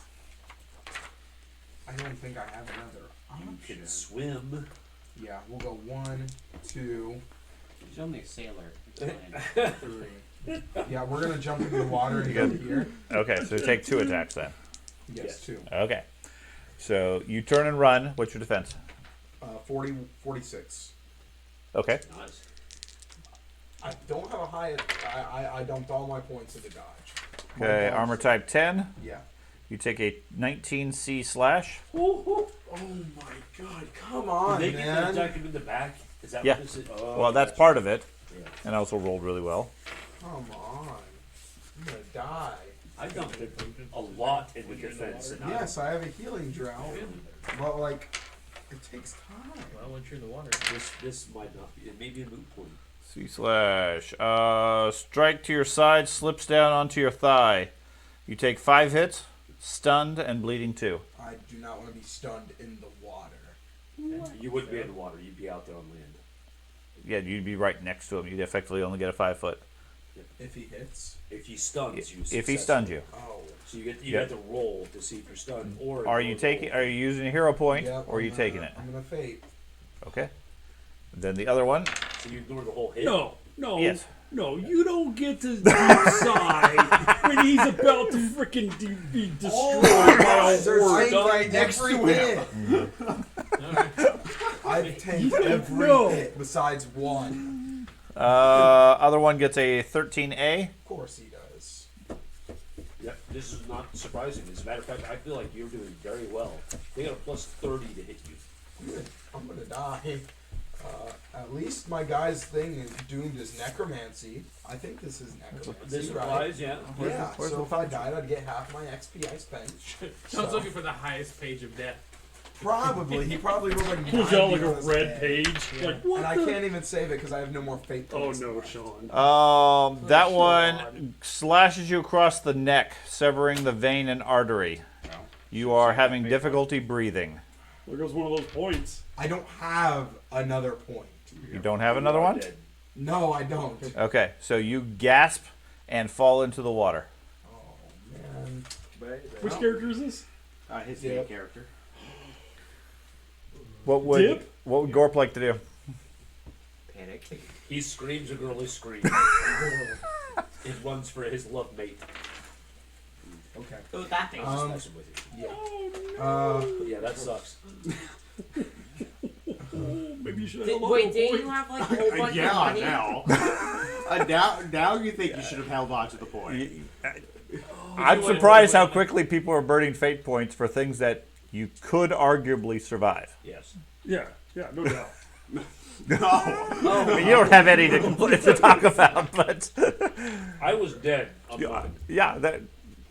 I don't think I have another You option. can swim. Yeah, we'll go 1, 2, He's only a sailor. It's fine. 3. Yeah, we're gonna jump into the water and go here. Okay, so take 2 attacks then. Yes, 2. Okay. So you turn and run. What's your defense? 46. Okay. Nice. I don't have a high. I dumped all my points into dodge. Okay, armor type 10. Yeah. You take a 19C slash. Oh my god! Come on, Did they get that man! attack him in the back? Is that Yeah. what this is? Oh, Well, that's part of it. Yeah. And also rolled really well. Come on! I'm gonna die. I dumped it a lot in the defense. And Yes, I have a healing drought, but like, it takes time. Well, once you're in the water. this might not be. It may be a moot point. C slash. Strike to your side, slips down onto your thigh. You take 5 hits, stunned, and bleeding 2. I do not want to be stunned in the water. You wouldn't be in the water. You'd be out there on land. Yeah, you'd be right next to him. You'd effectively only get a 5 foot. If he hits. If he stuns you. If he stunned you. Oh. So you Yeah. have to roll to see if you're stunned. Or Are you using a hero point, Yep, or are you I'm taking gonna- it? I'm gonna fate. Okay. Then the other one. So you ignore the whole hit. No, Yes. no, you don't get to decide when he's about to freaking be destroyed by a They're horde. saying right next to hit. I've tanked every No. hit besides one. Other one gets a 13A. Of course he does. Yep. This is not surprising. As a matter of fact, I feel like you're doing very well. They got a plus 30 to hit you. I'm gonna die. At least my guy's thing is doomed as necromancy. I think this is necromancy, This right? applies, yeah. Yeah, where's so the if I died, I'd get half my XP I spent. Sounds looking for the highest page of death. Probably. He probably rolled like Pulls 90 out like on a his red head. page. Yeah. Like, what And I the? can't even save it because I have no more fate Oh points. no, Sean. That one slashes you across the neck, severing the vein and artery. You are having difficulty breathing. There goes one of those points. I don't have another point. You don't have another one? Dead. No, I don't. Okay, so you gasp and fall into the water. Oh, man. Which character is this? His Yeah. main character. What would Gorp like to do? panic. He screams a girly scream. It runs for his love mate. Okay. Oh, that thing. Just messing with you. Yeah. But yeah, that sucks. Maybe you should have held on Wait, to a did point. you have like a whole bunch of Yeah, money? now you think you should have held on to the point. I'm surprised how quickly people are burning fate points for things that you could arguably survive. Yes. Yeah, no doubt. I mean, you don't have any to talk about, but I was dead. I'm moving, yeah, that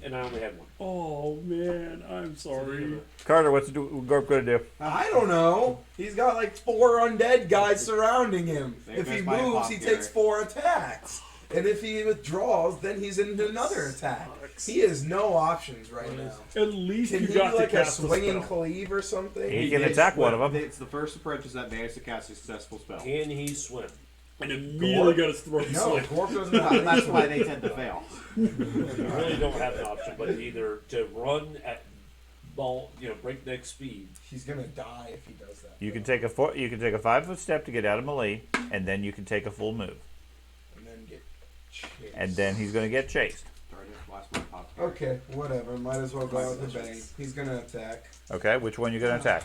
and I only had one. Oh man, I'm sorry. Carter, what's Gorp going to do? I don't know. He's got like 4 undead guys surrounding him. There If he goes my moves, he apothecary. takes 4 attacks. And if he withdraws, then he's into another attack. He has no options right now. At least Can you he got do like to a cast swinging a spell. cleave or something? He can did attack one swim. of them. It's the first apprentice that managed to cast a successful spell. Can he swim? And immediately got his throat No, slit. Gorp doesn't have That's why they tend to fail. You really don't have an option, but either to run at breakneck speed. He's gonna die if he does that. You can take a 5-foot step to get out of melee, and then you can take a full move, And then get chased. and then he's going to get chased. Sorry, I just lost my top here. Okay, whatever. Might as well go out with the bang. He's gonna attack. Okay, which one you going to attack?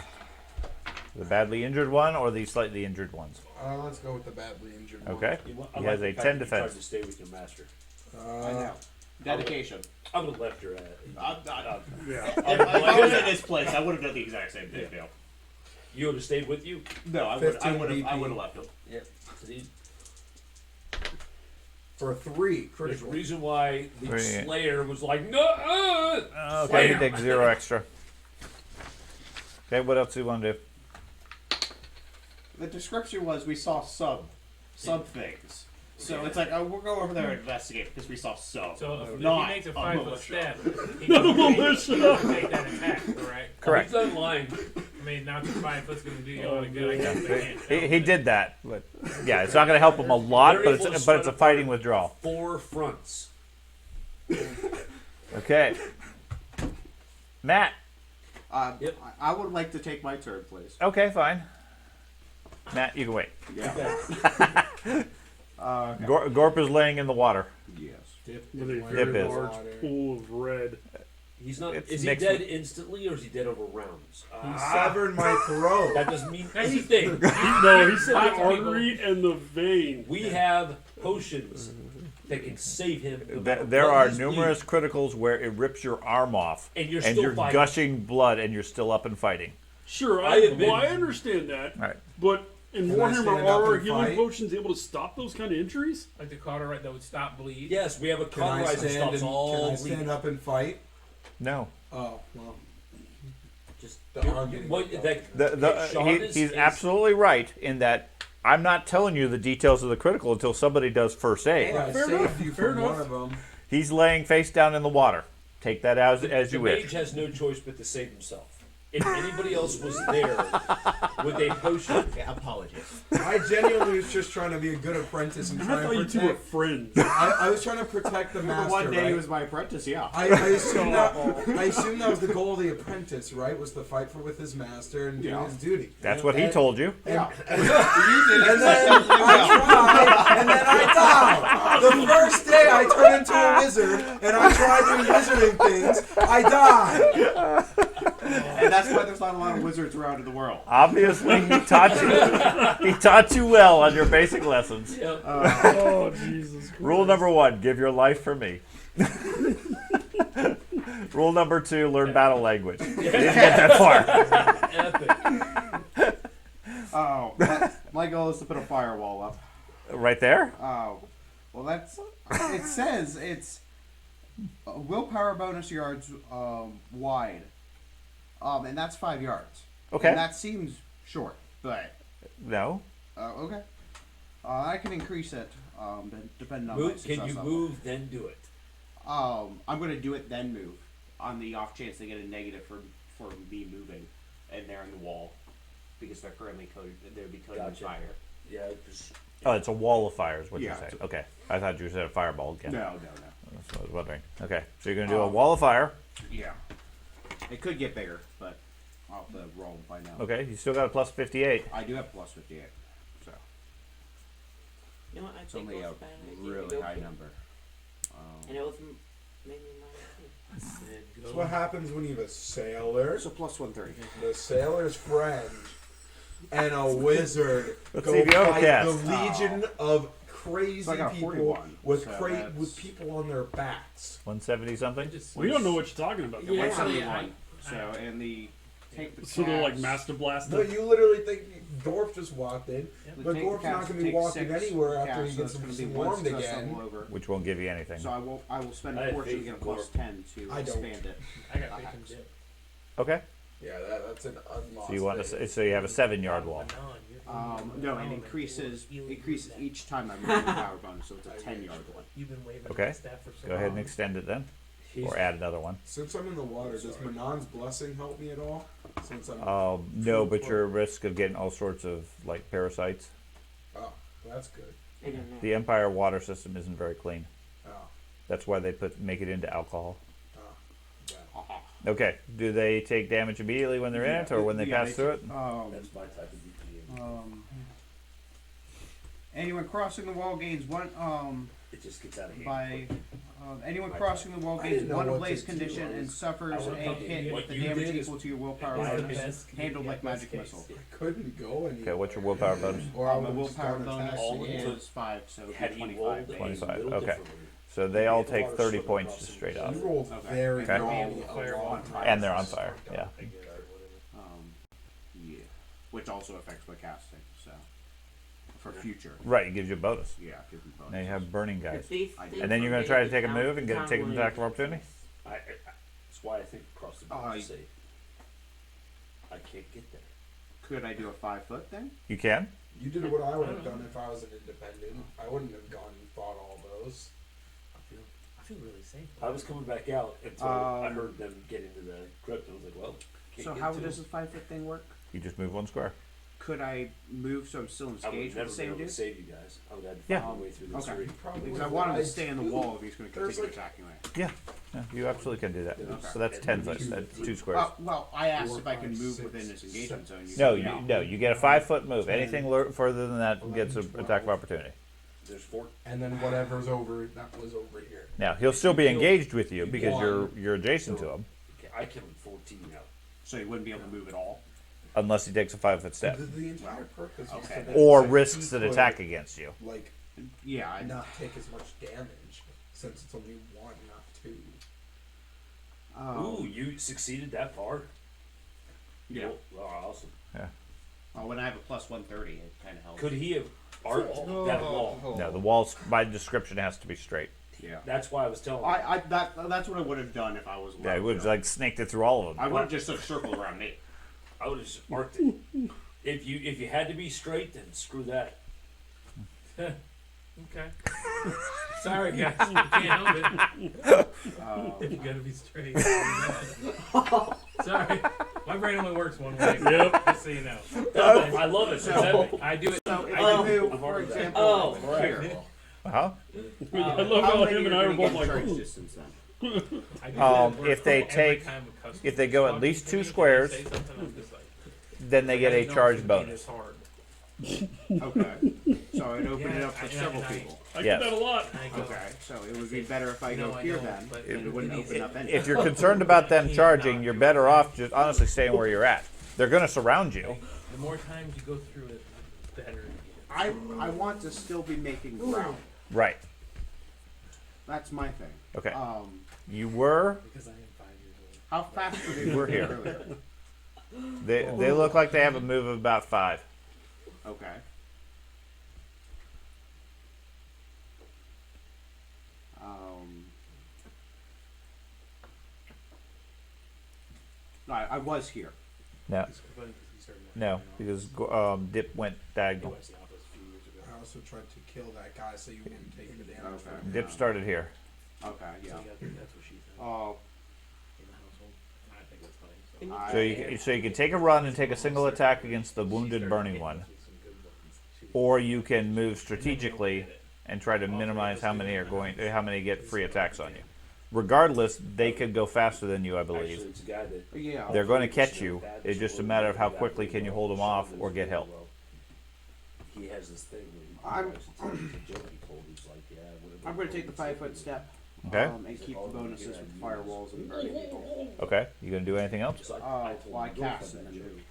The badly injured one or the slightly injured ones? Let's go with the badly injured one. Okay. I He like has the a fact 10 that you tried defense. to stay with your master. I know. Dedication. I would have left her at. Yeah. If I was in his place, I would have done the exact same thing. Yeah. You would have stayed with you. No, I would 15 have BP. left him. Yep. See, For 3 there's a critical. reason why the Three. Slayer was like, no. Okay, he Slayer. takes 0 extra. Okay, what else do you want to do? The description was we saw some things. So it's like, oh, we'll go over there and investigate because we saw some. So if not he makes a a 5-foot militia. step, he can take that attack, correct? Correct. He's not lying. I mean, not that 5 foot's going to do you all the good. I guess they can't tell. He did that, but yeah, it's not going to help him a lot, They're but able to it's spread a fighting withdrawal. 4 fronts. Okay, Matt. Yep. I would like to take my turn, please. Okay, fine. Matt, you can wait. Yeah. Okay. Gorp is laying in the water. Yes. With a Dip very is. large pool of red. He's not. It's Is he mixed dead with- instantly or is he dead over rounds? He severed my throat. That doesn't mean anything. No, he said the Lots of people- artery and the vein. We have potions that can save him. no matter There what are he's numerous criticals where it rips your arm off, And you're and still you're fighting. gushing blood, and you're still up and fighting. Sure, I have been- I understand that. All right. But in Can I Warhammer, stand up are and healing fight? potions able to stop those kind of injuries? Like the cauterize that would stop bleed. Yes, we have a Can I cauterizer that stand stops and all can I bleeding. stand up and fight? No. Oh well. Just The arm getting what, ripped off. Sean is- He's is- absolutely right in that I'm not telling you the details of the critical until somebody does first aid. I fair saved enough, you fair from one enough. of them. He's laying face down in the water. Take that as The you mage wish. has no choice but to save himself. If anybody else was there with a potion, Yeah, apologies. I genuinely was just trying to be a good apprentice and I trying thought you to two were protect. friends. I was trying to protect the master. One day right? he was my apprentice, yeah. I assume that was the goal of the apprentice, right? Was to fight with his master and do Yeah. his duty. That's what he told you. Yeah. And then I died. The first day I turned into a wizard and I tried doing wizarding things, I died. And that's why there's not a lot of wizards around in the world. Obviously, he taught you. He taught you well on your basic lessons. Oh, Jesus Christ. Rule number 1: give your life for me. Rule number 2: learn battle language. You didn't get that far. epic. Oh, my goal is to put a firewall up. Right there. Oh, well, that's. It says it's willpower bonus yards wide, and that's 5 yards. Okay. And that seems short, but No. okay. I can increase it depending on my Move, success can you level. move, then do it? I'm gonna do it then move, on the off chance they get a negative for me moving, and they're in the wall, because they're currently coded. They would be coded Gotcha. in fire. Yeah, just Oh, it's a wall of fire, is what Yeah. you're saying. Okay. I thought you said a fireball again. No. That's what I was wondering. Okay. So you're going to do a wall of fire. Yeah. It could get bigger, but I'll have to roll and find out. Okay. You still got a plus 58. I do have plus 58, so You know what? I it's think only it a was bad. I think really go high for it. number. And it was maybe mine too. That's what happens when you have a sailor, So plus 130. the sailor's friend, and a wizard Let's go see the fight the overcast. legion of crazy So I got a people 41, with so that's- with people on their backs. 170 something? We don't know what you're talking about. Yeah. 171. So and the take the So they're like cast- Master Blast. No, you literally think Dorf just walked in, the but take Dorf's not cast going to be take walking 6 anywhere after cast, he so gets it's gonna be warmed one success again. level over. Which won't give you anything. So I will spend I a have portion to faith get a in plus Gorp. 10 to I don't. expand it. I got faith in Dip. Okay. Yeah, that's an unlost. So you want thing. to, so you have a 7-yard wall. No, it increases each time I move the power bonus, so it's a 10-yard one. You've been waving Okay. that staff for so Go ahead long. and extend it then, he's, or add another one. Since I'm in the water, does Manon's blessing help me at all? Since I'm No, but you're at risk of getting all sorts of like parasites. oh, that's good. I don't know. The Empire water system isn't very clean. Oh, That's why they make it into alcohol. yeah. Okay. Do they take damage immediately when they're in it, or when they pass through it? that's my type of DPM. Anyone crossing the wall gains one It just gets out of hand. by Anyone crossing the wall I gains didn't know one what blaze to do. condition I and was- suffers I a wouldn't hit what with the you damage did is equal to your willpower I bonus. best- Handled like best magic case. missile. I couldn't go anywhere. Okay, what's your willpower bonus? Or I My would just willpower gone bonus all it took- is 5, so it would Had be he 25. rolled base. 25, a little okay. differently. So they all The take water 30 swimming points across just the straight beach. off. You rolled Okay. very Okay. wrong. Fire a lot on of fire. And they're on times. fire, yeah. Yeah. Which also affects my casting, so. For future. Right, it gives you a bonus. Yeah, give me bonus. Now you have burning guys. If they I stay did. And then you're gonna from try to the take a town- move and get town take an line. attack of opportunity? That's why I think across the Oh, beach is safe. I can't get there. Could I do a 5-foot thing? You can? You did what I would have done if I was an independent. I wouldn't have gone and fought all those. I feel really safe. I was coming back out until I Um, heard them get into the crypt, and I was like, well, can't So get how to does them. this 5-foot thing work? You just move one square. Could I move so I'm still I would engaged never with be the able same to dude? save you guys. I would have to Yeah. find my way through this Okay. tree. Because I wanted to stay on the wall if he's going to continue attacking me. Yeah, you absolutely can do that. Okay. So that's 10 foot. That's 2 squares. Well, I asked if I can 4, move 5, within 6, this engagement zone. You No, said no, you get a 5-foot move. Anything further than that gets an attack of opportunity. There's 4. And then whatever's over, that was over here. Now he'll still be engaged with you because you're adjacent to him, I killed 14 now. So you wouldn't be able to move at all? unless he takes a 5-foot step The entire purpose was Okay. so that or he risks an could, attack against you. Like, Yeah, I not take as much damage since it's only 1, not 2. Ooh, you succeeded that far? Yeah. Oh, awesome. Well, when I have a plus 130, it kind of helps. Could he have arced that wall? No, the walls by description has to be straight. Yeah. That's why I was telling you. That's what I would have done if I was. Yeah, he allowed would have to. like snaked it through all of I them. would have just sort of circled around me. I would have just arced it. If you had to be straight, then screw that. Okay. Sorry, guys. You can't help it. You gotta be straight. Sorry. My brain only works one way. Yep. Just so you know. I love it. It's epic. I do it. So if I you do move, I've for already done example, Oh, here, Uh-huh. I love how him and I were both like, charge ooh. distance then. I do that work If they every take- time a customer if they go at talks least to 2 me, squares, they say something, I'm just like, then they get I a didn't know charge it was bonus. this hard. Okay. So it opened it Yeah, up for I- several I- people. I Yes. get that a lot. And I go, Okay. So it would be better if I No, go I here know, then, but and it wouldn't open up anything. If you're concerned about them charging, you're better off just honestly staying where you're at. They're going to surround you. the more times you go through it, the better it gets. I want to still be making ground. Right. That's my thing. Okay. You Because I am 5 years old. How fast were they We're moving here. earlier? they look like they have a move of about 5. Okay. I was here. No, no, because Dip went diagonal. I also tried to kill that guy so you wouldn't take the damage. Okay. from him. Dip started here. Okay, yeah. That's what she said. Oh, In the household. I think that's funny. So. So you can take a run and take a single attack against the wounded burning one, or you can move strategically and try to minimize how many get free attacks on you. Regardless, they could go faster than you, I Actually, believe. it's a guy that yeah. They're going to catch you. It's just a matter of how quickly can you hold them off or get help. He has this thing I'm- where he joke he told. He's like, yeah, whatever. I'm going to take the 5-foot step. Okay. And keep the bonuses with firewalls and burning people. Okay. You gonna do anything else? So Well, I told him, cast "Don't and find then that joke." move.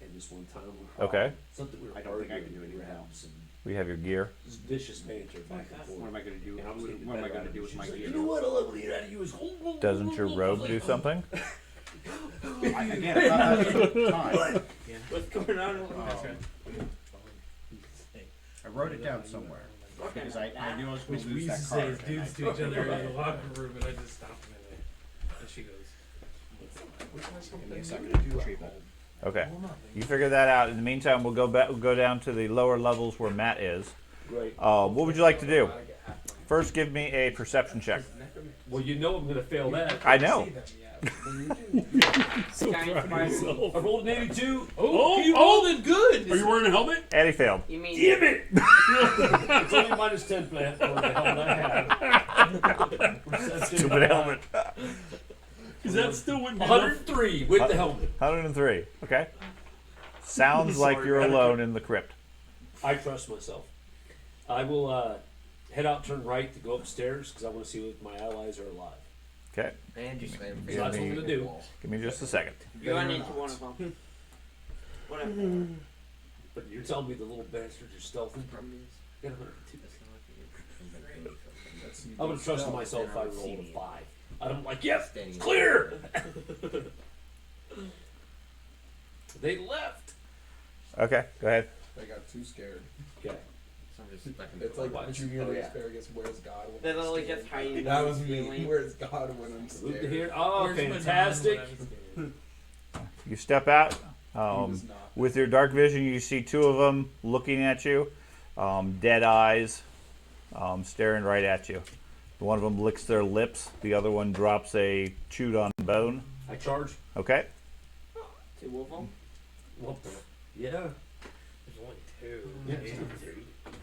And this one time, Okay. something we were I don't think I arguing can do anything grabs and We have your gear. this vicious banter back and forth. What am I going to do? And I was getting What am I better going to at do it. with She my was like, gear? you know what? I'll level you out of you is Doesn't your robe do something? Again, it's not time. What's going on? That's right. I wrote it down somewhere. Because I knew I was going Which to we lose used that to say card. as dudes to each other in the locker room, and I just stopped him in there. And she goes, Give me a second to retrieve it. Okay. You figure that out. In the meantime, we'll go back. We'll go down to the lower levels where Matt is. Great. What would you like to do? First, give me a perception check. Well, you know I'm going to fail that. I know. So proud of myself. I rolled an 82. he rolled it good! Are you wearing a helmet? And he failed. You mean Damn it! It's only minus 10 for the helmet I have. Stupid helmet. Because that still wouldn't be 103 with the helmet. 103. Okay. Sounds like you're alone in the crypt. I trust myself. I will head out, turn right to go upstairs because I want to see if my allies are alive. Okay. And you slam So that's what I'm gonna do. Give me just a second. You run into one of them. Whatever. But you're telling me the little bastards are stealthy? Get 102. I would have trusted myself if I rolled a 5. I'm like, yes, it's clear. They left. Okay, go ahead. I got too scared. Okay. It's like Junior Oh, yeah. Asparagus, where's God? When They're I'm literally scared? just hiding. That was behind me. the Where's God when I'm Move to scared? here. Oh, Where's my fantastic. mom when I'm scared? You step out. He was not. With your dark vision, you see two of them looking at you, dead eyes, staring right at you. One of them licks their lips. The other one drops a chewed on bone. I charge. Okay. Two of them. What the? Yeah. There's only two. Yeah.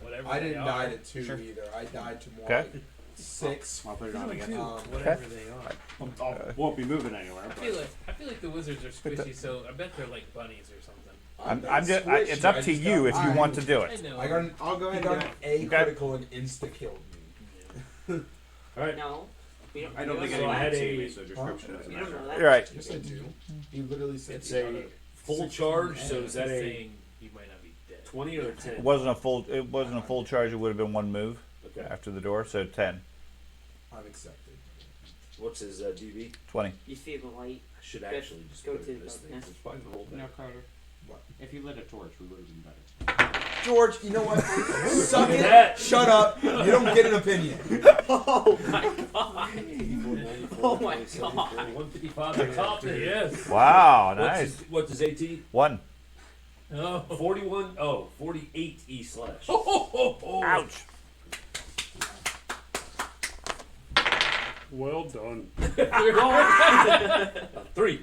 Whatever. I they didn't are. die to 2 either. I died to more Okay. like 6. I'll put it on again. Whatever they are. I won't be moving anywhere. I feel like the wizards are squishy, so I bet they're like bunnies or something. I'm just. It's up to you if you want to do I it. know. I got an, I'll go he ahead and got do an A Okay. critical and insta killed me. All right. No. We don't, I don't think we So I anyone had can see a- me, so description doesn't You don't matter. know that. You're right. Yes, I do. He literally said It's he got a full charge. So is that a saying you might not be dead. 20 or a 10? It wasn't a full. It wasn't a full charge. It would have been one move Okay. after the door. So 10, I'm accepted. What's his DV? 20. You see the light. I should Go- actually just go put it to in this the thing. darkness. It's probably gonna roll No, better. Carter. What? If you lit a torch, we would have been better. George, you know what? Suck at it. that. Shut up. You don't get an opinion. Oh my god. 84, 94, Oh my 74, God. 155. The top it is. Wow, nice. What's his AT? 1. Oh. 41. Oh, 48 E slash. Ouch. Well done. 3.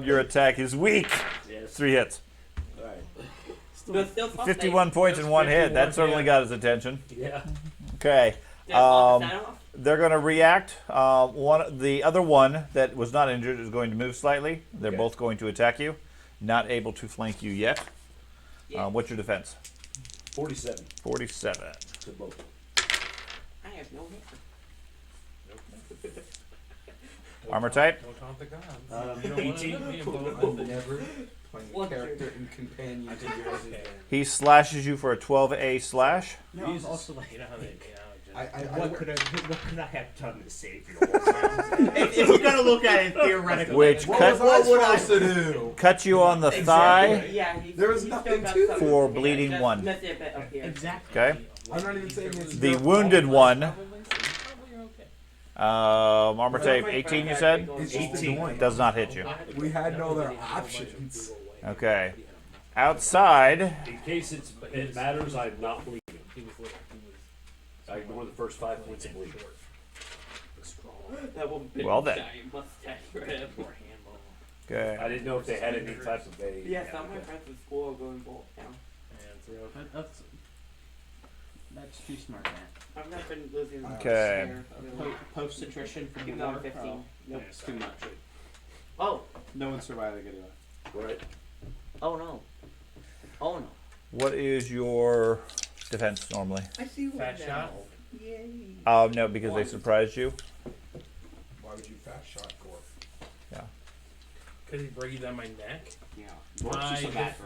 Your attack is weak. Yes. 3 hits. All right. But still something. 51 points in 1 hit. That 51, certainly yeah. got his attention. Yeah. Okay. Just lock that off. They're going to react. The other one that was not injured is going to move slightly. They're Okay. both going to attack you. Not able to flank you yet. Yeah. What's your defense? 47 47. to both. I have no hair. Armor type? Don't taunt the gods. You don't 18. want to be involved with it. Never playing What's character and companion. Okay. He slashes you for a 12A slash. No, I'm also like, You know how they, What could I have done to save you? if you're gonna look at it theoretically, Which What would I supposed to do? cut you on the thigh Yeah, There was he's nothing still got to some- for bleeding just 1. miss it a bit up here. exactly. Okay. I'm not even saying it's The your wounded fault. one, Probably you're okay. armor type 18 you said? It's just annoying. Does not hit you. We had no other options. Okay. Outside, In case it matters, I'm not bleeding. He was little. He was. I ignore the first 5 points of bleeding. That one big Well then. giant mustache for him. Or handball. okay. I didn't know if they had any type of a. Yeah, some of my friends at school are going bolt now. And throw. that's too smart, man. I've not been losing Okay. hair, really. Post attrition from the Even though I'm war. 15. Oh, Nope. it's too much. Oh, No one's surviving anyway. Right. oh no. Oh no. What is your defense normally? I see one Fat now. shot. Yay. No, because they surprised you. Why would you fat shot Gorf? Because he breathed on my neck. Yeah.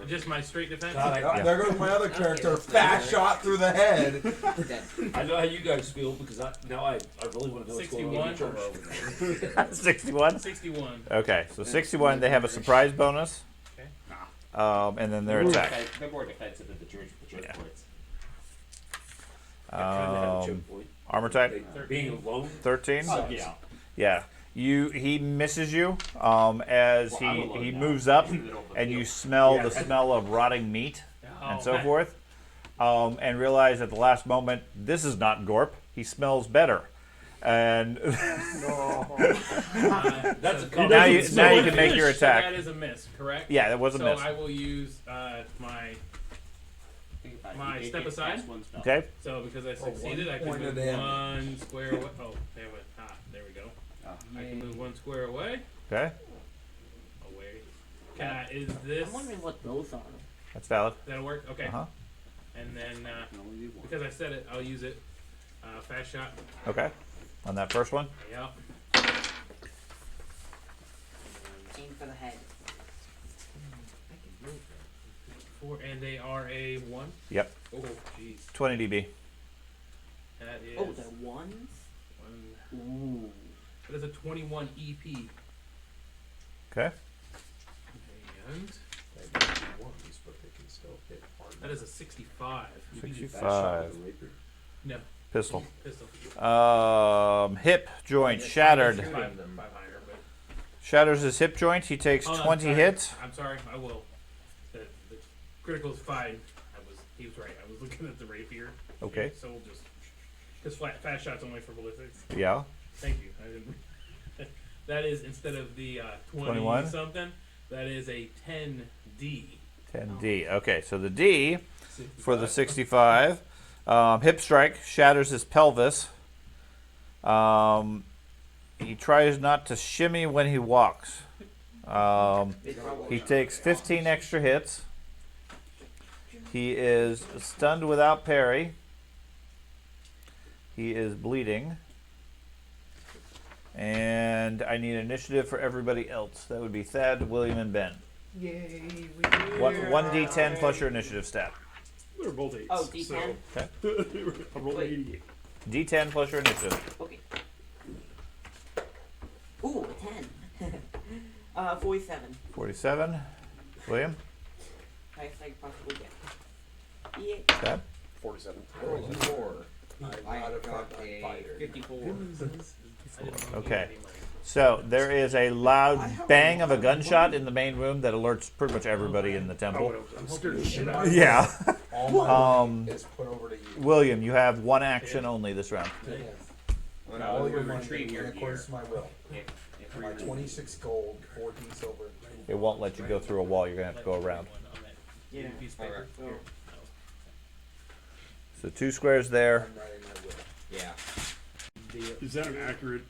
Just my straight defense. God, Oh, there goes my other character. Fat shot through the head. I know how you guys feel because I really want to know what's going on. 61. 61? 61. Okay, so 61, they have a surprise bonus. Okay. And then their attack. They're more defensive than the church Yeah. points. I kind of have a Um, choke point. armor type Being alone. 13. Yeah. Yeah. He misses you as Well, I'm he alone now. moves up, In the middle of the and you field. smell Yeah. the smell of rotting meat and Oh, so okay. forth, and realize at the last moment this is not Gorp. He smells better, and That's a now you can make your So attack. that is a miss, correct? Yeah, that was a so miss. I will use my. Think about it. My You step get aside? past one spell. Okay. So because I succeeded, I can point of move damage. one square away. Oh, there we there we go. Oh. I can move one square away. Okay, Away. Is this? I'm wondering what those are. that's valid. That'll work. Okay. Uh-huh. And then because I said it, I'll use it. Fast shot. Okay. On that first one. Yep. Aim for the head. Four, and they are a 1. Yep. Oh, jeez. 20 dB. That is. Oh, the ones? One. Ooh. That is a 21 EP. Okay. And that is a 65. 65. No. Pistol. Pistol. Hip joint shattered. 500, but. Shatters his hip joint. He takes Oh, no, 20 sorry. hits. I'm sorry. I will. The critical's fine. He was right. I was looking at the rapier. Okay. So we'll just. Because fast shot's only for ballistics. Yeah. Thank you. I didn't. That is instead of the 21? something. That is a 10D. 10D. Okay, so the D for the 65. Hip strike shatters his pelvis. He tries not to shimmy when he walks. He takes 15 extra hits. He is stunned without parry. He is bleeding. And I need initiative for everybody else. That would be Thad, William, and Ben. Yay, we One D10 plus your initiative stat. They were both 8s. Oh, D10? So I rolled an 88. D10 plus your initiative. Okay. Ooh, a 10. 47. 47. William? Highest I could possibly get. Yeah. Thad? 47. 4. I Not got a a fighter. 54. Okay. So there is a loud bang of a gunshot in the main room that alerts pretty much everybody in the temple. I'm scared the shit out of Yeah. All my money Um, is put over to you. William, you have one action only this round. When All I your was money retreat in your accordance to my will. If My 26 gold, 14 silver. It won't let you go through a wall. You're going to have to go around. Yeah. Piece of paper. So, So 2 squares there. I'm writing my will. Yeah. Is that an accurate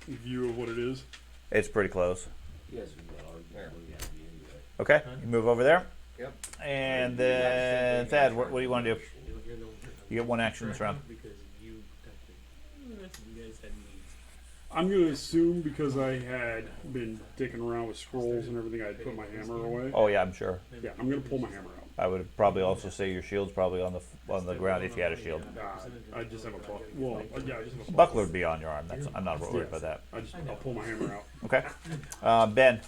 view of what it is? It's pretty close. You guys have got argument. Anyway. Okay. You move over there. Yep. And then, Thad, what do you want to do? You get one action this round. Because you guys had needs. I'm going to assume because I had been dicking around with scrolls and everything, I'd put my hammer away. Oh, yeah, I'm sure. Yeah, I'm going to pull my hammer out. I would probably also say your shield's probably on the ground if you had a shield. I just have a buckler. Well, yeah, I just have a Buckler would be on your arm. I'm not worried about that. I'll pull my hammer out. Okay. Ben,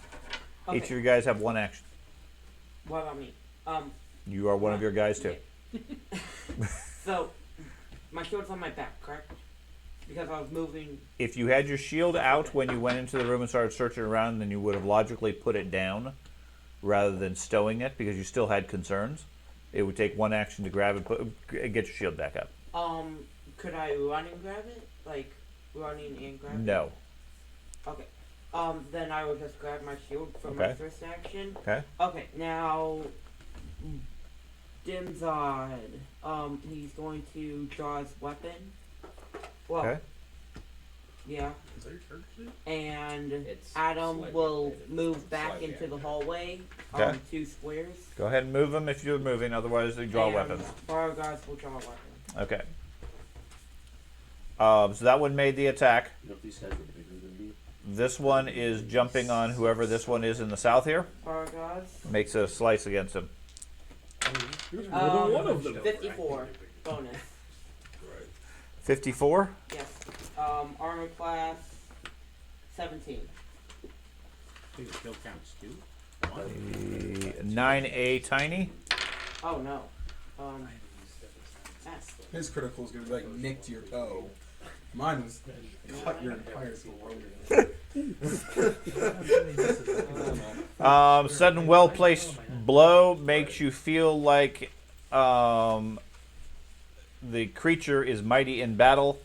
okay. each of you guys have one action. What about me? You are one of your guys too. So, my shield's on my back, correct? Because I was moving. If you had your shield out when you went into the room and started searching around, then you would have logically put it down rather than stowing it because you still had concerns. It would take one action to grab it, get your shield back up. Could I run and grab it? Like, running and grab it? No. Okay. Then I will just grab my shield for my first action. Okay. Okay, now Dimzod. He's going to draw his weapon. Well, Okay. yeah. Is that your turn? And It's Adam slightly will updated. move back Slightly into the updated. hallway. Okay. 2 squares. Go ahead and move them if you're moving. Otherwise, they draw and weapons. Borgar will draw a weapon. Okay. So that one made the attack. You know if these guys were bigger than me? This one is jumping on whoever this one is in the south here. Borgar. Makes a slice against him. There's more than one of them. 54 bonus. 54. Yes. Armor class 17. I think the kill counts too. 9A tiny. Oh no. That's His critical is gonna be like nick to your toe. Mine was cut your entire throat. Sudden well placed blow makes you feel like the creature is mighty in battle.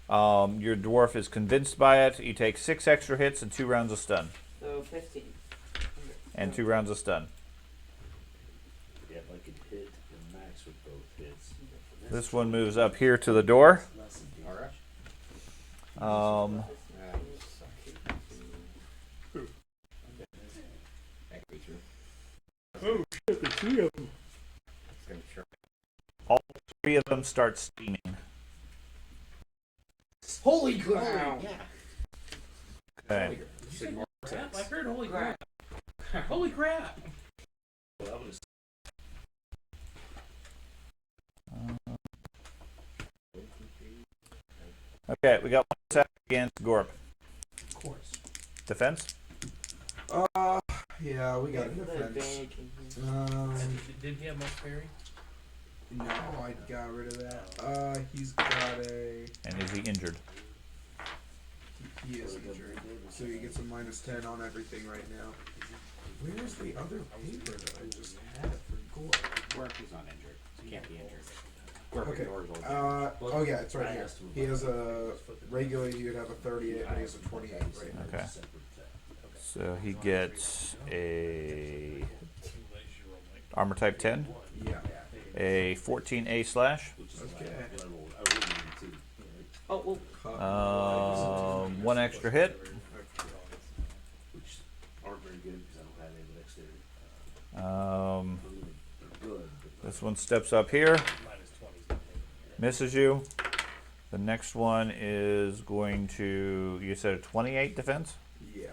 Your dwarf is convinced by it. You take 6 extra hits and 2 rounds of stun. so 15. And 2 rounds of stun. Yeah, if I could hit the max with both hits. This one moves up here to the door. Alright. That creature. Oh shit, the 3 of them. It's gonna try. 3 of them start steaming. Holy crap! Okay. Crap, I heard holy crap. Holy crap! Well, that was Okay, we got one attack against Gorp. Of course. Defense? Yeah, we got a The defense. advantage in here. Did he have much parry? No, I got rid of that. He's got a. And is he injured? He is injured, so he gets a -10 on everything right now. Where's the other paper that I just had for Gore? Work is not injured. He can't be injured. Okay. Oh yeah, it's right here. He has a regular. He would have a 38, but he has a 28 right now. Okay. So he gets a armor type 10, Yeah. a 14A slash, Okay. Oh, well, 1 extra hit. which aren't very good because I don't have any dexterity. They're good. But This one steps up here, Minus 20. misses you. The next one is going to, you said a 28 defense? Yeah.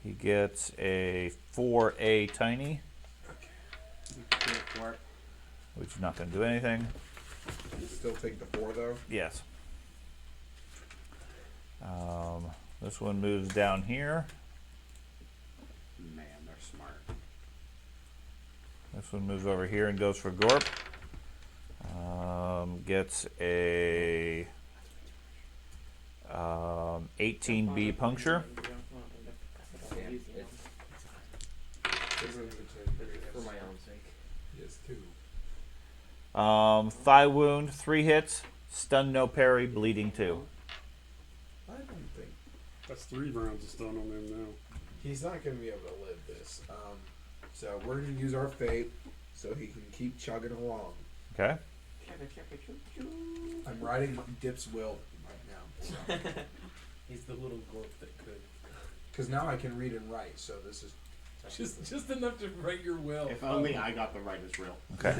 He gets a 4A tiny, which is not going to do anything. Still take the 4 though. Yes. This one moves down here. Man, they're smart. This one moves over here and goes for Gorp. Gets a 18B puncture. For my own sake. Yes, 2. 5 wound, 3 hits, stun no parry, bleeding 2. I don't think That's 3 rounds of stun on him now. he's not gonna be able to live this. So we're gonna use our fate so he can keep chugging along. Okay. I'm riding Dip's will right now. He's the little gorp that could. Because now I can read and write, so this is Just enough to write your will. If only I got the writer's reel. Okay.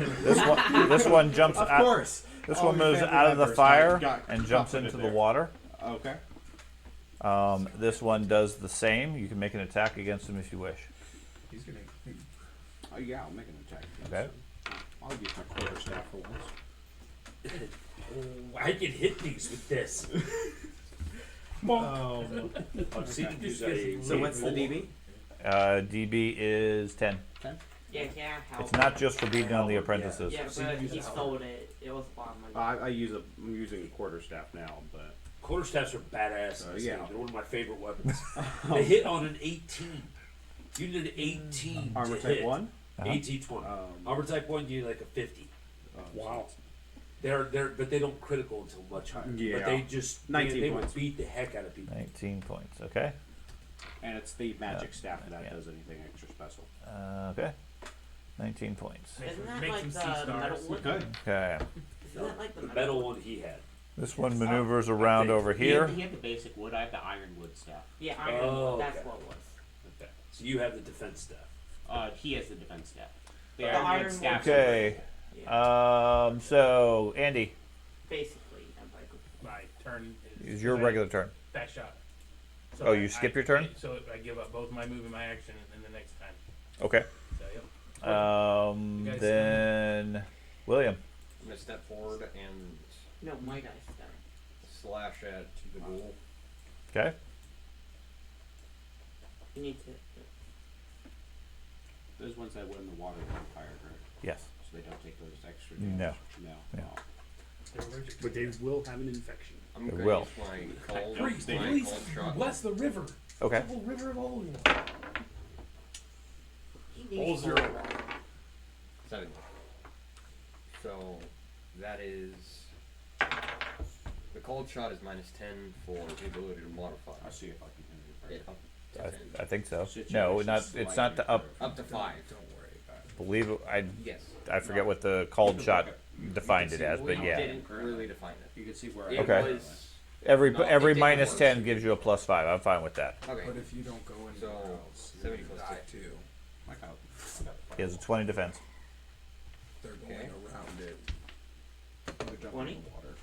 This one jumps Of out. course. This All one your moves family out of the members fire got and jumps confident into the there. water. Okay. This one does the same. You can make an attack against him if you wish. he's gonna. Oh yeah, I'll make an attack. Okay. I'll use my quarterstaff for once. oh, I can hit these with this. I've seen him use a. So what's the DB? DB is 10. yeah, help. It's not just for beating on the apprentices. Yeah, but he sold it. It was a lot of money. I'm using a quarterstaff now, but Quarterstaffs are badass. in this yeah. game. They're one of my favorite weapons. They hit on an 18. You need an 18 armor to type hit. 1. 18, 20. Armor type 1, you need like a 50. Wow. They're but they don't critical until much higher. Yeah. But they just 19 they will points. beat the heck out of people. 19 points. Okay. And it's the magic staff that yeah. does anything extra special. Okay. 19 points. Isn't that Make like some the sea stars. metal one? Good. Okay. Isn't that like The metal one he had. This one maneuvers around over here. He had the basic wood. I have the ironwood staff. Yeah, iron. Oh, That's okay. what it was. Okay. So you have the defense staff. He has the defense staff. The The ironwood iron staff. Okay. Yeah, So Andy, basically, I'm like, My turn is your regular turn. Back shot. Oh, you skip your turn? So I give up both my move and my action in the next time. Okay. So, yep. You guys- Then William. I'm gonna step forward and no, my dice die. slash at the ghoul. Okay. You need to. Those ones that went in the water are fired, right? Yes. So they don't take those extra No. damage. No. No. Oh. But they will have an infection. I'm It gonna will. use my cold, Please, my please, cold shot. bless the river. Okay. The whole river of Olin. He All needs zero. to roll. 7. So that is the cold shot is -10 for the ability to modify. I'll see if I can hit it. It up to 10. I think so. Situation No, not. It's not the up. Up to 5. Don't worry about it. Believe it. Yes. I forget what the called shot defined it as, We but yeah. didn't really define it. You can see where It Okay. was Every No, it every didn't minus work. 10 gives you a +5. I'm fine with that. okay. But if you don't go anywhere So, else, 70 you're plus gonna die too. Like out. He has a 20 defense. They're going Okay. around it. They're jumping 20? in the water.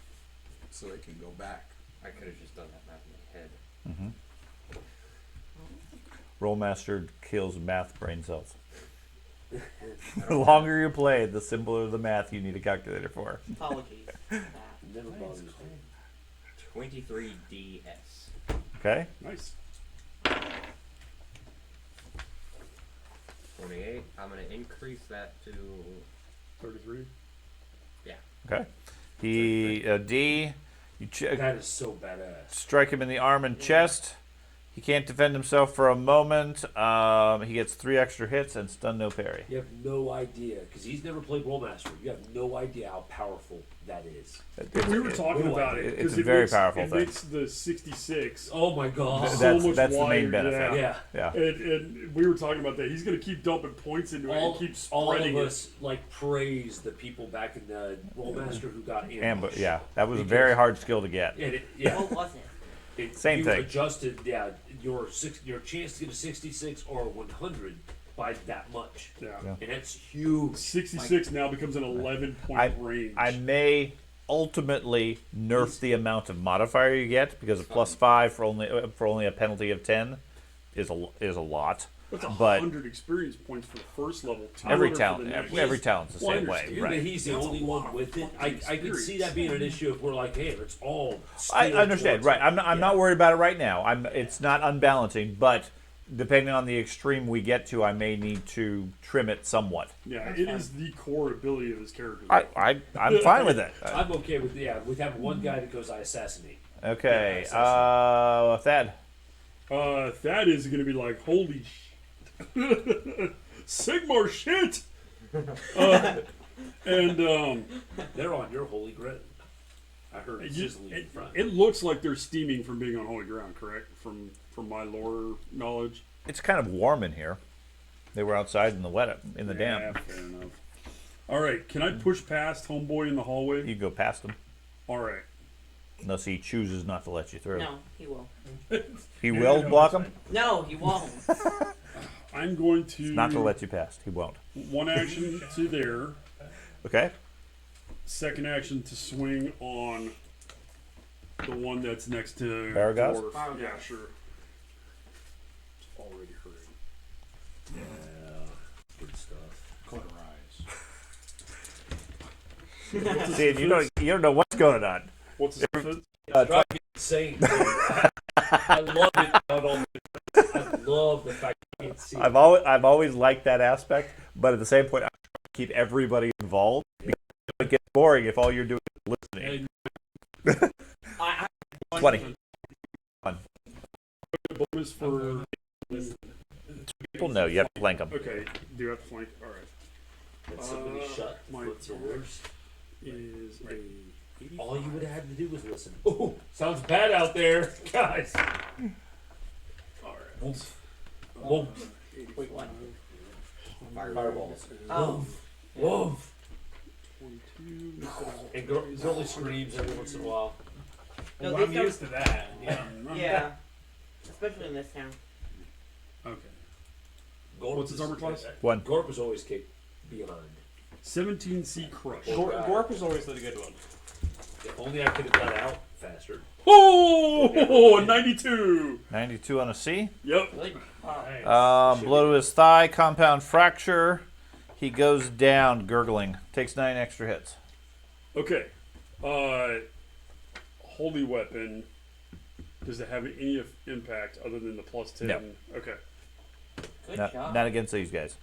So they can go back. I could have just done that math in my head. Rolemaster kills math brain cells. The longer you play, the simpler the math you need a calculator for. Apologies. for that. Never bothers me. 23 DS. Okay? Nice. 28. I'm gonna increase that to 33. Okay. He, D, you That is so badass. strike him in the arm and chest. He can't defend himself for a moment. He gets 3 extra hits and stun no parry. You have no idea, because he's never played Rolemaster. You have no idea how powerful that is. We were talking no about idea. it. It's 'cause a very makes, powerful it thing. makes the 66 Oh my god. so much That's the main wider, benefit. Yeah. Yeah. And we were talking about that. He's going to keep dumping points into it and keep All of spreading it. us like praise the people back in the Rolemaster who got ambushed. Ambush. Yeah. That was a Because- very hard skill to get. And yeah, What was it? Same you thing. adjusted, your chance to get a 66 or 100 by that much, Yeah. Yeah. and that's huge. 66 now becomes an 11-point I, range. I may ultimately nerf the amount of modifier you get because a +5 for only a penalty of 10 is a lot. That's but 100 experience points for the first level. every 200 for talent the next. every talent's the Well, I same way, understand, But right? he's the That's a only lot one of with it. fucking I could see experience. that being an issue if we're like, hey, it's all. I steered understand, towards right? it. I'm not worried about it right now. It's not unbalancing, but depending on the extreme we get to, I may need to trim it somewhat. Yeah, it is the core ability of his character. I'm fine with it. I'm okay with having one guy that goes, I assassinate. Okay, Yeah, Thad. That is going to be like, holy Sigmar shit! And They're on your holy ground. I heard it sizzling in front. it looks like they're steaming from being on holy ground, correct? From my lore knowledge. It's kind of warm in here. They were outside in the wet in the Yeah, damp. fair enough. All right, can I push past homeboy in the hallway? You go past them, All right. unless he chooses not to let you through. No, he will. He will block them. No, he won't. I'm going to Not to let you past. He won't. one action to there, Okay. second action to swing on the one that's next to Baragaz? dwarf. Baragaz. Yeah, sure. It's already hurting. Yeah, good stuff. Cauterize. See, you don't know what's going on. What's his fifth? It's driving me insane. I love it. I love the fact you can't see. I've always liked that aspect, but at the same point, I try to keep everybody involved because it gets boring if all you're doing is listening. I 20. Bonus for. People know you have to flank them. Okay, do you have to flank? All right. And somebody shut my foot doors. Is a. All you would have had to do was listen. Oh, sounds bad out there, guys. All right. Woof. Woof. Wait, what? Fireballs. Oh. Woof. 22. And girly screams every once in a while. No, Well, this I'm time- used to that. Yeah. Yeah. Especially in this town. Okay. Gorp What's his armor class? 1. Gorp was always kicked behind. 17C crush. Gorp is always the good one. If only I could have got out faster. Oh, 92. 92 on a C. Yep. Nice. Blow to his thigh, compound fracture. He goes down, gurgling. Takes 9 extra hits. Okay. Holy weapon. Does it have any impact other than the plus 10? No. Okay. Good Not, job. not against these guys.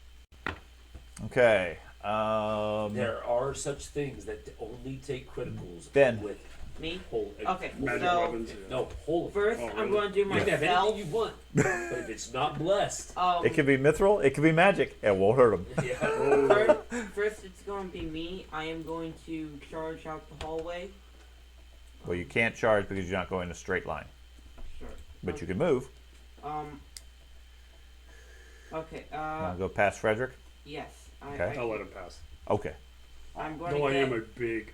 Okay. There are such things that only take criticals Ben. with Me? whole. Okay, Magic so weapons. Yeah. No, whole. first Oh, I'm really? going to do You can have myself. anything you want, but if it's not blessed, It could be mithril. It could be magic. It won't hurt him. yeah. First it's going to be me. I am going to charge out the hallway. Well, you can't charge because you're not going in a straight line. Sure. But you can move. Okay. Wanna go past Frederick? Yes. Okay. I'll let him pass. Okay. I'm going Though I to am get. a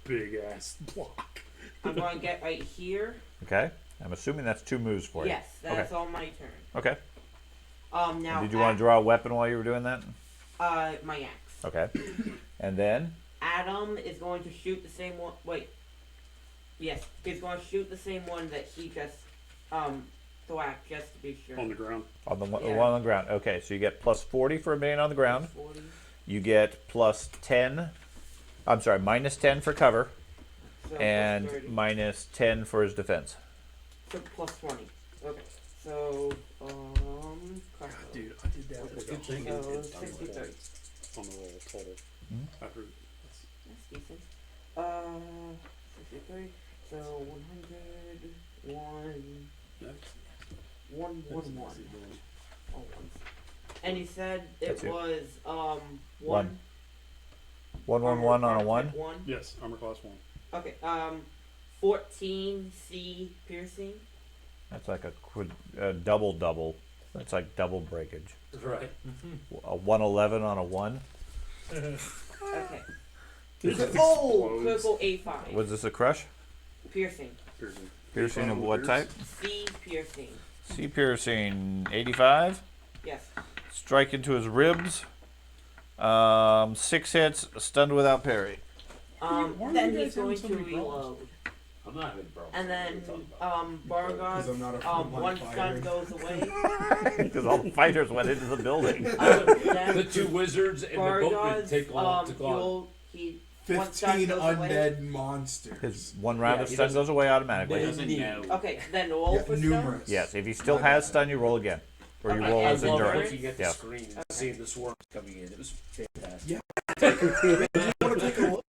big ass block. I'm going to get right here. Okay. I'm assuming that's 2 moves for you. Yes, that's on my turn. Okay. Now. Did you want to draw a weapon while you were doing that? My axe. Okay. And then Adam is going to shoot the same one. Wait. Yes, he's going to shoot the same one that he just thwacked, just to be sure. On the ground. on the one, Yeah. one on the ground. Okay, so you get plus 40 for being on the ground. 40. You get plus 10. I'm sorry, minus 10 for cover, So and plus 30. minus 10 for his defense. So plus 20. Okay. So crap. Dude, I did that. It's a good thing So it's on the 60, roll. 30. On the roll total. Mhm. After That's decent. 63. So 100, 1, that's, 1, 1, 1. Oh, ones. And you said it That's it. was One. 111 on a 1. 1. yes, armor class 1. Okay. 14 C piercing. That's like a double. That's like double breakage. Right. A 111 on a 1. Okay. It just Oh, explodes. critical A5. Was this a crush? Piercing. Piercing. Piercing of what type? C piercing. C piercing 85. Yes. Strike into his ribs. 6 hits, stunned without parry. Why are Then you he's guys having going so to many problems? reload. I'm not having problems. And then What are you talking about? Because I'm not a Bargar's frontline one fighter. stun goes away. Because all the fighters went into the building. Then The two wizards and the boatmen Bargar's take on took on. one stun 15 goes away. undead monsters. His one round Yeah, of he stun doesn't- goes away automatically. He doesn't know. Okay, then roll Yeah, for stun. numerous. Yes, if he still has stun, you roll again. Or you Okay, roll and as roll endurance. Looking at the Yeah. screen and seeing the swarms coming in, it was fantastic. Yeah. Do you want to take a look?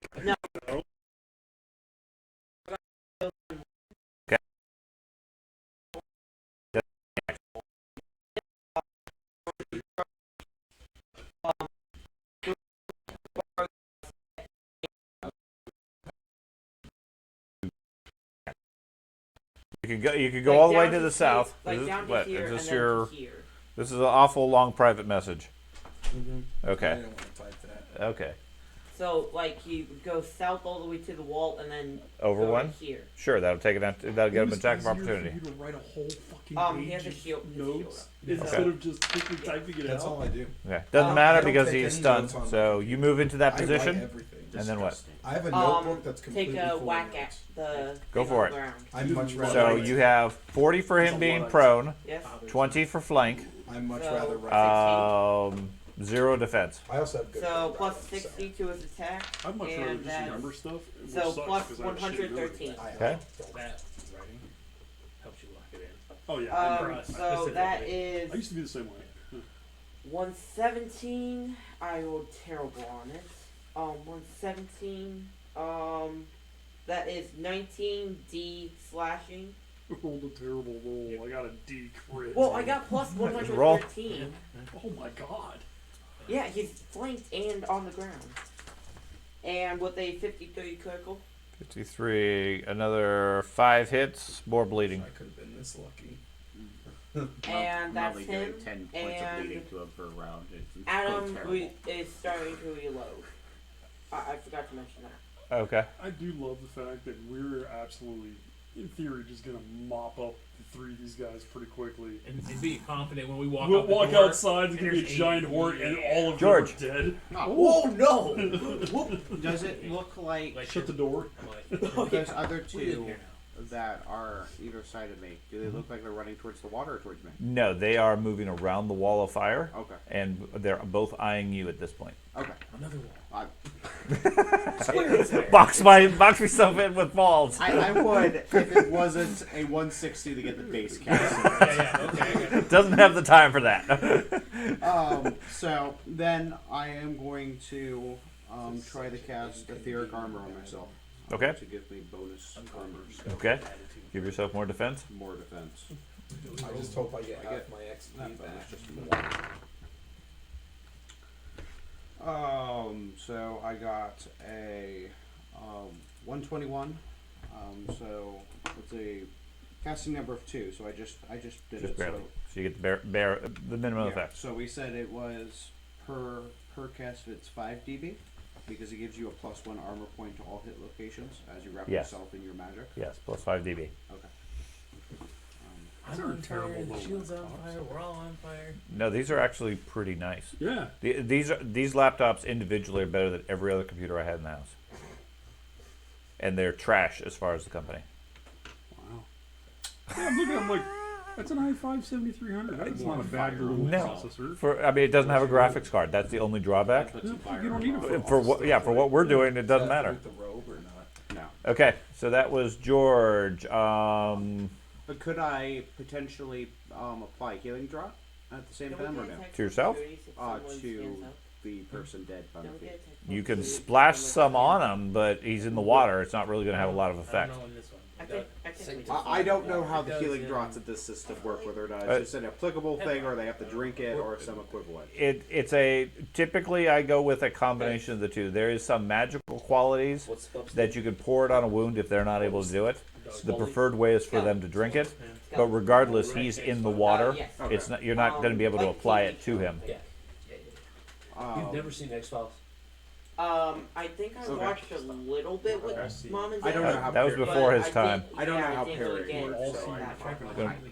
You could go Like all the way down to the here- south. Like This is down to what? here Is and this then your? to here. This is an awful long private message. I Okay. don't want to type that. Okay. So like you go south all the way to the wall and then Over go one. right here. Sure, that'll take that'll get him an It attack was of easier opportunity. For you to write a whole fucking He has a page of shield. notes His instead Okay. of just quickly typing it That's out. all I do. Okay. Doesn't I matter don't because take he's any stunned. notes on So you move into that I write position, everything. and then what? I have a notebook that's completely Take a full whack of at notes. the Go thing for on it. the ground. I'd much rather. So write- you have 40 for him being prone, Yes. 20 for flank, I'd much So- rather write. 0 defense. I also have good. So writing, plus so- 60 to his attack. I'd much rather And just that's- remember stuff. Which So sucks plus 'cause I have shit memory. 113. Okay. That writing helps you lock it in. Oh yeah. for us, So that specifically. is I used to be the same way. 117. I rolled terrible on it. 117. That is 19D slashing. Rolled a terrible roll. I got a D crit. Well, I got plus 113. Oh my god. Yeah, he's flanked and on the ground. And with a 53 critical. 53, another 5 hits, more bleeding. I could have been this lucky. And that's Normally him. doing 10 points and of bleeding to him per round. It's Adam terrible. is starting to reload. I forgot to mention that. Okay. I do love the fact that we're absolutely, in theory, just gonna mop up the 3 of these guys pretty quickly. And be confident when we walk We'll out the walk door, outside, there's gonna be a there's giant 8. horde, and all of George. them are dead. Whoa, no! Does it look like Shut the door. I'm like, those other we live two here now. that are either side of me? Do they look like they're running towards the water or towards me? No, they are moving around the wall of fire, Okay. and they're both eyeing you at this point. Okay. Another wall. Box myself in with balls. I would if it wasn't a 160 to get the base cast. Yeah, okay, I got it. Doesn't have the time for that. So then I am going to try to cast Etheric Armor on myself. Okay. To give me bonus armor. Okay. Give yourself more defense. More defense. I just hope I get I half get my XP Not back. bonus, just one. So I got a 121. So it's a casting number of 2. So I just did Just it. barely. So you get the minimum Yeah, effect. so we said it was per cast it's 5 dB because it gives you a +1 armor point to all hit locations as you wrap Yes. yourself in your magic. Yes, plus 5 dB. Okay. These are terrible little Shield's on laptops. fire. We're all on fire. No, these are actually pretty nice. Yeah. These laptops individually are better than every other computer I had in the house, and they're trash as far as the company. Wow. Yeah, I'm looking at them like, that's an i5 7300. That's not a bad little No, processor. I mean it doesn't have a graphics card. That's the only drawback. You don't need it For what we're doing, it doesn't matter. With the robe or not? No. Okay, so that was George. But could I potentially apply healing drop at the same time or no? To yourself? To the person dead by my feet. You can splash some on him, but he's in the water. It's not really going to have a lot of I effect. don't know in this one. I don't know how the healing drops at this system work, whether or not it's just an applicable thing or they have to drink it or some equivalent. It's a typically I go with a combination of the two. There is some magical qualities that you can pour it on a wound if they're not able to do it. The preferred way is for them to drink it, but regardless, he's in the water. It's not, you're not going to be able to apply it to him. You've never seen X-Files? I think I watched a little bit with Mom and Dad. I don't know how That was before his time. I don't know how parry works.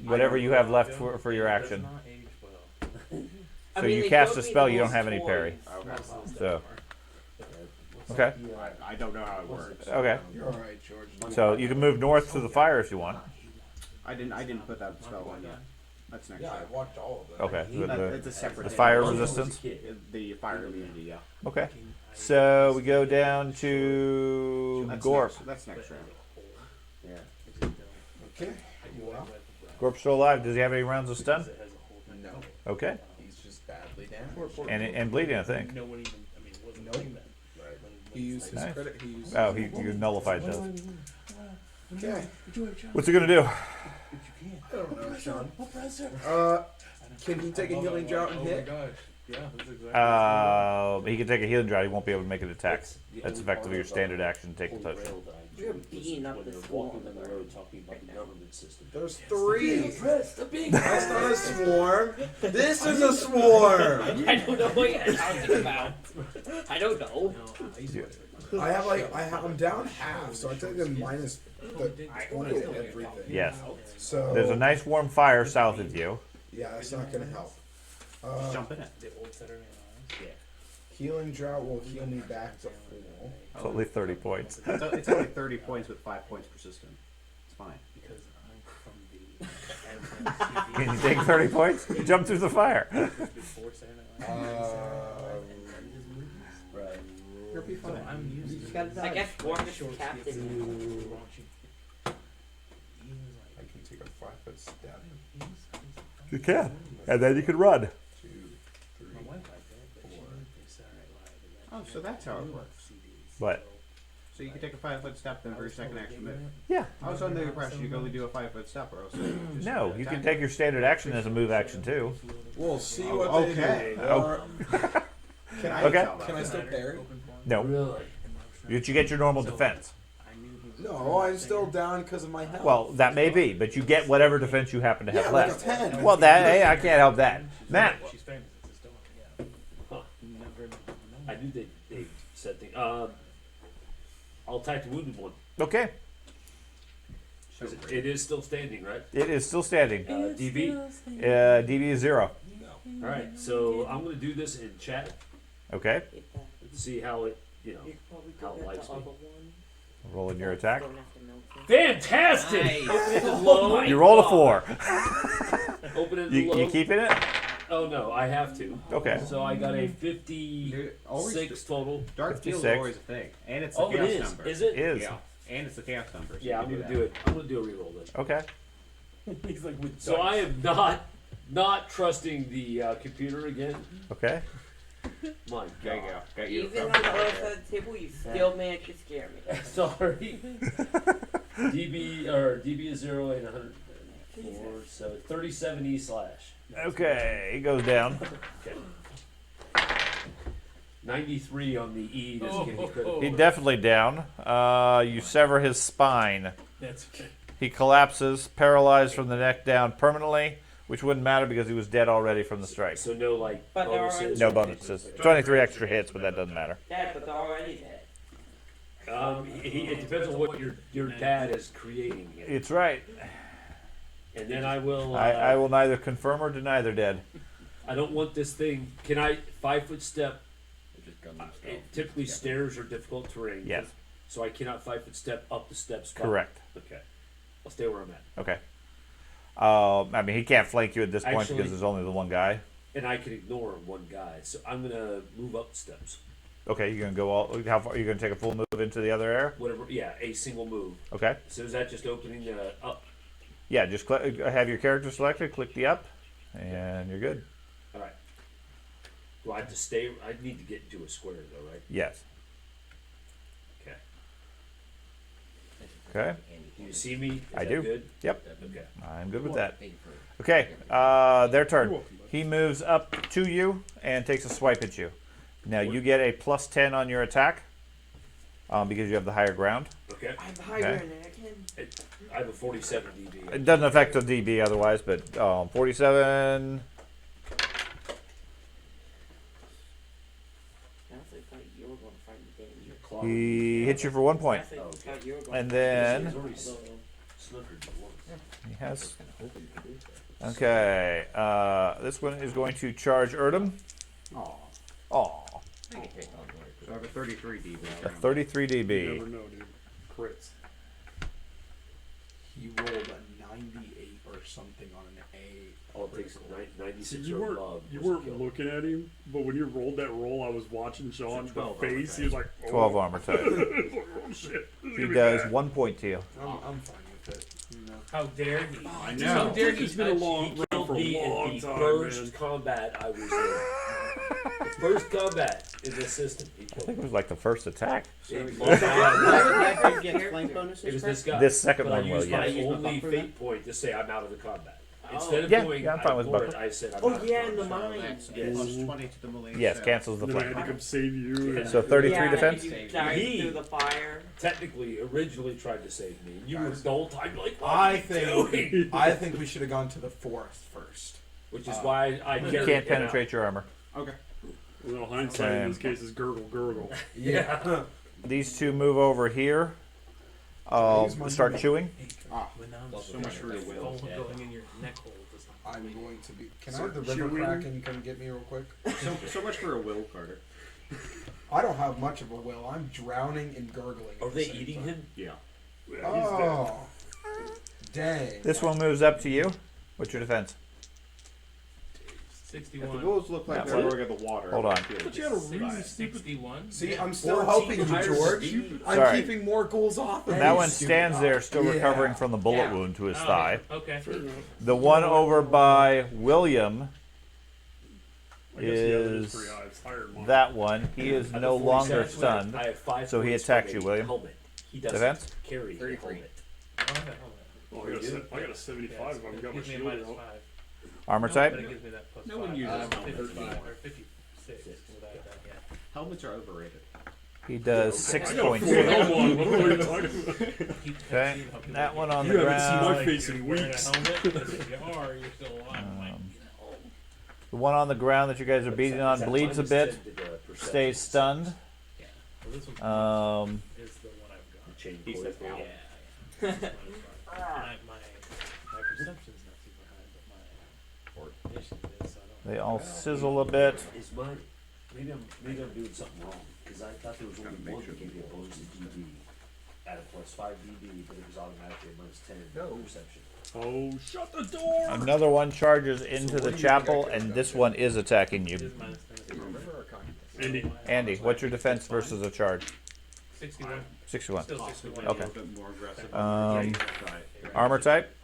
Whatever you have left for your action. So you cast a spell, you don't have any parry. So, okay. I don't know how it works. Okay. You're alright, George. So you can move north to the fire if you want. I didn't put that spell on yet. That's next Yeah, I year. watched all of them. Okay. It's a separate. The fire resistance. The fire immunity, yeah. Okay. So we go down to Gorp. That's next round. Okay. Well, Gorp's still alive. Does he have any rounds of stun? no. Okay. He's just badly damaged. And bleeding, I think. No one even. I mean, it wasn't Nope. doing that. He used his Nice. credit. He used. Oh, you nullified those. Okay. What's he gonna do? I don't know, Sean. Can he take a healing drought and hit? Yeah, that's exactly. He can take a healing drought. He won't be able to make an attack. That's effectively your standard action to take the potion. You're beating up the school on the road. talking about the government system. There's three. The big That's not a swarm. This is a swarm. I don't know what you're talking about. I don't know. I'm down half, so I take a minus the 20 to everything. Yes. So There's a nice warm fire south of you. yeah, that's not gonna help. Jump in it. The old Saturday Night Live. Healing drought will heal me back to full. It's only 30 points. It's only 30 points with 5 points persistent. It's fine. Because I'm from the. Can you take 30 points? Jump through the fire. Before Saturday Night Live. Right. You'll be fine. I'm used to. I guess Gorp is captain. I can take a 5-foot step. You can. And then you can run. 2, 3. My wife liked that, but she didn't think Saturday Night Live. Oh, so that's how it works. What? So you can take a 5-foot step, then for your second action move. Yeah. I was under the impression you could only do a 5-foot step, or else. No, you can take your standard action as a move action too. We'll see what okay. they do. Oh. Can I? Okay. Can I still parry? No. Really? But you get your normal defense. No, I'm still down because of my health. Well, that may be, but you get whatever defense you happen to have yeah, like a left. 10. Well, hey, I can't help that. Matt. She's famous. It's a story. Yeah. Huh. Never. I knew they said things. I'll attack the wounded one. Okay. 'Cause it is still standing, right? It is still standing. DB. DB is 0. All right, so I'm gonna do this in chat Okay. to see how it, how it likes me. Roll in your attack. Fantastic! Nice. Open it low. You roll a 4. Open it You low. keeping it? Oh no, I have to. Okay. So I got a 56 total. Dark field is 56. always a thing, and it's the Oh, it chaos is. number. Is it? Is. Yeah, and it's the chaos number. So Yeah, you I'm can gonna do it. I'm gonna do a reroll then. Okay. He's like with So I am not trusting the computer again. Okay. My There you God. go. Got you. Even on the other side of the table, you still managed to scare me. Sorry. DB is 0 and 104, so 37 E slash. Okay. He goes down. Okay. 93 on the E. Doesn't give me credit. He's definitely down. You sever his spine. That's. He collapses, paralyzed from the neck down permanently, which wouldn't matter because he was dead already from the strike. So no like But there are- bonuses. No bonuses. 23 extra hits, but that doesn't matter. Dad, but they're already dead. It depends on what your dad is creating. Here. It's right. And then I will. I will neither confirm or deny they're dead. I don't want this thing. Can I 5-foot step? Just gun Typically, stairs are difficult terrain. Yes. So I cannot 5-foot step up the steps. Correct. Okay. I'll stay where I'm at. Okay. I mean, he can't flank you at this point Actually- because there's only the one guy. And I can ignore one guy. So I'm gonna move up the steps. Okay, you're gonna go all. How far? You're gonna take a full move into the other area. Whatever. Yeah, a single move. Okay. So is that just opening up? Yeah, just have your character selected. Click the up, and you're good. All right. Do I have to stay? I need to get into a square though, right? Yes. Okay. Okay. Do you see me? Is I that do. Good? Yep. Okay. I'm good with that. Okay. Their turn. He moves up to you and takes a swipe at you. Now you get a +10 on your attack because you have the higher ground. Okay. I'm higher than that. I have a 47 dB. It doesn't affect the DB otherwise, but 47. He hits you for 1 point. And then he has. Okay. This one is going to charge Erdem. Aw. So I have a 33 dB. A 33 You dB. never know, dude. Crits. He rolled a 98 or something on an A. Oh, it takes 96 See, you or weren't, above. you was a weren't kill. looking at him, but when you rolled that roll, I was watching Sean, the 12 face, he was like, oh. 12 armor type. Oh, shit. He does 1 point to you. I'm fine with it. You know. How dare he? I How know. dare he? It's been a long He run killed for a me long in the time, first man. combat I was in. The first combat in the system. He I killed think it me. was like the first attack. It What was that group get flank bonuses was for? this guy. This second But I one will, used my yes. only buffer fate point to say I'm out of the combat. Oh. Instead of Yeah, going, yeah, I'm fine with I ignored buffer. it, I said I'm Oh out of yeah, the in the combat. mine. That's Yes. plus 20 to the melee. Yes, so- cancels the Then I had flank. to come save you. And So 33 yeah, defense? You died He- through the fire. Technically, originally tried to save me. You were Guys, the whole time like, what I are you think doing? I think we should have gone to the forest first. Which is why I You carried can't him out. penetrate your armor. Okay. Well, hindsight in this case is gurgle. Yeah. These two move over here. Start chewing. Ah, so much for the will. Going in your neck hole does not. I'm going to be. Can I So have the river chewing- kraken come get me real quick? So much for a will, Carter. I don't have much of a will. I'm drowning and gurgling. Are at the they same eating time. him? Yeah. Yeah, he's dead. Oh, dang. This one moves up to you. What's your defense? If the 61. wolves look like Yeah, they're what? going to the water. Hold on. But you had a really stupid. 61. See, I'm still 14 helping you, higher George. speed. I'm Sorry. keeping more ghouls off of That you, one stupid stands there, dog. still Yeah. recovering from the bullet Yeah. wound to his Oh, thigh. Okay. Fair enough. The one over by William I guess the other is three eyes higher than mine. that one. He is I have no a longer 47. stunned. I have 5 So he points attacked from you, a William. Helmet. He doesn't Defense? carry the 33. helmet. Oh, I got a 75 if I've got my Gives me a shield minus out. 5. Armor No, type? But it gives me that plus No one 5. uses 55 helmet. or 56 without that, yeah. Helmets are overrated. He does 6 I got a points. full helm on. What are you talking about? Keep Okay, seeing how people that one get on You the haven't seen my ground. face in wearing a weeks. helmet, 'cause if you are, you're still alive. I'm like, The one on the ground that you guys are beating on bleeds a bit, stays stunned. yeah. Well, this one Um, is the one I've got. Chain He coil. says Yeah, ow. yeah. My perception's not super high, but my initiative is, so I don't. they all sizzle a bit. Is my maybe I'm doing something wrong because I thought there was only one that gave me a bonus to DB at a plus 5 DB, but it was automatically a minus 10 perception. Oh, shut the door! Another one charges into the chapel, and this one is attacking It you. is minus 10. Andy. Andy, what's your defense versus a charge? 61. 61. Still 61. Okay. A little bit more aggressive. Armor type?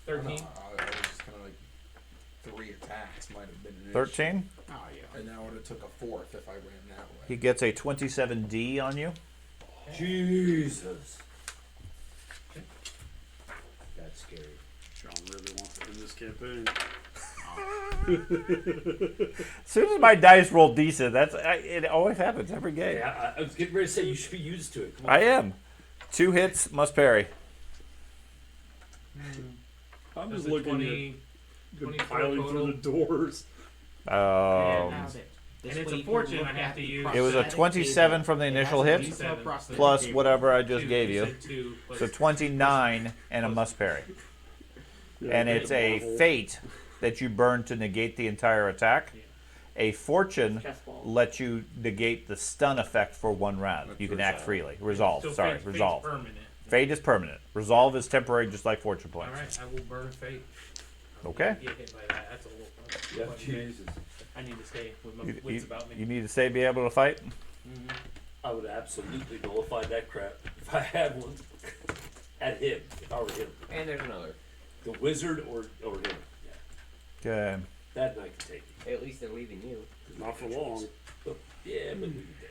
I don't know, 13. I was just kind of like 3 attacks might have been an issue. 13. Oh, yeah. And now it would have took a 4th if I ran that way. He gets a 27D on you. Jesus. That's scary. John really wants to win this campaign. As soon as my dice roll decent, it always happens every game. Yeah, I was getting ready to say you should be used to it. Come on. I am. 2 hits, must parry. I'm There's just a looking 20, at the 24 piling through the doors. Um, and it's unfortunate I have to use. it was a 27 from the initial hit, plus whatever I just gave you. So 29 and a must parry. and it's a fate that you burn to negate the entire attack. Yeah. A fortune Chess ball. lets you negate the stun effect for 1 round. You can act freely. Resolve. So Sorry, fate's resolve. permanent. Fate is permanent. Resolve is temporary, just like fortune All points. right, I will burn fate. I will Okay. not Get hit by that. That's a little. Yeah, but Jesus. I need to stay with my You, wits about me. you need to say be able to fight. I would absolutely nullify that crap if I had one. At him, if I were him. And there's another. The wizard or him. Yeah. Okay. That I can take. At least they're leaving you. Not for long. Yeah, but we can take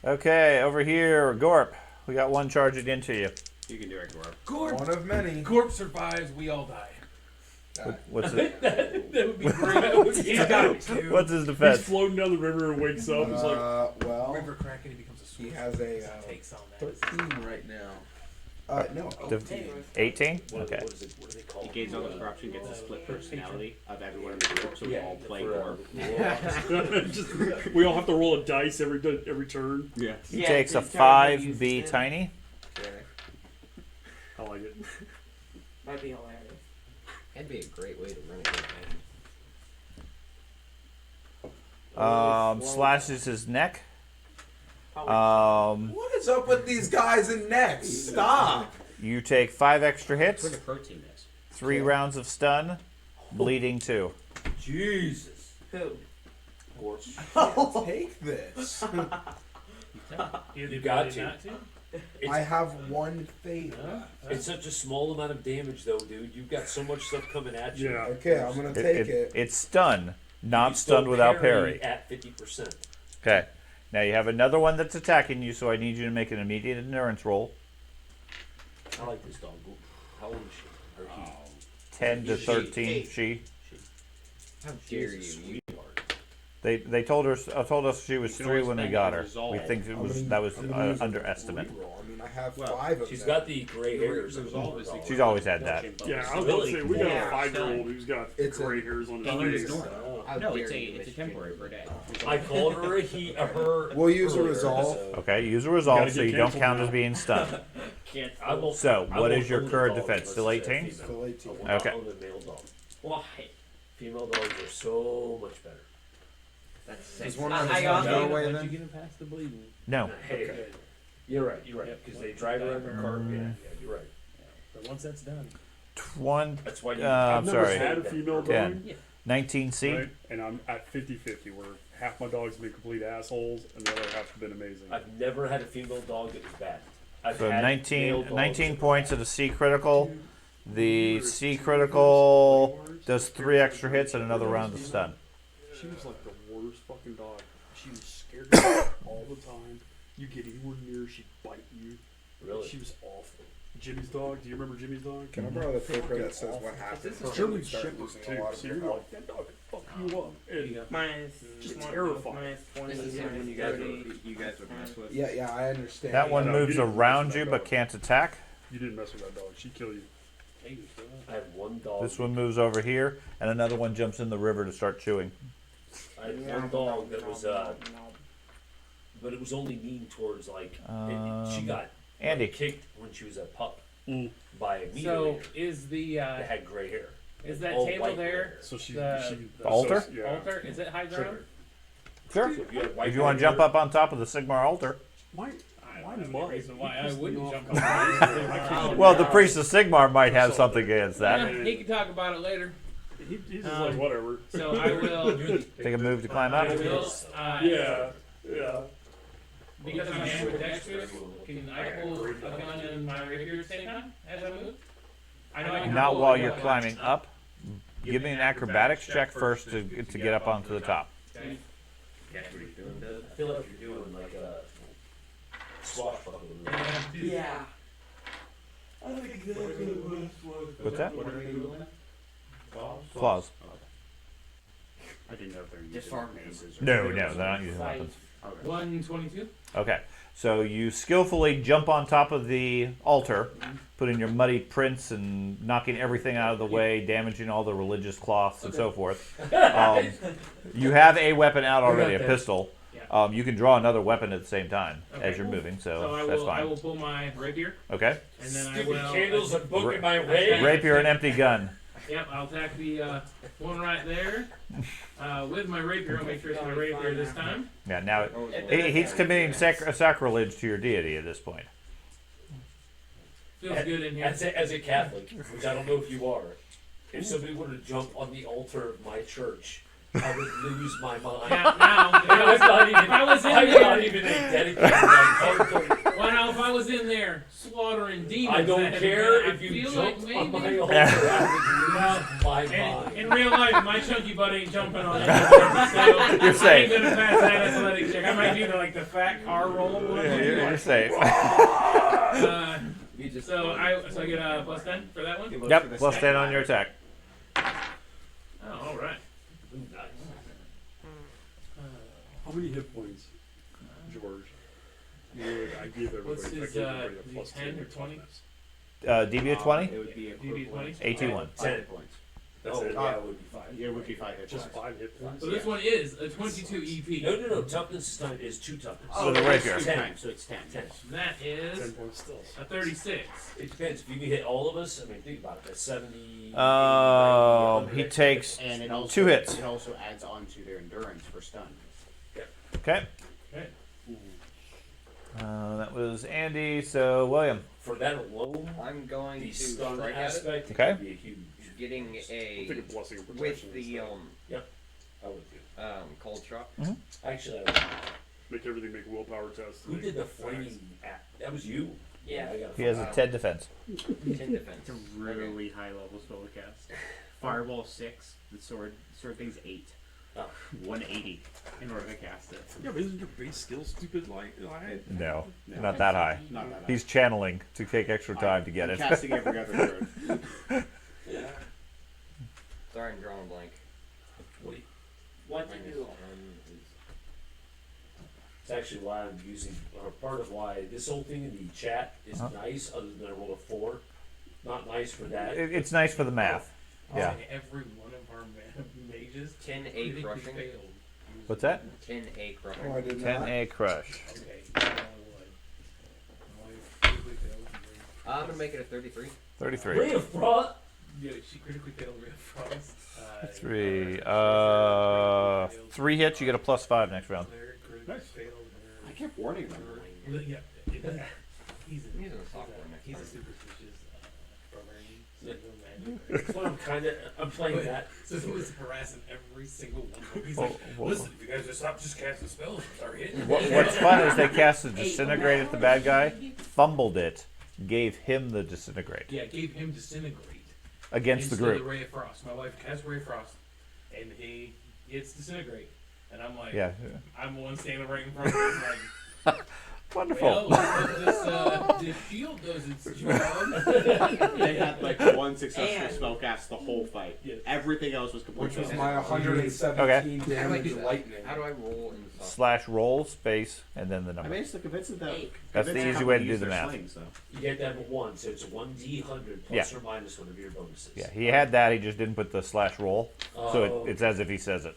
it. Okay, over here, Gorp. We got one charging into you. You can do it, Gorp. Gorp. One of many. Gorp survives. We all die. What's his, That would be great. That would be what's his He's defense? floating down the river and wakes up. He's like, Well, River crack and he becomes a he sword. has a Takes on that. 13 right now. No, Def- 18. 18? What, Okay. what is it? What do they call He it? gains all the corruption, gets a split personality of everyone in the group, so we Yeah, all play for, Gorp. just, we all have to roll a dice every turn. Yeah. He Yeah, takes a it's entirely 5B useless. tiny. Okay. I like it. That'd be hilarious. That'd be a great way to run a campaign. Slashes his neck. What is up with these guys in necks? Stop! You take 5 extra That's hits, where the protein is. 3 rounds of stun, bleeding 2. Jesus. Who? Gorp. Take this. You got to. Not to? I have 1 fate. It's such a small amount of damage, though, dude. You've got so much stuff coming at you. Yeah. Okay, I'm gonna take it. It's stun, not You still stunned without parry. at 50%. Okay. Now you have another one that's attacking you, so I need you to make an immediate endurance roll. I like this dog. How old is she? Or he? 10 to She. 13. She. How dare Jesus, you? sweetheart. They told us she was You can 3 always when we spend got it her. and resolve. We think that was underestimate. Reroll. I mean, I have Well, 5 of She's them. got the gray hairs. Resolve is She's always had that. Yeah, I was about to say, we got Yeah. a 5-year-old who's got It's gray a- hairs on And his you face. ignore it. How No, dare it's a you it's a misgender temporary me. for a day. I called her her. We'll use a earlier, resolve. so- Okay, use a resolve Gotta so get you don't canceled count now. as being stunned. I will- So, I what won't is your own a current dog defense? Still unless it's a 18? female. Still 18. I will not Okay. own a male dog. Why? Female dogs are so much better. That's Does sick. one I of them got go it. away Once then? you get him past the bleeding. No. Hey, you're right. You're right. Yep. Because they drive around the cart. Yeah, you're right. But once that's done. One. That's why you. I'm I've never sorry. had a female dog, 10. 19C. right? And I'm at 50-50, where half my dogs have been complete assholes, and the other half have been amazing. I've never had a female dog that was bad. I've So had 19, male dogs 19 that points were at a C critical. The C critical does 3 extra hits and another round of stun. She was like the worst fucking dog. She was scared of me all the time. You get anywhere near her, she'd bite you. bad. Really? She was awful. Jimmy's dog. Do you remember Jimmy's dog? Can I borrow the paper that says what happens when German you start Shepherd losing too. a lot of So your you're health? like, that dog could fuck you up. And Minus Just one- terrifying. minus 20, This is when you minus guys 30. would, you guys would mess with. Yeah, I understand. That one No, moves you didn't around mess with you that but dog. can't attack. you didn't mess with that dog. She'd kill you. I had one dog. This one moves over here, and another one jumps in the river to start chewing. I had one dog that was, but it was only mean towards like she got Andy. kicked when she was a pup Mm. by a So mediator is the that had gray hair. is that All table white there gray hair. So she. The altar? Yeah. altar? Is it high ground? Sure. So if you, had white If you want to gray jump hair- up on top of the Sigmar altar. Why? I Why don't have mud? any reason why I He pissed wouldn't me jump off. on it. Well, the priest of Sigmar might have something against that. He can talk about it later. He's just like whatever. So I will. Take a move to climb I up. will. Yeah. Yeah. Because I'm ambidextrous, can I pull a gun and my rapier at the same time as I move? I know I can Not pull while a you're gun. climbing up. Give me an acrobatics check first to get up onto the top. Okay. I feel like you're doing like a swashbuckling. Yeah. What's that? What are you doing? Claws. I didn't know if they were Just using farm maces. No, they're not using weapons. 122. Okay, so you skillfully jump on top of the altar, putting your muddy prints and knocking everything out of the way, damaging all the religious cloths and so forth. You have a weapon out already, a pistol. Yeah. You can draw another weapon at the same time Okay. as you're moving, So so I that's will. I fine. will pull my rapier, Okay, and then I Stupid will. candles and book in my way. rapier and empty gun. Yep, I'll attack the one right there with my rapier. I'll make sure it's my rapier this time. Yeah, now he's committing sacrilege to your deity at this point. Feels good in here. As a Catholic, which I don't know if you are, if somebody were to jump on the altar of my church, I would lose my mind. Now, if I was in I'm there, not even a dedicated like, well, now if I was in there slaughtering demons, I don't that care I if you feel jump like on my maybe. altar. I would lose my mind. In real life, my chunky butt ain't jumping on anything, so You're safe. I ain't gonna pass that athletic check. I might do like the fat car roll one. You're safe. So I get a plus 10 for that one. Yep, plus 10 on your attack. Oh, all right. Nice. How many hit points, George? I gave everybody, What's his, I gave everybody a plus 10 or 20? DB of 20? It would be DB 20? AT1. 5 hit points. Oh, yeah, it would be 5. It would be 5 hit just points. 5 hit points. So this one is a 22 EP. No. Toughness time is 2 toughness. Oh, the rapier. It's 10, so it's 10. 10. That 10 is points still. a 36. It depends. If you can hit all of us, I mean, think about it. That's 70. He takes And it also, 2 hits. It also adds on to their endurance for stun. Okay. Okay. That was Andy. So William. For that alone, I'm going the to stun strike at it, aspect Okay. would be a huge. getting I think a a blessing of with protection the is I would do. cold shot. Actually, I would. make everything make willpower tests. Who did the flaming act? That was you. Yeah. I got He has a 10 defense. 10 defense. It's a really high level spell to cast. Fireball 6. The sword thing's 8. Oh. 180 in order to cast it. Yeah, but isn't your base skill stupid? No, not that high. Not that high. He's channeling to take extra time to get I'm it. casting every other word. Sorry, I'm drawing a blank. What to do? It's actually why I'm using, or part of why this whole thing in the chat is nice, other than I roll a 4. Not nice for that. It's nice for the math. Yeah. Every one of our mages 10A critically crushing. failed. What's that? 10A crushing. Oh, I did not. 10A crush. Okay. I'm gonna make it a 33. 33. Ray of Frost! Yeah, she critically failed Ray of Frost. 3. 3 hits, you get a plus 5 next round. I kept warning them. Yeah, he's I'm using a software next he's a time. superstitious programming. That's what I'm playing that. So he was harassing every single one of them. He's Well, like, well- listen, if you guys just stop just casting spells and start hitting. What's fun is they cast the disintegrate at the bad guy, fumbled it, gave him the disintegrate Yeah, gave him disintegrate against the instead group. of Ray of Frost. My wife casts Ray of Frost, and he gets disintegrate, and I'm like, Yeah. I'm the one standing right in front of him, like, Wonderful. well, this shield does its job. They had like one successful And- spell cast the whole fight. Yes. Everything else was completely. Which was failed. my 117 Okay. damage lightning. How do I roll in the software? Slash roll space and then the I number. managed to convince them that. That's the convince easy them way how to do use the their math. slings, though. You get that at 1, so it's a 1d100 plus or minus one of your bonuses. Yeah, he had that. He just didn't put the slash roll, so Oh. it's as if he says it.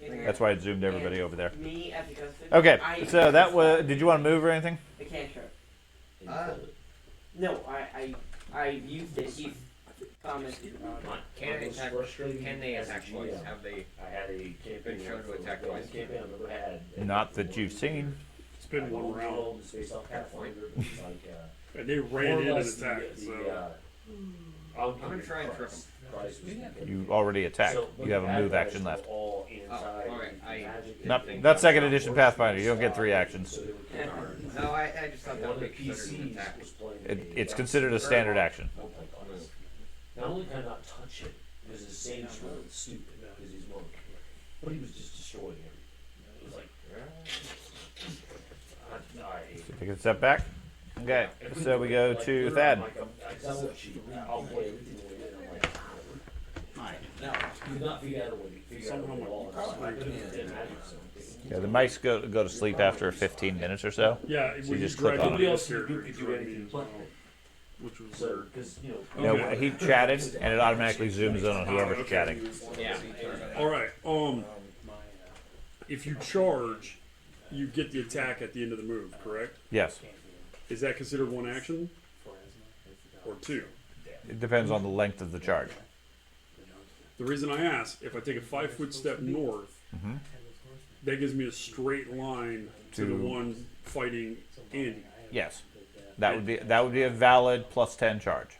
That's why it zoomed everybody over there. Me as a custodian. Okay, so that was. Did you want to move or anything? I can't show. Uh, No, I used it. He's commented on it. Can they attack? Can they attack twice? Have they? I had a campaign. Been shown to attack the twice. campaign I've ever had. Not that you've seen. It's been one round. It's based off Pathfinder, but it's like, And they more ran or in and less attacked, the, so. I'm gonna try and trip him. You already attacked. So, You have a bad move guys action were left. all anti alright, magic Not and not second edition Pathfinder. You don't get 3 actions. So they would get armed. No, I just thought that One would of be the considered an PCs attack. was playing It's considered a standard action. Not only can I not touch it, because his saves were stupid, because he's monk, but he was just destroying everything. It was like, Take a step back. Okay, so we go to Thad. I'll play everything the way it is. I'm like, now, you not figure out a way to figure out a way to all Yeah, the mice go to sleep after 15 minutes or so. Yeah, So when you just drag click on in it. this Nobody else character, could it's do dragging anything as but well, which was So, weird. because, No, he chatted, and it automatically zooms in on whoever's chatting. Yeah. All right. If you charge, you get the attack at the end of the move, correct? Yes, Is that considered one action or 2? it depends on the length of the charge. The reason I ask, if I take a 5-foot step north, Mhm. that gives me a straight line to the To- one fighting Andy. Yes. That would be a valid plus 10 charge.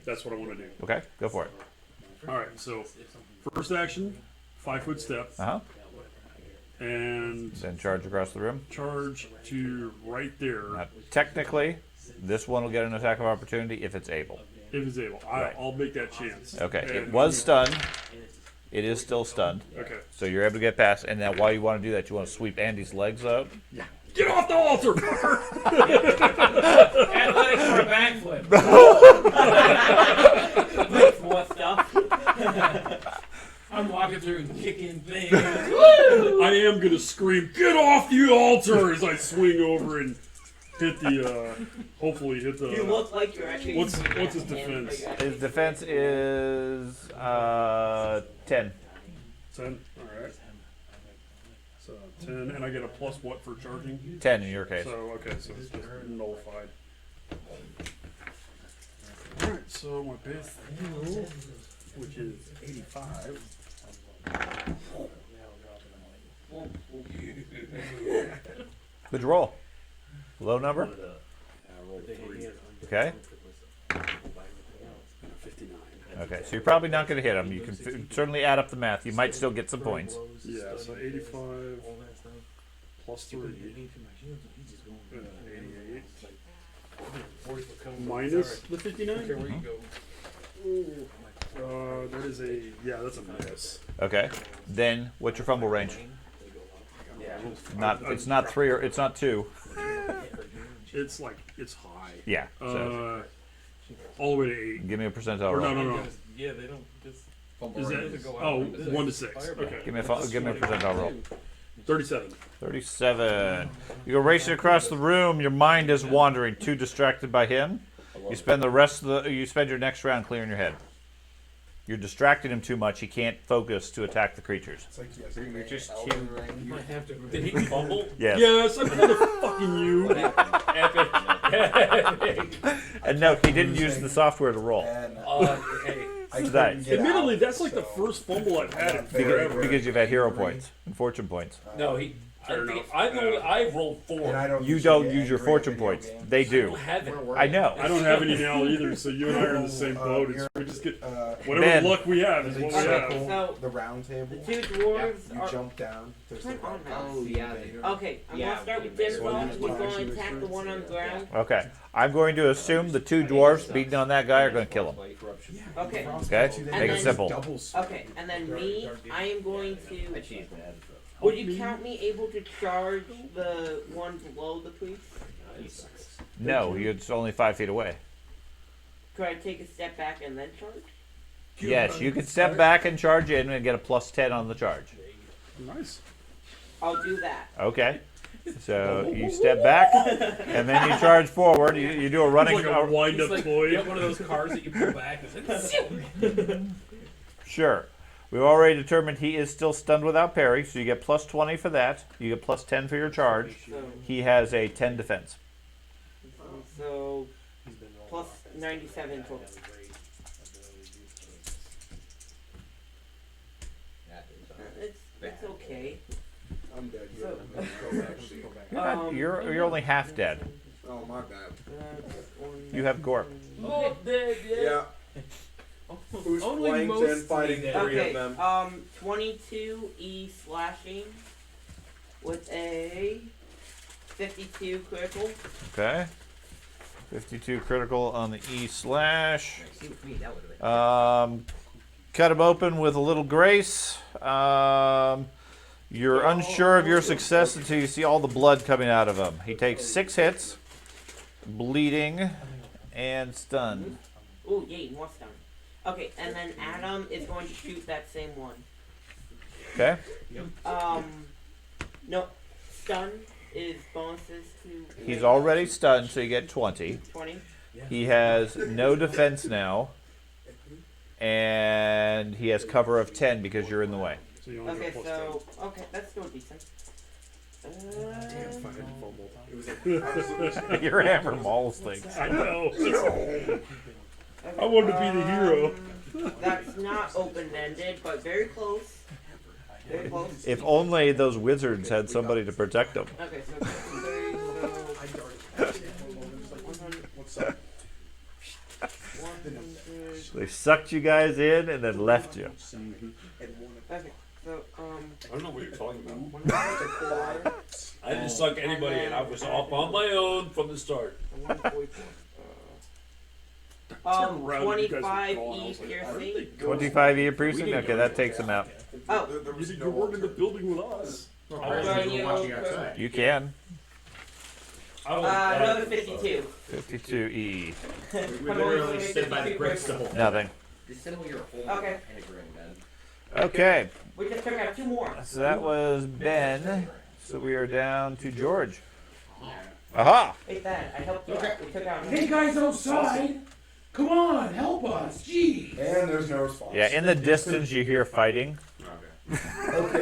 That's what I want to do. Okay, go for it. All right, so first action, 5-foot step, Uh huh. and Then charge across the room. charge to right there Now, technically, this one will get an attack of opportunity if it's able. if it's able. Right. I'll make that chance. Okay, it And- was stunned. It is still stunned. Okay. So you're able to get past. And now, while you want to do that, you want to sweep Andy's legs up. Get off the altar! Athletics for a backflip. With more stuff. I'm walking through and kicking things. I am gonna scream, "Get off the altar!" as I swing over and hit the. Hopefully, hit the. You look like you're actually. What's his defense? His defense is 10. 10. All right. So 10, and I get a plus what for charging? 10 in your case. So okay, so it's just nullified. All right, so my base roll, which is 85. What'd you roll? Low number? I rolled 3. Okay. 59. Okay, so you're probably not going to hit him. You can certainly add up the math. You might still get some points. Yeah, so 85 plus 3. 88. Minus the 59? That is a, yeah, that's a miss. Okay. Then what's your fumble range? It's not 3 or it's not 2. It's like, it's high. Yeah. So All the way to 8. give me a percentile Or roll. no. Yeah, they don't just. Is that, 1 to 6. Okay. Give me a percentile roll. 37. 37. You go racing across the room. Your mind is wandering, too distracted by him. You spend your next round clearing your head. You're distracting him too much. He can't focus to attack the creatures. It's like You're just Elden too. Ring. You might have to. Did he fumble? Yes. Yes, I pulled a fucking you. And no, he didn't use the software to roll. And Hey. I Nice. couldn't get Admittedly, out, that's like the so- first fumble I've had in Because, forever. because you've had hero points and fortune points. No, he. Fair enough. I rolled 4. And I don't You usually don't get use your angry at fortune video points. games. They do. have it. I know. I don't have any now either, so you and I are in the same boat. It's, here- we just get Whatever whatever luck we have is what we Okay, have. so the round table. the two dwarves You are. jump down. There's the Turn on red now. box. Oh, yeah, they- Okay, I'm Yeah, gonna start with we- Jim's off. He's going to attack the one on the ground. Okay. I'm going to assume the two dwarves beating on that guy are going to kill him. Okay. Okay? They Make it just simple. double s- Okay, and then me, I am going I to. cheese that. Would you count me able to charge the one below the priest? No, it's only 5 feet away. Could I take a step back and then charge? Yes, you can step back and charge in and get a plus 10 on the charge. Nice. I'll do that. Okay. So you step back and then you charge forward. You do a running. It's like a wind-up It's like, toy. you have one of those cars that you pull back. It's like, Sure. We've already determined he is still stunned without parry, so you get plus 20 for that. You get plus 10 for your charge. So, He has a 10 defense. so plus 97 total. It's okay. I'm dead. So- So, You're only half dead. oh my bad. You have Gorp. oh, dead, Yeah. Who's Only flanked mostly and fighting dead. 3 Okay, of them? 22 E slashing with a 52 critical. Okay. 52 critical on the E slash. See, with me, that would have been. Cut him open with a little grace. You're unsure of your success until you see all the blood coming out of him. He takes 6 hits, bleeding, and stunned. Oh, yay, more stun. Okay, and then Adam is going to shoot that same one. Okay? No, stun is bonuses to. He's already stunned, so you get 20. 20. He has no defense now, and he has cover of 10 because you're in the way. So you only Okay, get plus so okay, that's still decent. Your hammer mauls things. 10. I know. I wanted to be the hero. That's not open-ended, but very close. Very close. If only those wizards had somebody to protect them. Okay, so 30, What's up? 100. They sucked you guys in and then left you. Okay, so I don't know what you're talking about. 104. I didn't suck anybody in. I was off on my own from the start. 25 E piercing. 25 year piercing? Okay, that takes them out. Oh, You're working the building with us. You can. another 52. 52E. We literally stood by the bricks the whole time. Nothing. Disassemble your whole Okay. pentagram then. Okay, We just took out 2 more. so that was Ben. So we are down to George. Aha! Hey, Thad, I helped you out. We took out. Hey guys outside! Come on, help us! Gee! And there's no response. Yeah, in the distance you hear fighting. Okay.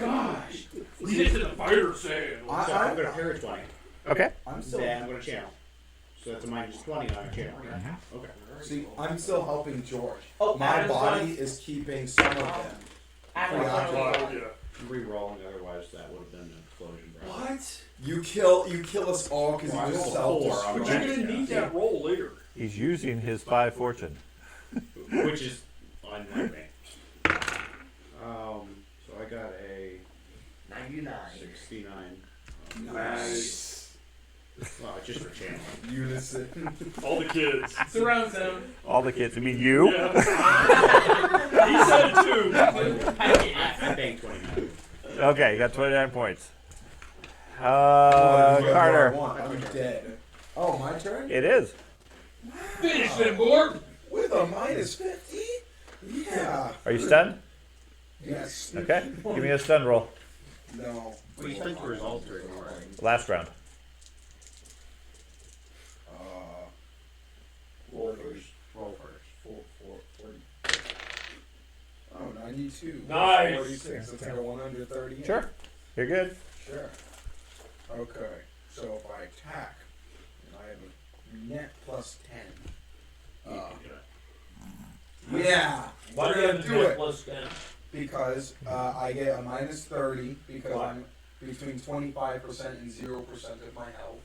Gosh! We get to the fire sale. I'm gonna parry 20. Okay. I'm still. Then I'm gonna channel. So that's a minus 20 on a channel. Okay. See, I'm still helping George. Oh, My Adam's body done. is keeping some of them. Adam's Yeah. done. Yeah. Re-rolling, otherwise that would have been an explosion. Right? What? You kill us all because Well, I you just rolled a 4. self-destruct. But you're gonna need that roll later. He's using his 5 fortune. Which is on my bank. So I got a 99. 69. Nice. Well, just for channel. Unison. All the kids. Surround sound. All the kids. You mean you? Yeah. He said it too. I banked 29. Okay, you got 29 points. Whatever I Carter. want, I'm dead. Oh, my turn? It is. Finish them, Borg! With a minus 50? Yeah. Are you stunned? Yes. Okay. Give me a stun roll. No. Well, you spent your results or ignore it. Last round. Roll first. Roll first. 40. Oh, 92. Nice. 46. That's like a 130. Sure. You're good. Sure. Okay. So if I attack, and I have a net plus 10. Yeah. Why We're do you gonna have do it. plus 10? Because I get a minus 30 because I'm between 25% and 0% of my health.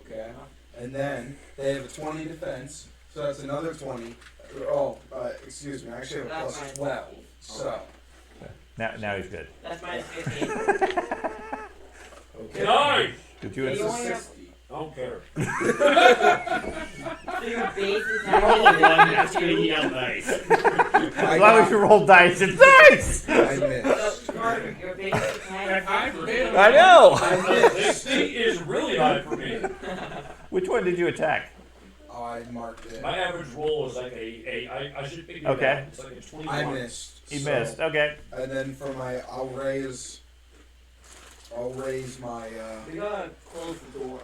Okay? And then they have a 20 defense, so that's another 20. Oh, excuse me, I actually have a That's plus fine. 12. So, Now he's good. That's minus 15. okay. Nice! Did you Hey, you It's a only have- 60. I don't care. So your base is Roll a 1, that's gonna yell nice. I As long as you roll dice, it's nice! I missed. So, Carter, your base is High for him. I know! I missed. 60 is really high for me. Which one did you attack? Oh, I marked it. My average roll is like I should figure it Okay. out. It's like a 21. I missed. He So- missed. Okay. And then for my, I'll raise my, We gotta close the door.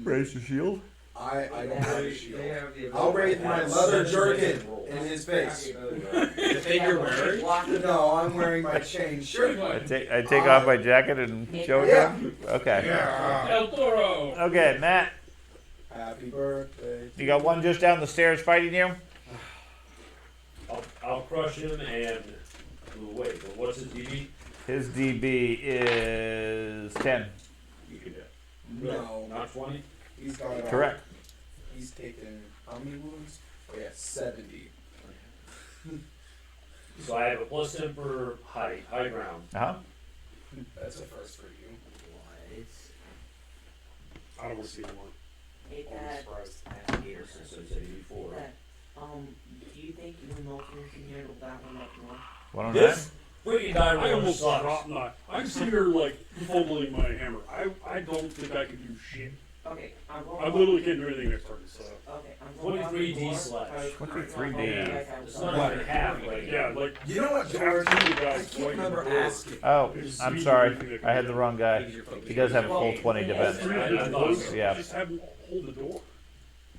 Raise your shield. I don't have a They shield. have the I'll raise my leather jerkin roll. in his face. The thing you're wearing? No, I'm wearing my chain shirt. I take off my jacket and show it Yeah. him? Okay. Yeah. El Toro. Okay, Matt. Happy birthday. You got one just down the stairs fighting you? I'll crush him and wait. But what's his DB? His DB is 10. You can do it. No, Not 20. he's got. Correct. He's taken how many wounds? Oh yeah, 70. So I have a plus 10 for high ground. Uh-huh. That's a first for you. I don't want to see more. Hey, I'm Dad. surprised. So it's 84. Dad. Do you think you and Milton can handle that one up north? 109? This freaking die I roll almost sucks. dropped my. I'm sitting here like fumbling my hammer. I don't think I could do shit. Okay, I'm going. I literally can't do anything next turn. So Okay, I'm going. 23D slash. 23D. It's not even half right yeah, like You know what, George? after I you guys can't remember asking. Oh, It's I'm sweet sorry. everything I had the wrong guy. He does have a full 20 defense. Yeah. Just have him hold the door.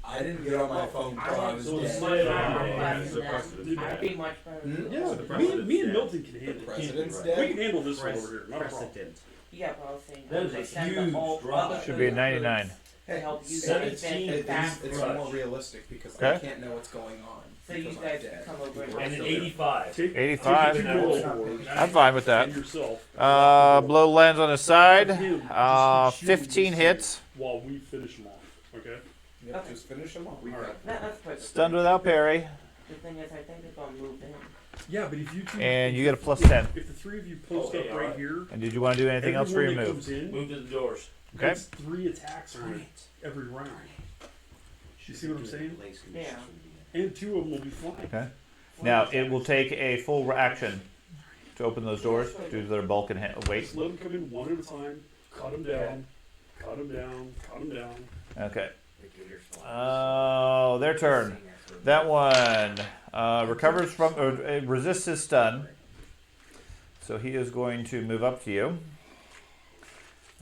I didn't get on my phone until I was So it's dead. I'd be much better. Hmm? Yeah, me and Milton can handle The it. president's We dead. can handle this one over here. Not a problem. Precedent. Yeah, but I was saying. That is they a send huge the whole drop. other Should be a third 99. groups. to help you guys 17 then It's fast more realistic because I Okay. can't know what's going on. so you because I'm guys dead. can come over and And help. an 85. Take 85. Take the two rolls I'm fine with that. and yourself. Blow lands on his side. Him, just shoot 15 him hits. while we finish him off. Okay. Yep, Okay. just finish them off. Alright. That's perfect. Stunned without parry. The thing is, I think it's gonna move in. Yeah, but if you two, And you get a plus if- 10. If the three of you post Okay, up right alright. here, And did you want to do anything else for your everyone that move? comes in, Move to the doors. Okay. gets 3 attacks on it every round. You see what I'm saying? Yeah. And 2 of them will be flying. Okay. Now, it will take a full action to open those doors due to their bulk and weight. Just let them come in one at a time. Cut them down. Cut them down. Cut them down. Okay. Their turn. That one recovers from, or resists his stun. So he is going to move up to you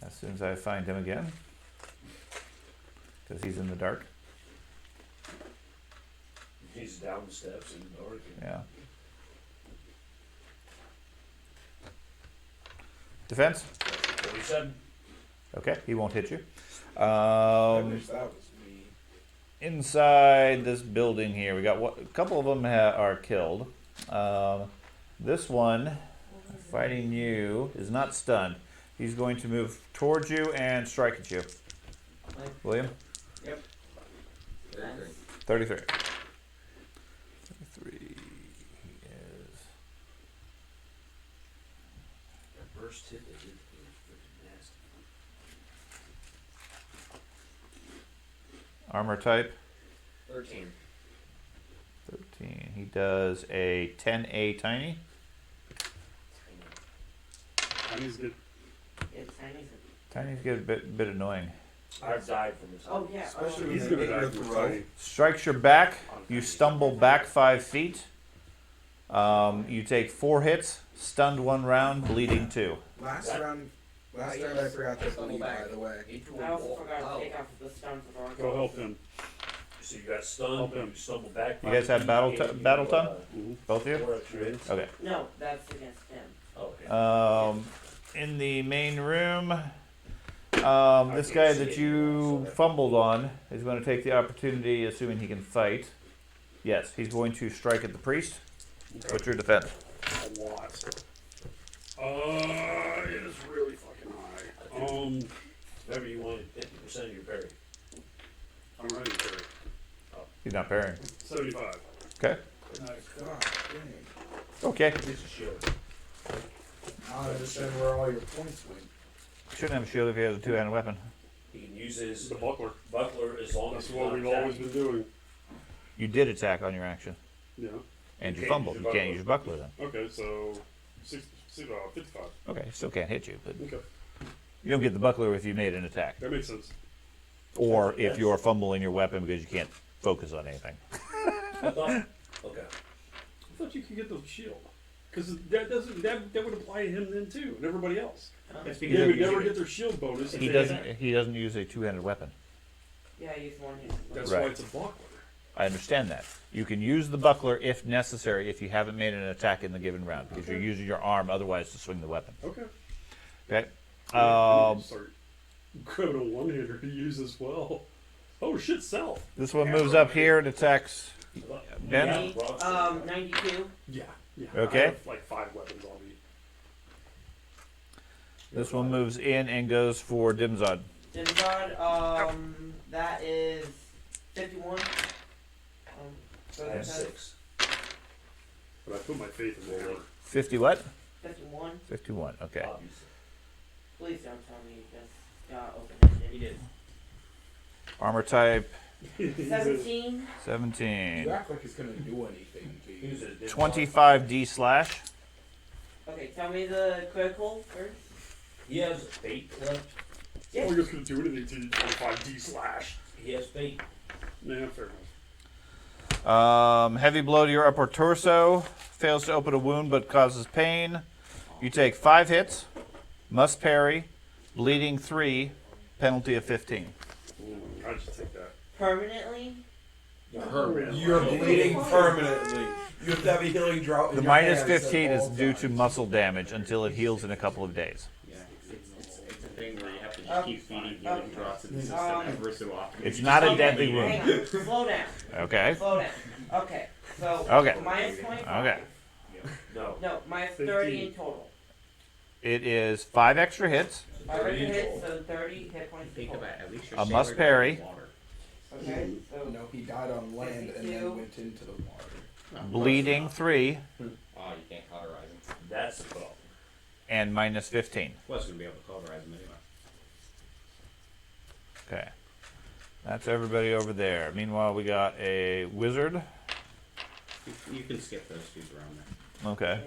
as soon as I find him again, because he's in the dark. He's down the steps in the dark. Yeah. Defense. 47. Okay, he won't hit you. I wish that was me. Inside this building here, we got a couple of them are killed. This one, fighting you, is not stunned. He's going to move towards you and strike at you. William? Yep. 33. 33 is... That first hit they did was freaking nasty. Armor type? 13. 13. He does a 10A tiny. Tiny's good. It's tiny. Tiny's get a bit annoying. I've died from this. Oh yeah. Especially He's when gonna they die hit from your Tiny. throw. Strikes your back. You stumble back 5 feet. You take 4 hits, stunned 1 round, bleeding 2. Last round I forgot to bleed, by the way. I also forgot to take off the stun for Borgar. Go help him. So you got stunned, Help him. you stumbled back. You guys have battle tongue? Mhm. Both of you? 4 extra hits. Okay. No, that's against him. Okay. In the main room, this guy that you fumbled on is going to take the opportunity, assuming he can fight. Yes, he's going to strike at the priest. What's your defense? A lot. It is really fucking high. Remember, you wanted 50% of your parry. I'm ready for it. He's not parrying. 75. Okay. God dang. Okay. It's a shield. I don't understand where all your points went. Shouldn't have a shield if he has a 2-handed weapon. He can use his The buckler. buckler as long That's as what we've always been doing. You did attack on your action, Yeah. and you can't fumbled. use You your can't use your buckler then. Okay, so 55. Okay, still can't hit you, but Okay, you don't get the buckler if you made an attack, that makes sense. or if you're fumbling your weapon because you can't focus on anything. I thought, okay. I thought you could get the shield. Because that would apply to him then too, and everybody else. That's They because would you never use get their shield bonus. if He they doesn't. attack. He doesn't use a 2-handed weapon. Yeah, I used one hit. That's Right. why it's a buckler. I understand that. You can use the buckler if necessary if you haven't made an attack in the given round because you're using your arm otherwise to swing the weapon. Okay. Okay. I need to start grabbing a one-hitter to use as well. Oh shit, self. This one moves up here and attacks Ben. 92. Yeah. Okay. I have like 5 weapons on me. This one moves in and goes for Dimzod. Dimzod, that is 51. I have 6. But I put my faith in the hammer. 50 what? 51. 51. Okay. Obviously. Please don't tell me you just opened it. He did. Armor type 17. 17. You act like it's gonna do anything to you. Use it. 25D slash. Okay, tell me the critical first. He has fate left. Yeah. Oh, you're gonna do anything to you 25D slash. He has fate. Nah, fair enough. Heavy blow to your upper torso. Fails to open a wound but causes pain. You take 5 hits. Must parry. Bleeding 3. Penalty of 15. I just take that. Permanently? You're bleeding permanently. You have to have a healing drought. The minus 15 is due to muscle damage until it heals in a couple of days. Yeah, it's a thing where you have to just keep feeding healing drops in the system every so often. It's not a deadly wound. Hang on. Slow down. Okay. Slow down. Okay. So Okay. minus 25. Okay. No. No, minus 30 in total. It is 5 extra hits, 5 extra hits, so 30 hit points Think total. about at least a must parry, Okay, so No, he died on land and 52. then went into the water. bleeding 3, Oh, you can't cauterize him. That's the problem. and minus 15. Wasn't gonna be able to cauterize him anyway. Okay. That's everybody over there. Meanwhile, we got a wizard. You can skip those two around there. Okay.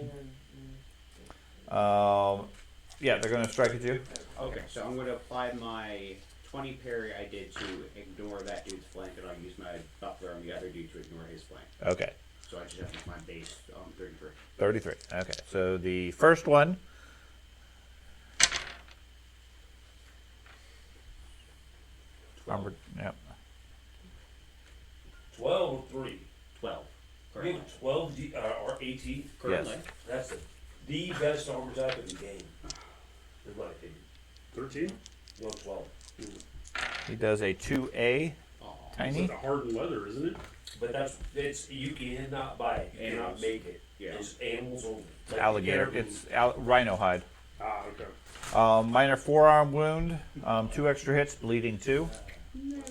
Yeah, they're going to strike at you. Okay, so I'm gonna apply my 20 parry I did to ignore that dude's flank, and I'll use my buckler on the other dude to ignore his flank. Okay. So I just have to use my base 33. 33. Okay. So the first one. Armored, yep. 12 or 3. 12. We have 12 or 18. Currently. That's the best armor type in the game. In my opinion. 13? No, 12. He does a 2A It's tiny. like a hardened leather, isn't it? But you cannot buy it. You cannot Animals. make it. Yeah. It's animals only. Like Alligator. caribou. It's rhino hide. Ah, okay. Minor forearm wound. 2 extra hits, bleeding 2. No.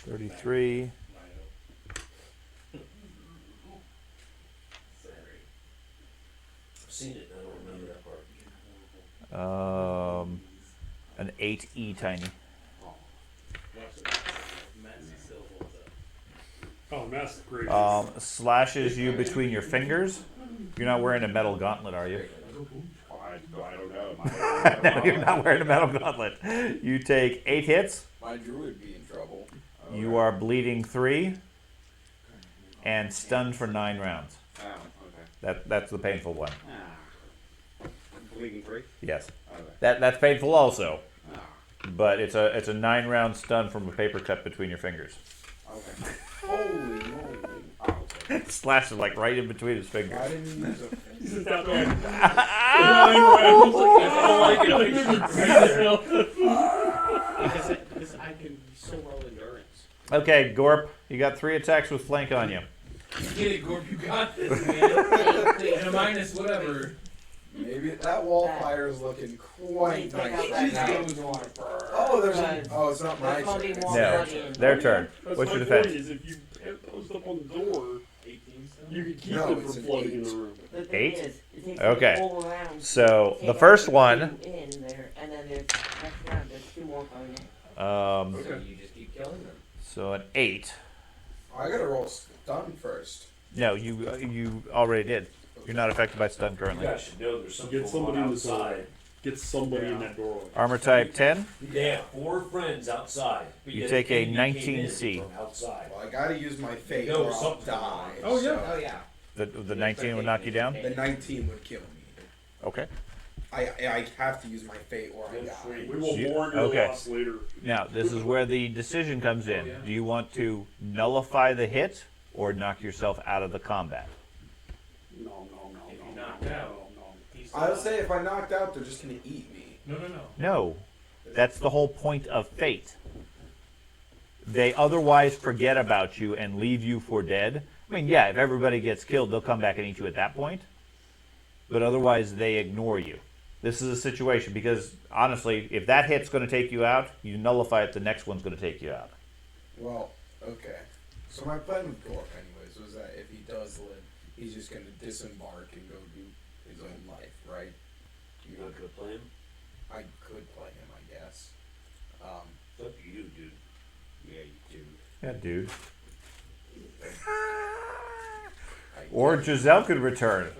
33. I've seen it. I don't remember that part. An 8E tiny. Oh, that's great. Slashes you between your fingers. You're not wearing a metal gauntlet, are you? I don't know. No, you're not wearing a metal gauntlet. You take 8 hits. My druid would be in trouble. You are bleeding 3 and stunned for 9 rounds. Oh, okay. That's the painful one. Ah. Bleeding 3? Yes. Okay. That's painful also. Ah. But it's a 9-round stun from a paper cut between your fingers. Okay. Holy moly. Oh, okay. Slashes like right in between his fingers. I didn't use a. He's just out there. Because I can so well endurance. Okay, Gorp, you got 3 attacks with flank on you. Get it, Gorp, you got this, man. And a minus whatever. Maybe that wall fire is looking quite Take out nice. that Now. one. Oh, there's Guys, oh, it's not my That's gonna be turn. more No, bloody. their turn. That's What's my your point defense? is if you post up on the door, 18 you can keep No, it it's from an flooding 8. in the room. The thing 8? is, it takes Okay. the whole round to So take the out first the one, two in there, and then there's next round there's 2 more coming in. So you just keep killing them. so an 8. I gotta roll stun first. No, you already did. You're not affected by stun You currently. guys should know there's something Get going somebody on in the door. outside. Get somebody in that doorway. Armor type 10. They have 4 friends outside. But You yet take a they came in 19C. from outside. Well, I gotta use my fate No, or I'll something. die. Oh, yeah. so Oh yeah. The 19 would knock you down. The 19 would kill me. Okay. I have to use my fate or I Good for die. you. We will You- mourn your okay. loss later. Now, this is where the decision comes in. Do you want to nullify the hit or knock yourself out of the combat? No. If you knocked out, he's still I would alive. say if I knocked out, they're just gonna eat me. No. No. That's the whole point of fate. They otherwise forget about you and leave you for dead. I mean, yeah, if everybody gets killed, they'll come back and eat you at that point. But otherwise, they ignore you. This is a situation because, honestly, if that hit's going to take you out, you nullify it, the next one's going to take you out. Well, okay. So my plan with Gorp, anyways, was that if he does live, he's just gonna disembark and go do his own life, right? You're not gonna play him? I could play him, I guess. It's up to you, dude. Yeah, you do. Yeah, dude. I Or Giselle could return.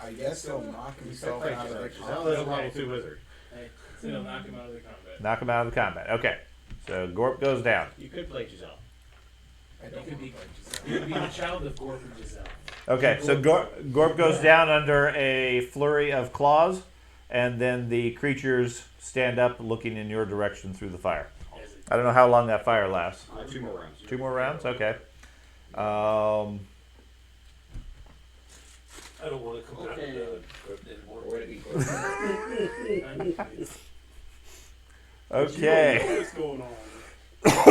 I guess he'll knock himself Play out of the Giselle. Giselle is a combat. level 2 wizard. Hey, so they'll knock him out of the combat. Knock him out of the combat. Okay. So Gorp goes down. You could play Giselle. I don't He could want be- to play Giselle. He would be the child of Gorp and Giselle. Okay, so Gorp goes down under a flurry of claws, and then the creatures stand up looking in your direction through the fire. As it- I don't know how long that fire lasts. 2 more rounds. 2 more rounds? Okay. I don't want to come out of Okay. the crypt anymore. Way to be Okay. What's going on? It's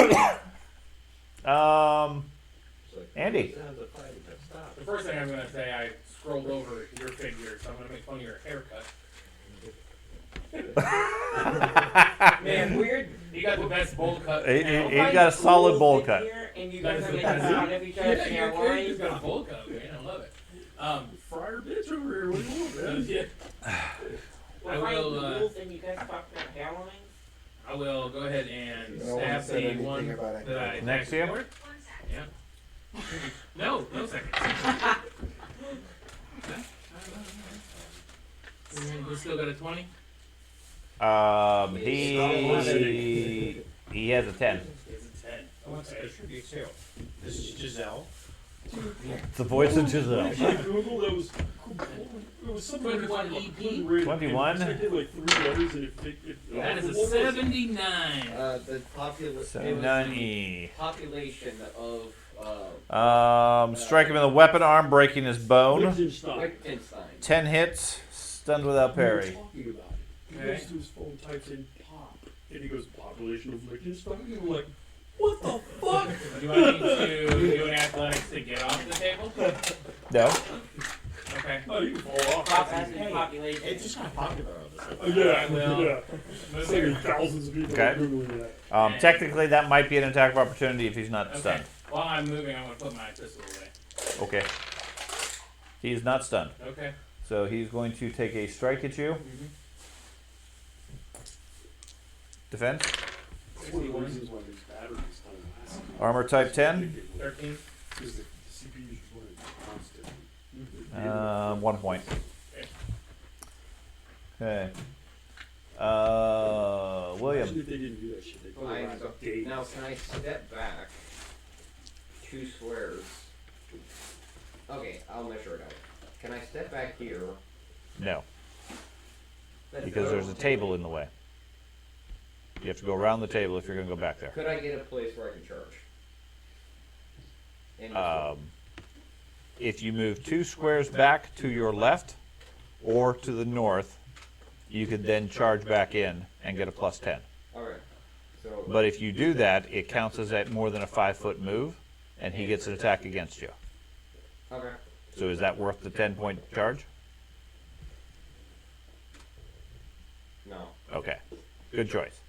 like, Andy. sounds of fighting, but stop. The first thing I'm gonna say, I scrolled over your figure, so I'm gonna make fun of your haircut. Man, weird. You got the best bowl cut. He now. got a solid bowl cut. Here, and you That guys is are the making best. fun of each other Yeah, in your your character's lines. got a bowl cut, man. I love it. Friar bitch over here. What do you want, man? Yeah. We're I fighting will, rules and you guys talk about hairlines. I will go ahead and No one stab said the anything one about that I Next attacked to you? before. Yeah. No second. And we still got a 20. He has a 10. It's a 10. Okay. Attribute too. This is Giselle. It's the voice of Giselle. Google that was. It was something 21 about EP? 21? I did like 3 letters and That is a what was it? 79. The 79E. population of Strike him in the weapon arm, breaking his bone. Liechtenstein. Liechtenstein. 10 hits, stunned without We were parry. talking about it. He Okay. goes to his phone, types in pop, and he goes, population of Liechtenstein? And we're like, what the fuck? Do you want me to do an athletics to get off the table? No. Okay. Oh, you can fall off. Pop That's as easy. in population. It's just kind of popular on this. Yeah, Well, yeah. Move Maybe here. thousands of people Okay. are Googling that. Technically, that might be an attack of opportunity if he's not Okay. stunned. While I'm moving, I'm going to put my pistol away. Okay. He's not stunned. Okay. So he's going to take a strike at you. Defense. That's one of the reasons why these batteries don't last. Armor type 10. 13. Because the CPUs just running constantly. 1 point. Okay. William. Imagine if they didn't do that shit. They'd probably I'm last so, days. now can I step back 2 squares? Okay, I'll measure it out. Can I step back here? No. Because there's a table in the way. You have to go around the table if you're going to go back there. Could I get a place where I can charge? And If you move 2 squares back to your left or to the north, you could then charge back in and get a plus 10. Alright. So But if you do that, it counts as at more than a 5-foot move, and he gets an attack against you. okay. So is that worth the 10-point charge? No. Okay. Good choice.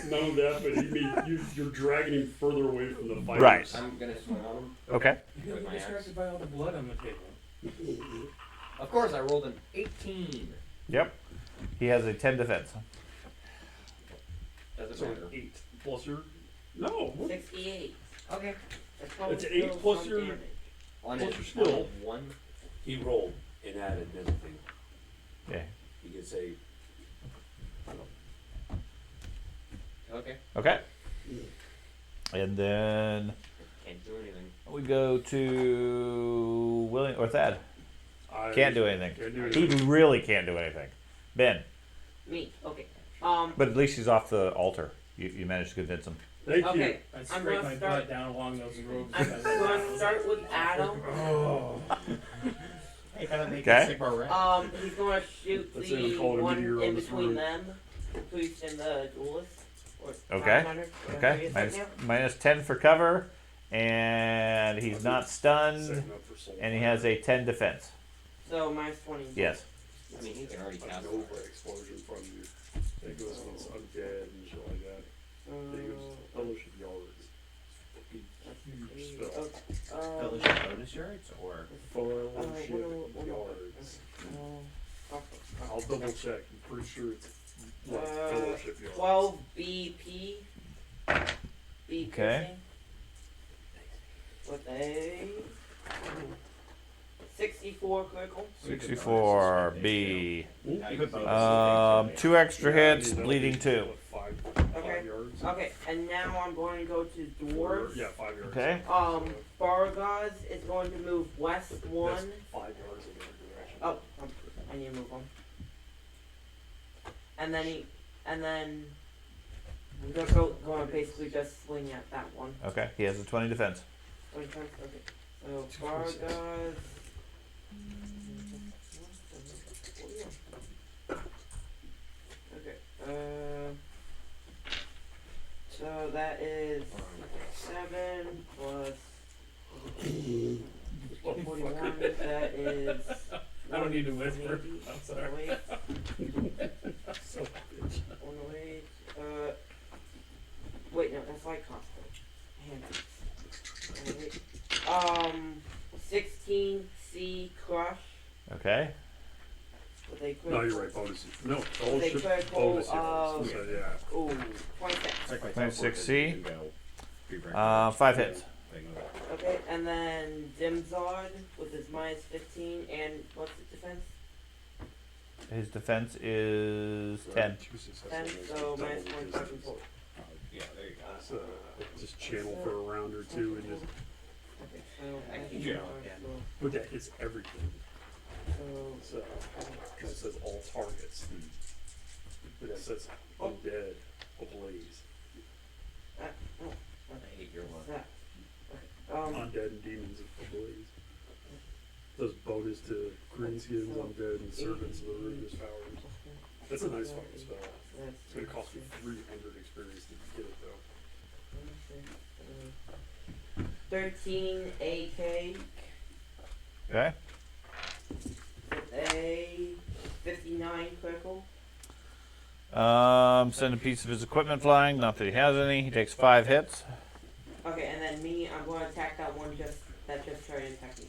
None of that, but you're dragging him further away from the fighters. Right. I'm gonna swing on him Okay. with my axe. Distracted by all the blood on the table. Of course, I rolled an 18. Yep. He has a 10 defense. Doesn't So matter. 8 plus your. No. what? 68. Okay. That's probably It's 8 still plus some your- damage. On Plus it, your skill. on a 1. He rolled and added everything. Yeah. He gets a Okay. Okay. And then Can't do anything. we go to William or Thad. I Can't do anything. Can't do He anything. really can't do anything. Ben. Me. Okay. But at least he's off the altar. You managed to convince him. Thank you. Okay. I I'm scrape gonna my start. butt down along those robes. I'm gonna start with Adam. Oh. Hey, gotta make Okay. it Sigma red. He's gonna shoot Let's say we the call it a one meteor in on this between room. them, priest and the duelist. Or Okay. 500, whatever Okay. it is right Minus now. 10 for cover. And he's not stunned. Setting up for soul. And he has a 10 defense. So minus 20. Yes. I mean, he can already A cast Nova it. explosion from you. That goes against undead and shit like that. That goes fellowship yards. Huge spell. Fellowship bonus yards or Fellowship what do- yards. Oh, I'll double check. I'm pretty sure it's like fellowship yards. 12 BP. B Okay. piercing. With a 64 critical. 64 B. Now you put bonus. 2 extra hits, bleeding 2. Five Okay. yards. Okay, and now I'm going to go to dwarves. Yeah, 5 yards. Okay. Bargaz is going to move west That's 1. 5 yards in that direction. Oh, I need to move on. And then we're going to basically just swing at that one. Okay. He has a 20 defense. Okay, so Bargaz. that is 7 plus 41. That is. I don't need to whisper. 180. I'm sorry. 108. So 108. Wait, no, that's like Costco. Hand. 16 C crush Okay. with a No, critical. you're right. Bonuses. No, With a fellowship critical bonus. of. So yeah. Ooh, 26. It's like my 26C. teleport, you can go 5 hits. thing. Okay, and then Dimzard with his minus 15 and what's the defense? His defense is 10. 10, so minus 25 and 4. Yeah, there you go. So just channel for a round or two and just. Okay, so minus Yeah. 25, But that hits everything. so So because it says all targets. But it says undead, ablaze. oh, I hate your one. what's that? Okay, Undead and demons ablaze. Those bonus to greenskins, undead, and servants of the ruinous powers. That's a nice fucking spell. It's gonna cost you 300 experience to get it though. 13 AK Okay. with a 59 critical. Send a piece of his equipment flying. Not that he has any. He takes 5 hits. Okay, and then me, I'm going to attack that one that just tried to attack me.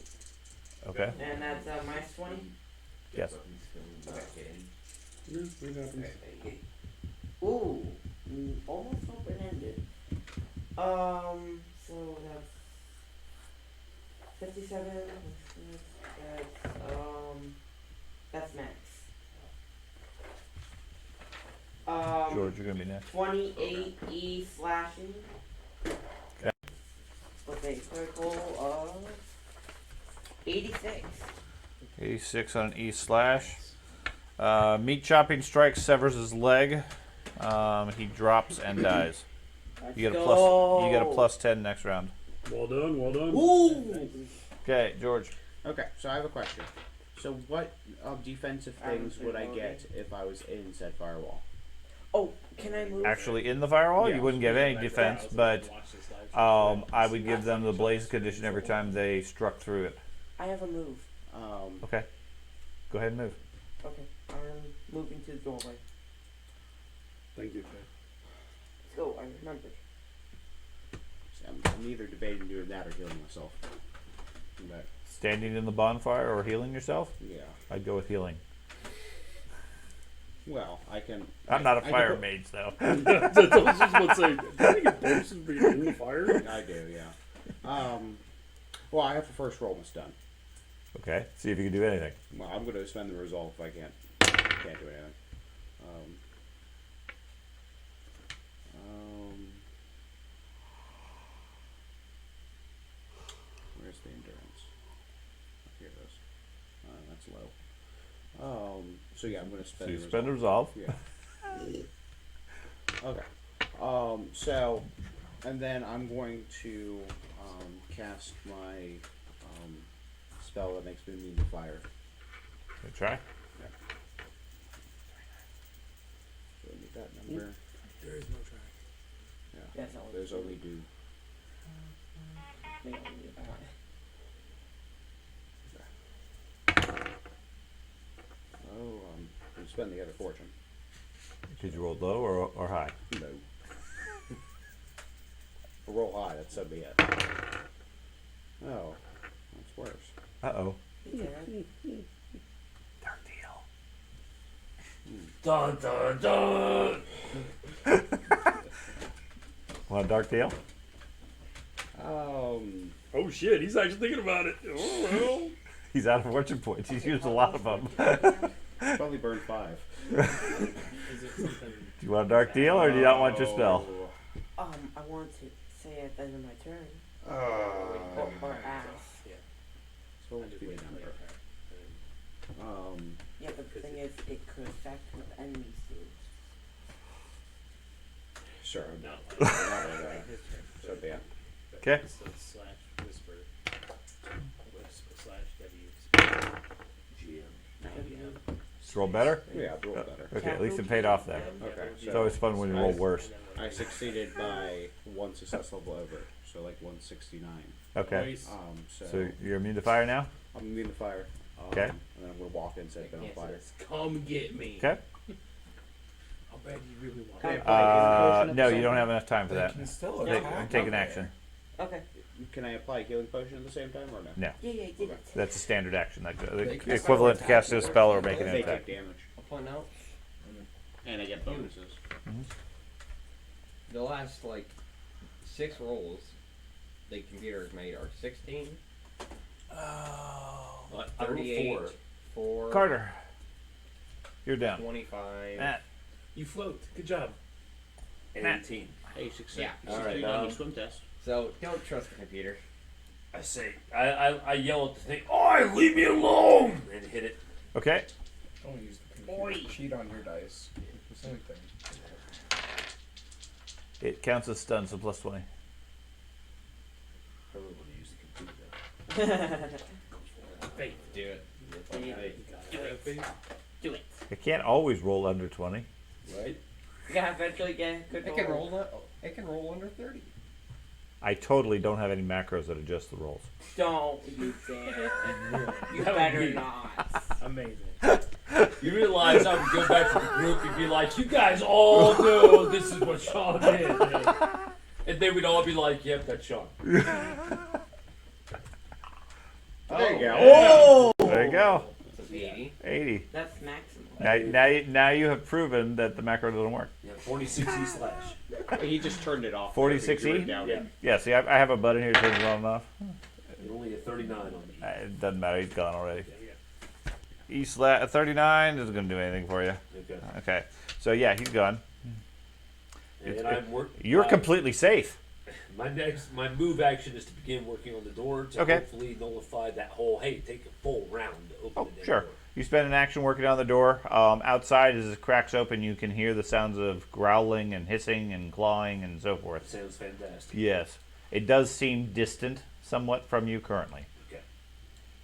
Okay. And that's minus 20. Yes. Yeah, it happens. Ooh, almost open-ended. So that's 57. That's max. George, you're gonna be next. 28 E slashing. Okay. With a critical of 86. 86 on an E slash. Meat chopping strike severs his leg. He drops and dies. You get a plus. You get a plus 10 next round. Well done, well done. Ooh! Okay, George. Okay, so I have a question. So what defensive things would I get if I was in said firewall? Oh, can I move? Actually, in the firewall, Yeah. you wouldn't get any defense, but I would give them the blaze condition every time they struck through it. I have a move. Okay. Go ahead and move. Okay, I'm moving to the doorway. Thank you. Let's go, I remembered. See, I'm either debating doing that or healing myself. But, Standing in the bonfire or healing yourself? yeah. I'd go with healing. Well, I can. I'm not a I fire can mage, though. I was just about to say, do you get bonuses for being in the fire? I do, yeah. Well, I have the first roll that's done. Okay. See if you can do anything. Well, I'm going to spend the resolve if I can't do anything. Where's the endurance? Here it is. That's low. So yeah, I'm going to So spend. you the spend a resolve. resolve. Yeah. Okay. So, and then I'm going to cast my spell that makes me immune to fire. Okay, try. So I need that number. There is no track. Yeah. That's all. There's only do. Maybe I'll leave it behind. Oh, I'm spending the other fortune. Did you roll low or high? No. If I roll high, that's 78. Oh, that's worse. Uh-oh. Okay. Dark deal. Dun dun dun! Want a dark deal? Oh shit, he's actually thinking about it. Oh well. He's out of fortune points. He's used a lot of them. Probably burned 5. Is it something? Do you want a dark deal or do you not want your spell? I want to say at the end of my turn. Oh. Or ask. Yeah. So I let's just be wait a for the number. turn. Yeah, but the thing is, it could affect what the enemies do. Sure. No. Not like that. His turn. So yeah. Okay. So slash whisper. Whisper slash W. GM. Just roll better? Yeah, roll better. Okay, at least it paid off there. Okay, It's always fun when you roll worse. I succeeded by one success level ever, so like 169. Okay. Nice. So you're immune to fire now? I'm immune to fire. Okay. And then I'm gonna walk in and set it on fire. Come get me. Okay. How bad do you really want Can I it? apply a healing potion at No, the you same don't time? have enough time for that. Can still Yeah. attack. Take an action. Okay. Can I apply a healing potion at the same time or no? No. Yeah, did it. That's a standard action, like the They can equivalent to still casting a attack. spell or making an They attack. take damage. I'll point out And I get bonuses. the last like 6 rolls the computer has made are 16, I rolled 38, 4. 4, Carter, you're down. 25. Matt, You float. Good job. And Matt. 18. Hey, success. Yeah. All right, on um, your swim test. So don't trust the computer. I say, I yell at the thing, "Oi, leave me alone!" and hit it. okay. Don't use the computer. Cheat on your dice. The same thing. It counts as stun, so plus 20. I really want to use the computer. Faith. Do it. It's like, Yeah. hey, Give it a faith. Do it. It can't always roll under 20. Right? Yeah, eventually get good it can roll. It can roll under 30. I totally don't have any macros that adjust the rolls. Don't you dare. You That would better be- not. Amazing. You realize I would go back to the group and be like, "You guys all know this is what Sean did," and they would all be like, "Yep, that's Sean." There you go. Oh! There you go. It's 80. 80. That's maximum. Now you have proven that the macro doesn't work. Yeah, 46 slash. He just turned it off. 46 whenever E? you drew it down. Yeah. Yeah, see, I have a button here that turns it on and off. You're only a 39 on me. It doesn't matter. He's gone already. Yeah. 39 isn't going to do anything for you. Okay. Okay. So, yeah, he's gone. And I'm You're completely safe. My move action is to begin working on the door to Okay. hopefully nullify that whole. Hey, take a full round to open Oh, the damn sure. door. You spend an action working on the door. Outside, as it cracks open, you can hear the sounds of growling and hissing and clawing and so forth. Sounds fantastic. Yes. It does seem distant somewhat from you currently. Okay.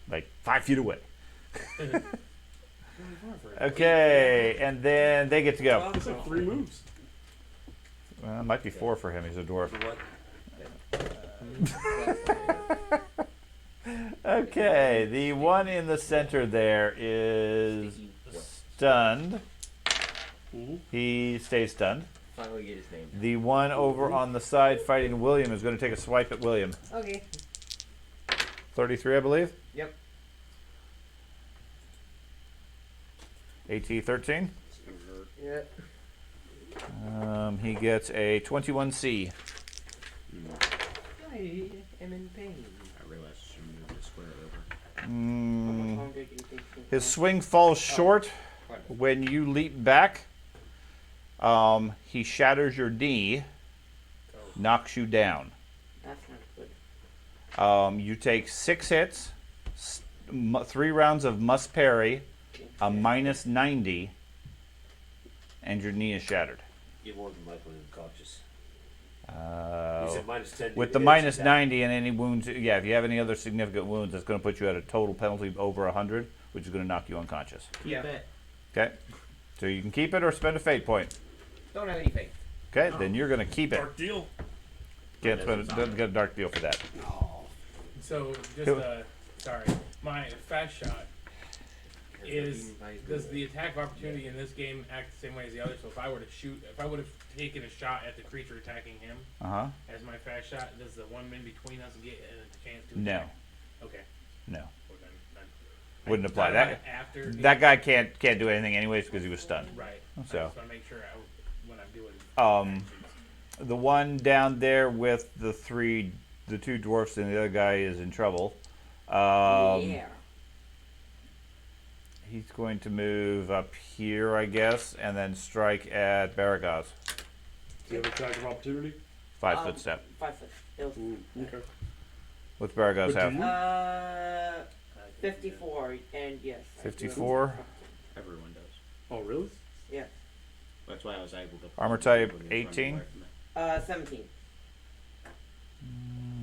Like 5 feet away. Okay, and then they get to go. It's like 3 moves. Well, it might be 4 for him. He's a dwarf. What? Okay, the one in the center there is stunned. He stays stunned. Finally get his name. The one over on the side fighting William is going to take a swipe at William. Okay. 33, I believe. Yep. AT 13. It's gonna hurt. Yeah. He gets a 21C. I am in pain. I realized I should move the square over. How much longer do you think you His can- swing falls short. When you leap back, he shatters your knee, knocks you down. That's not good. You take 6 hits, 3 rounds of must parry, a minus 90, and your knee is shattered. You're more than likely unconscious. You Uh, said minus 10. with the minus 90 and any wounds, yeah, if you have any other significant wounds, that's going to put you at a total penalty of over 100, which is going to knock you unconscious. Yeah. Okay? So you can keep it or spend a fate point. Don't have any faith. Okay? Then you're going to keep it. Dark deal. Can't spend, doesn't get a dark deal for that. So just sorry, my fast shot does the attack of opportunity in this game act the same way as the other? So if I were to shoot, if I would have taken a shot at the creature attacking him Uh-huh. as my fast shot, does the one in between us get a chance to No. attack? Okay. No. Well, then Wouldn't I apply. thought That about it after that guy can't do anything anyways because he was stunned. Right. So. I just want to make sure when I'm doing actions. The one down there with the 2 dwarfs and the other guy is in trouble. Yeah. He's going to move up here, I guess, and then strike at Baragaz. Do you have attack of opportunity? 5 foot step. 5 foot. It was, Okay. What's Baragaz But do have? you- 54, and yes. I do 54. have- Everyone does. Oh, really? Yeah. That's why I was able to. Armor type put me in front 18? away from it. 17.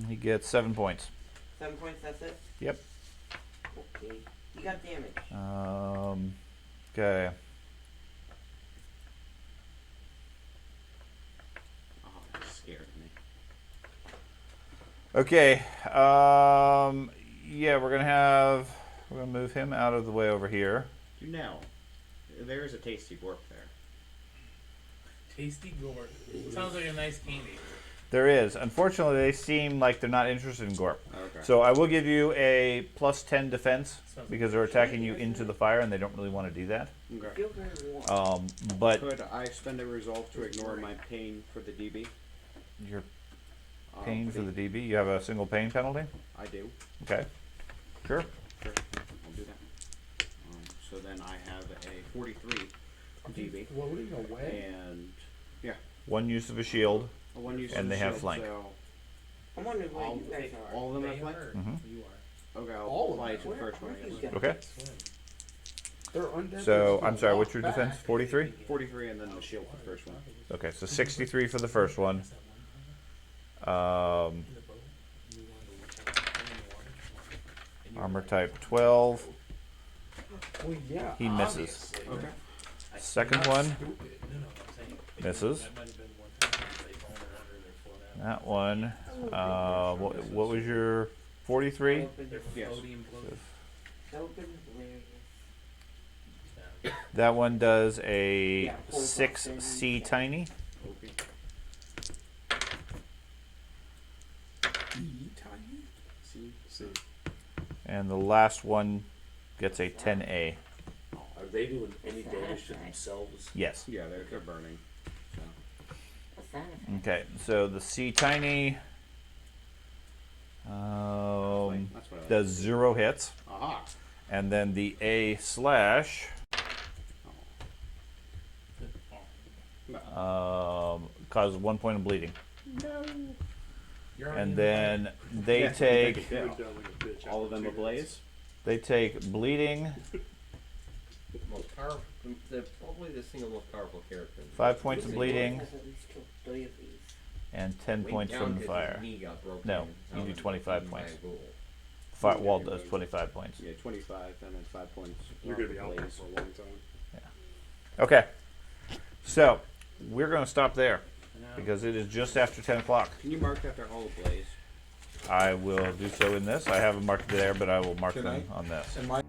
He gets 7 points. 7 points, that's it? Yep. Okay. You got damage. Okay. Oh, that scared me. Okay. Yeah, we're gonna move him out of the way over here. You know, there is a tasty gorp there. Tasty gourd. Sounds like a nice candy. There is. Unfortunately, they seem like they're not interested in Gorp. Okay. So I will give you a plus 10 defense Sounds because they're attacking you into the fire and they don't really want to do that. Okay. Feel very warm. But Could I spend a resolve to ignore my pain for the DB? your pain for the DB, you have a single pain penalty? I do. Okay. Sure. Sure. I'll do that. So then I have a 43 DB. Floating away. And One use of a shield. a one use And of they have shield, flank. So I'm wondering where I'll you guys take are. all of them They at flank? are. Mhm. You are. Okay, I'll All of apply them. it to the first one, I Where- guess. where Okay. They're undead. So, They're I'm sorry, walk what's your back. defense? 43? 43 and then the shield for the first one. Okay, so 63 for the first one. Armor type 12. Well, yeah. He misses. Okay. Second one Stupid. misses. That one. What was your 43? Yes. Open, hilarious. That one does a Yeah, full 6C tiny. Okay. See. And the last one gets a 10A. Are they doing any damage to themselves? Yes. Yeah, they're burning. So. What's that? Okay, so the C tiny That's what I like. does 0 hits. Aha. And then the A slash causes 1 point of bleeding. And then they Yeah, take Yeah. Went down like a bitch All of after them 2 hits. ablaze? bleeding, Most powerful. They're probably the single most powerful character. 5 points of bleeding, Has at least killed 3 of these. and 10 Went points down from the 'cause fire. his knee got broken No, and you do was 25 eaten by points. a ghoul. Wall does 25 points. Yeah, 25 and then 5 points. You're gonna be out there Blaze. for a long time. Okay, so we're going to stop there because it is just after 10 o'clock. Can you mark that they're all ablaze? I will do so in this. I have them marked there, but I will mark Can them on this. And my